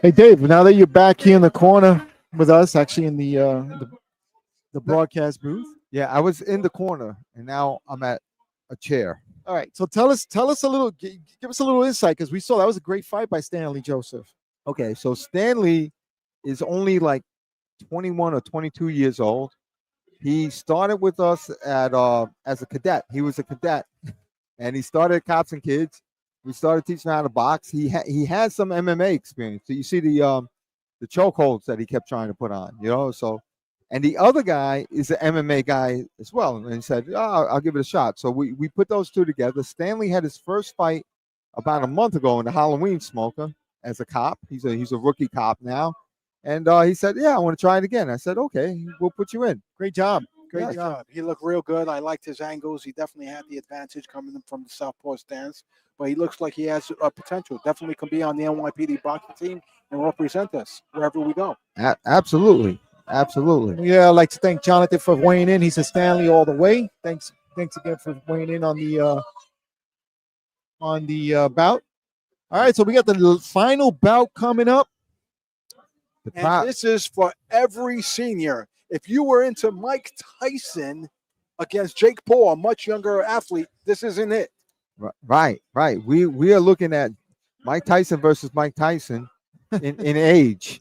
B: Hey Dave, now that you're back here in the corner with us, actually in the broadcast booth.
F: Yeah, I was in the corner, and now I'm at a chair.
B: All right, so tell us a little, give us a little insight because we saw that was a great fight by Stanley Joseph.
F: Okay, so Stanley is only like 21 or 22 years old. He started with us at as a cadet. He was a cadet, and he started at Cops and Kids. We started teaching him how to box. He had some MMA experience. So you see the chokeholds that he kept trying to put on, So, and the other guy is an MMA guy as well. And he said, I'll give it a shot. So we put those two together. Stanley had his first fight about a month ago in the Halloween Smoker as a cop. He's a rookie cop now. And he said, yeah, I want to try it again. I said, okay, we'll put you in.
B: Great job.
D: Great job. He looked real good. I liked his angles. He definitely had the advantage coming from the southpaw stance. But he looks like he has potential. Definitely can be on the NYPD boxing team and represent us wherever we go.
F: Absolutely. Absolutely.
B: Yeah, I'd like to thank Jonathan for weighing in. He said Stanley all the way. Thanks again for weighing in on the bout. All right, so we got the final bout coming up.
D: And this is for every senior. If you were into Mike Tyson against Jake Paul, a much younger athlete, this isn't it.
F: Right. We are looking at Mike Tyson versus Mike Tyson in age.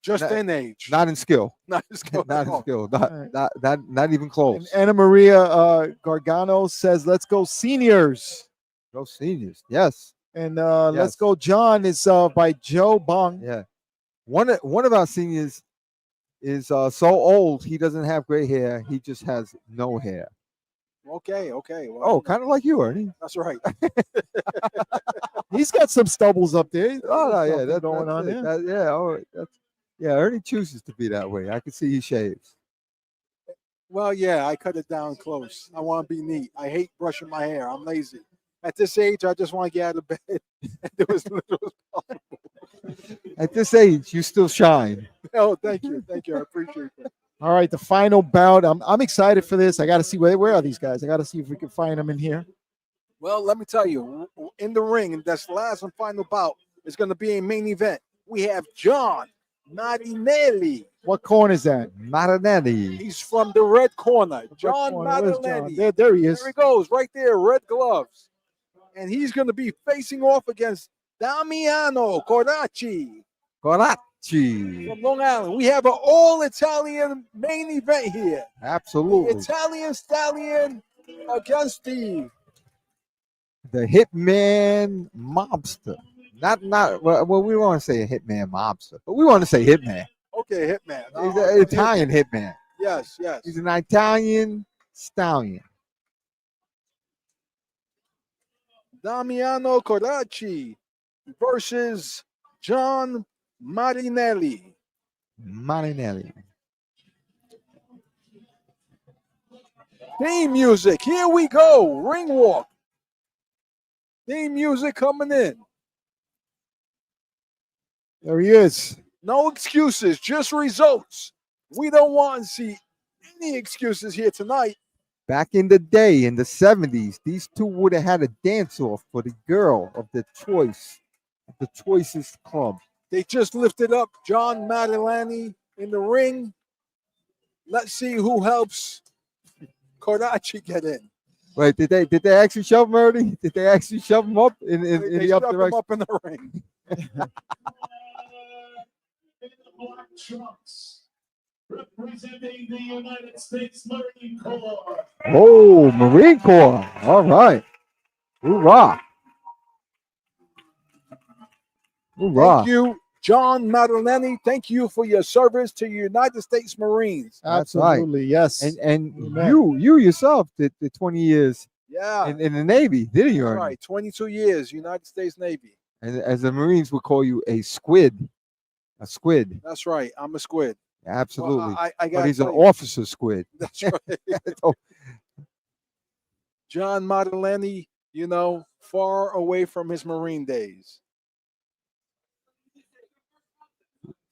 D: Just in age.
F: Not in skill.
D: Not in skill.
F: Not in skill. Not even close.
B: And Anna Maria Gargano says, let's go seniors.
F: Go seniors. Yes.
B: And Let's Go John is by Joe Bong.
F: Yeah. One of our seniors is so old he doesn't have gray hair. He just has no hair.
D: Okay. Well,
F: kind of like you, Ernie.
D: That's right.
B: He's got some stubbles up there.
F: Oh no, yeah, that's
B: going on
F: there. Ernie chooses to be that way. I can see he shaves.
D: Well, yeah, I cut it down close. I want to be neat. I hate brushing my hair. I'm lazy. At this age, I just want to get out of bed and do as little as possible.
F: At this age, you still shine.
D: Oh, thank you. I appreciate that.
B: All right, the final bout. I'm excited for this. I got to see where are these guys. I got to see if we can find them in here.
D: Well, let me tell you, in the ring, and that's the last and final bout, is going to be a main event. We have John Marinelli.
B: What corner is that?
F: Marinelli.
D: He's from the red corner. John
B: Where's John?
D: Marinelli.
B: There he is.
D: There he goes, right there, red gloves. And he's going to be facing off against Damiano Cordaci
F: Coraci.
D: from Long Island. We have an all-Italian main event here.
F: Absolutely.
D: Italian stallion against the
F: Hitman mobster. Not well, we want to say a hitman mobster, but we want to say hitman.
D: okay hitman.
F: He's an Italian hitman.
D: Yes.
F: He's an Italian stallion.
D: Damiano Cordaci versus John Marinelli.
F: Marinelli.
D: Theme music. Here we go. Ring walk. Theme music coming in.
B: There he is.
D: No excuses, just results. We don't want to see any excuses here tonight.
F: Back in the day, in the 70s, these two would have had a dance-off for the girl of the choice, the choicest club.
D: They just lifted up John Marinelli in the ring. Let's see who helps Cordaci get in.
F: Wait, did they actually shove him already? Did they actually shove him up in
D: They
F: the up
D: shoved him
F: direction?
D: up in the ring.
C: In the black trunks, representing the United States Marine Corps.
F: Oh, Marine Corps. All right. Hoorah. Hoorah.
D: Thank you, John Marinelli. Thank you for your service to the United States Marines.
F: That's right.
B: Absolutely, yes.
F: And
B: Amen.
F: you yourself did the 20 years
D: Yeah,
F: in the Navy, didn't you?
D: that's
F: Ernie?
D: right. 22 years, United States Navy.
F: And as the Marines would call you, a squid. A squid.
D: That's right. I'm a squid.
F: Absolutely.
D: Well, I
F: But
D: got
F: he's an officer squid.
D: That's right.
F: Oh,
D: John Marinelli, far away from his Marine days.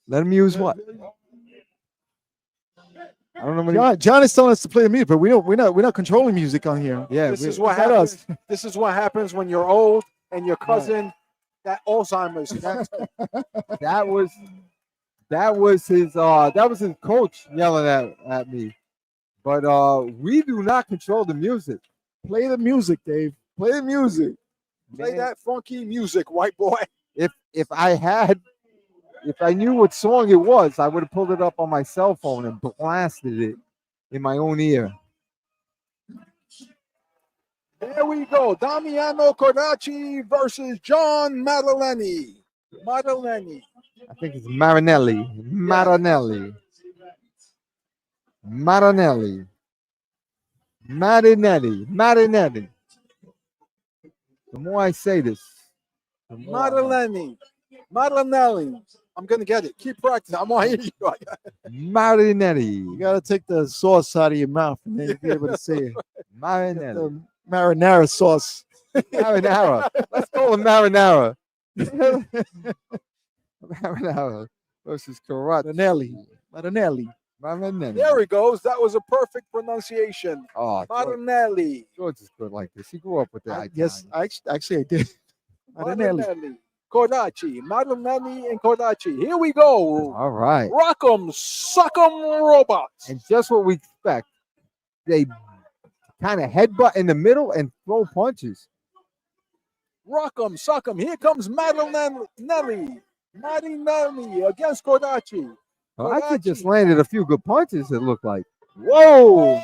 F: let him use what? I don't know what
B: John is telling us to play the music, but we're not controlling music on here.
F: Yeah,
D: This
F: we-
D: is what
B: that
D: happens.
B: us?
D: This is what happens when you're old and your cousin got Alzheimer's.
F: that was his coach yelling at me. But we do not control the music.
B: Play the music, Dave. Play the music.
D: Play
F: Man,
D: that funky music, white boy.
F: if I knew what song it was, I would have pulled it up on my cell phone and blasted it in my own ear.
D: There we go. Damiano Cordaci versus John Marinelli. Marinelli.
F: I think it's Marinelli. Marinelli. Marinelli. Marinelli. Marinelli. The more I say this, the more I know.
D: Marinelli. Marinelli. I'm gonna get it. Keep practicing. I'm gonna hear you.
F: Marinelli.
B: You got to take the sauce out of your mouth and then you'll be able to say it.
F: Marinelli.
B: The marinara sauce.
F: Marinara. Let's call him Marinara. Marinara versus Karate.
B: Marinelli.
F: Marinelli.
D: There he goes. That was a perfect pronunciation.
F: Oh,
D: Marinelli.
F: George is good like this. He grew up with that.
B: Yes, actually I did. Marinelli.
D: Cordaci. Marinelli and Cordaci. Here we go.
F: All right.
D: Rock'em, suck'em robots.
F: And just what we expect. They kind of headbutt in the middle and throw punches.
D: Rock'em, suck'em. Here comes Marinelli. Marinelli against Cordaci.
F: Well, I could just landed a few good punches, it looked like. Whoa!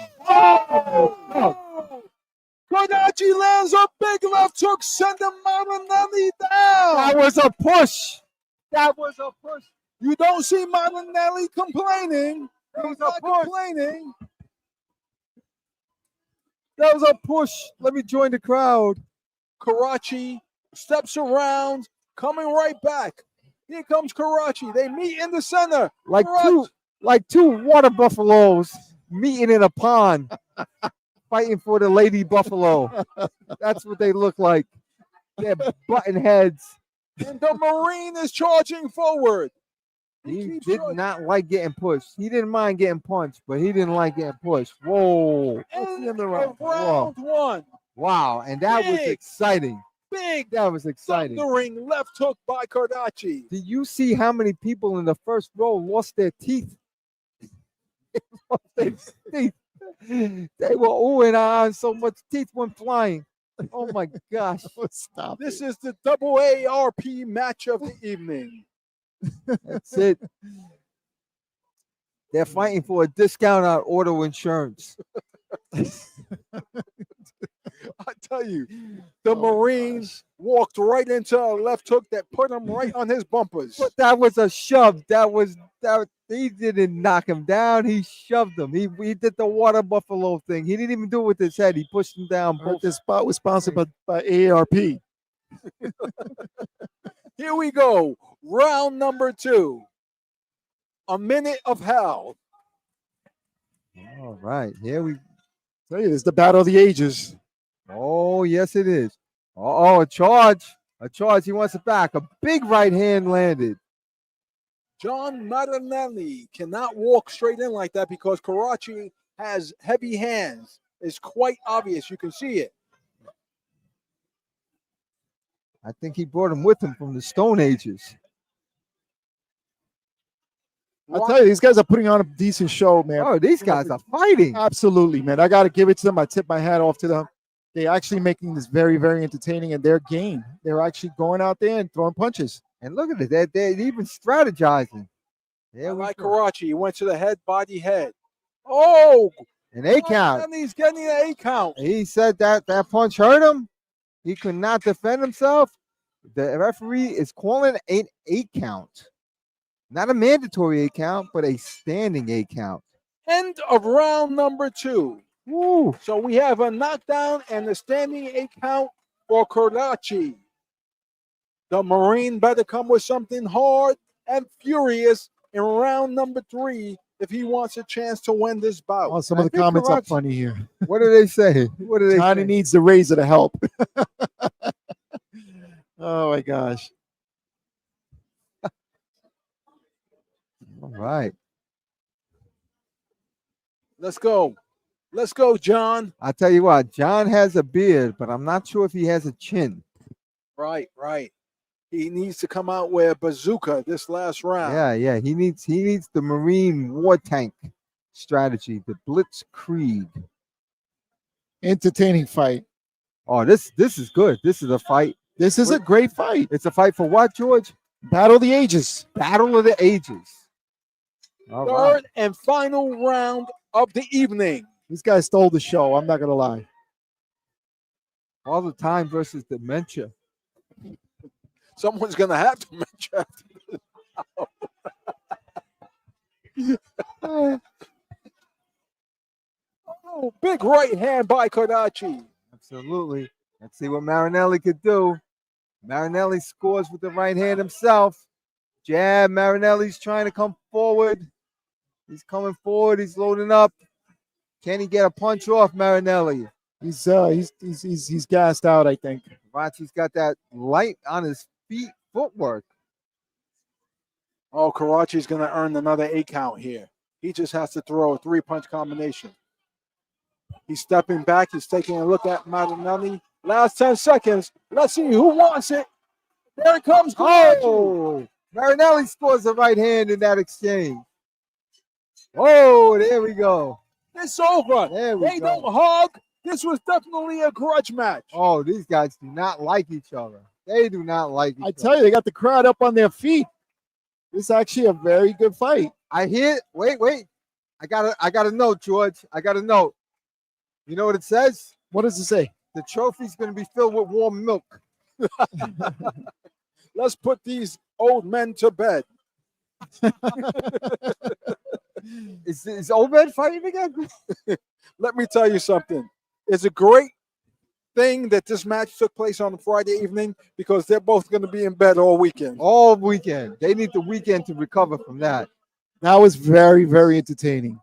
D: Cordaci lands a big left hook, sending Marinelli
F: That
D: down.
F: was a push. That was a push.
D: You don't see Marinelli complaining.
F: That was
D: He's
F: a
D: not
F: push.
D: complaining.
F: That was a push. Let me join the crowd.
D: Karachi steps around, coming right back. Here comes Karachi. They meet in the center.
F: Like
D: Karachi-
F: two water buffaloes meeting in a pond, fighting for the lady buffalo. That's what they look like. They're button heads.
D: And the Marine is charging forward. He
F: He
D: keeps
F: did
D: trying.
F: not like getting pushed. He didn't mind getting punched, but he didn't like getting pushed. Whoa.
D: End
B: in the
D: of
B: round.
D: round one.
F: Wow. And that was
D: Big.
F: exciting.
D: Big
F: That was exciting.
D: thundering left hook by Cardaci.
F: Did you see how many people in the first row lost their teeth? Lost their teeth. They were oohing on so much teeth went flying. Oh my gosh.
B: Stop
D: This
B: it.
D: is the double ARP match of the evening.
F: That's it. They're fighting for a discount on auto insurance.
D: I tell you, the Marine walked right into a left hook that put him right on his bumpers.
F: But that was a shove. That he didn't knock him down. He shoved him. He did the water buffalo thing. He didn't even do it with his head. He pushed him down.
B: Both this spot was sponsored by AARP.
D: Here we go. Round number 2. A minute of hell.
F: All right. Here we
B: Tell you, it's the battle of the ages.
F: Oh, yes, it is. Oh, a charge. A charge. He wants it back. A big right hand landed.
D: John Marinelli cannot walk straight in like that because Karachi has heavy hands. It's quite obvious. You can see it.
F: I think he brought him with him from the Stone Ages.
B: I tell you, these guys are putting on a decent show, man.
F: Oh, these guys are fighting.
B: Absolutely, man. I got to give it to them. I tip my hat off to them. They're actually making this very, very entertaining, and their game. They're actually going out there and throwing punches.
F: And look at it. They're even strategizing. There we
D: like
F: go.
D: Karachi, he went to the head, body, head. Oh,
F: An 8 count.
D: and he's getting an 8 count.
F: He said that punch hurt him. He could not defend himself. The referee is calling an 8 count. Not a mandatory 8 count, but a standing 8 count.
D: End of round number 2.
F: Woo.
D: So we have a knockdown and a standing 8 count for Karachi. The Marine better come with something hard and furious in round number 3 if he wants a chance to win this bout.
B: Oh, some
F: I
B: of the
F: think
B: comments are
F: Karachi-
B: funny here.
F: What do they say? What do they
B: Johnny
F: say?
B: needs the razor to help. Oh my gosh.
F: All right.
D: Let's go. Let's go, John.
F: I tell you what, John has a beard, but I'm not sure if he has a chin.
D: Right. He needs to come out with a bazooka this last round.
F: Yeah. He needs the Marine war tank strategy, the Blitzkrieg.
B: Entertaining fight.
F: Oh, this is good. This is a fight.
B: This is a great fight.
F: It's a fight for what, George?
B: Battle of the ages.
F: Battle of the Ages. All right.
D: Third and final round of the evening.
B: These guys stole the show. I'm not gonna lie.
F: All the time versus dementia.
D: Someone's gonna have to mention. Oh, big right hand by Kodachi.
F: Absolutely. Let's see what Marinelli could do. Marinelli scores with the right hand himself. Jab. Marinelli's trying to come forward. He's coming forward. He's loading up. Can he get a punch off Marinelli?
B: He's gassed out, I think.
F: Karachi's got that light on his feet footwork.
D: Oh, Karachi's gonna earn another 8 count here. He just has to throw a 3-punch combination. He's stepping back. He's taking a look at Marinelli. Last 10 seconds. Let's see who wants it. There it comes. Karachi.
F: Oh, Marinelli scores a right hand in that exchange. Oh, there we go.
D: It's over.
F: There we
D: They
F: go.
D: don't hug. This was definitely a grudge match.
F: Oh, these guys do not like each other. They do not like each
B: I
F: other.
B: tell you, they got the crowd up on their feet. This is actually a very good fight.
F: I hear. Wait. I got a note, George. I got a note. You know what it says?
B: What does it say?
F: The trophy's going to be filled with warm milk.
D: Let's put these old men to bed.
F: Is Obed fighting again?
D: Let me tell you something. It's a great thing that this match took place on a Friday evening because they're both going to be in bed all weekend.
F: All weekend. They need the weekend to recover from that.
B: That was very, very entertaining.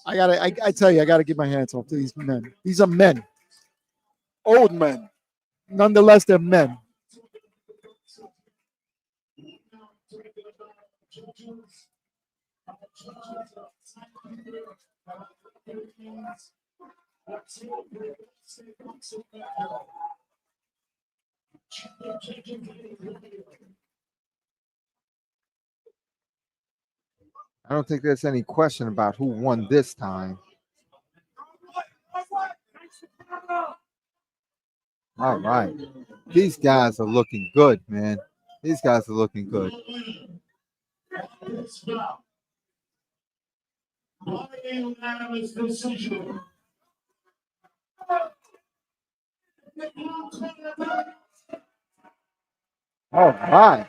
B: I tell you, I gotta give my hands off to these men. These are men.
D: Old men.
B: Nonetheless, they're men.
F: I don't think there's any question about who won this time. All right. These guys are looking good, man. These guys are looking good. All right.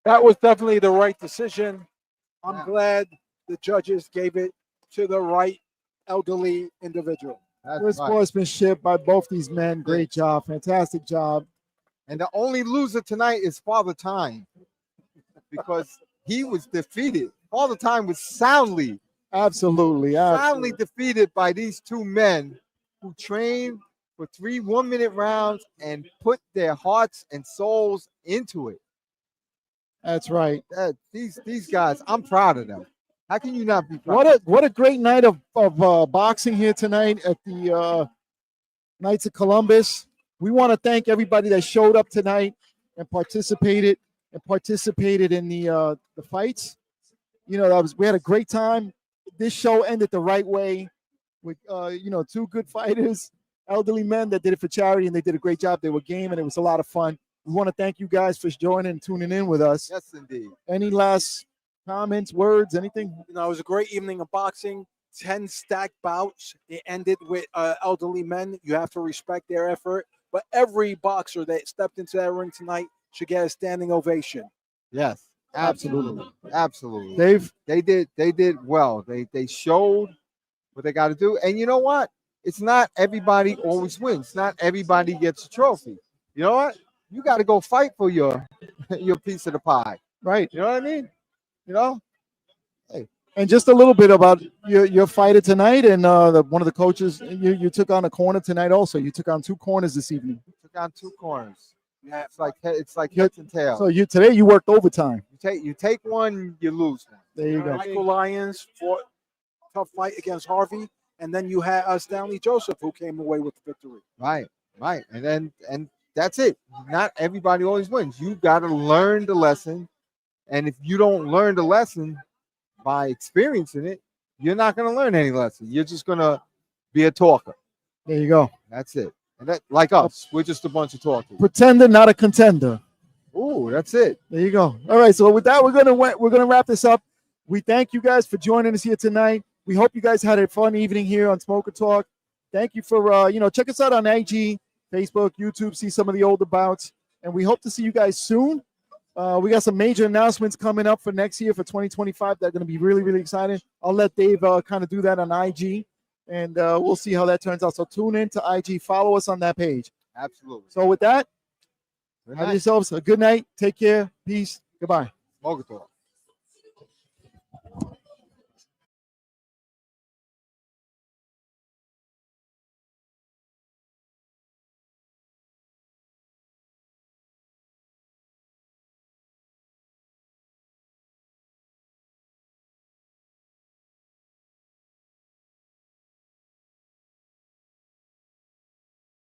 D: That was definitely the right decision. I'm glad the judges gave it to the right elderly individual.
F: That's
B: Good
F: right.
B: sportsmanship by both these men. Great job. Fantastic job.
F: And the only loser tonight is Father Time because he was defeated. Father Time was soundly
B: Absolutely.
F: defeated by these two men who trained for 3 1-minute rounds and put their hearts and souls into it.
B: That's right.
F: These guys, I'm proud of them. How can you not be proud?
B: What a great night of boxing here tonight at the Knights of Columbus. We want to thank everybody that showed up tonight and participated in the fights. You know, we had a great time. This show ended the right way with two good fighters, elderly men that did it for charity, and they did a great job. They were game, and it was a lot of fun. We want to thank you guys for joining and tuning in with us.
F: Yes, indeed.
B: Any last comments, words, anything?
D: You know, it was a great evening of boxing. 10 stacked bouts. It ended with elderly men. You have to respect their effort. But every boxer that stepped into that ring tonight should get a standing ovation.
F: Yes, absolutely. Absolutely.
B: Dave?
F: They did well. They showed what they got to do. And you know what? It's not everybody always wins. Not everybody gets a trophy. You know what? You got to go fight for your piece of the pie.
B: Right.
F: You know what I mean? You know?
B: Hey. And just a little bit about your fighter tonight and one of the coaches. You took on a corner tonight also. You took on 2 corners this evening.
F: Took on 2 corners. Yeah, it's like heads and tails.
B: So today you worked overtime.
F: You take one, you lose one.
B: There you go.
D: Michael Lyons fought a tough fight against Harvey, and then you had Stanley Joseph who came away with the victory.
F: Right. And that's it. Not everybody always wins. You got to learn the lesson, and if you don't learn the lesson by experiencing it, you're not going to learn any lesson. You're just going to be a talker.
B: There you go.
F: That's it. And that, like us, we're just a bunch of talkers.
B: Pretender, not a contender.
F: Ooh, that's it.
B: There you go. All right. So with that, we're gonna wrap this up. We thank you guys for joining us here tonight. We hope you guys had a fun evening here on Smoker Talk. Thank you for check us out on IG, Facebook, YouTube. See some of the older bouts, and we hope to see you guys soon. We got some major announcements coming up for next year for 2025. They're going to be really, really exciting. I'll let Dave kind of do that on IG, and we'll see how that turns out. So tune in to IG. Follow us on that page.
F: Absolutely.
B: So with that,
F: Good
B: have
F: night.
B: yourselves a good night. Take care. Peace. Goodbye.
F: Smoker Talk.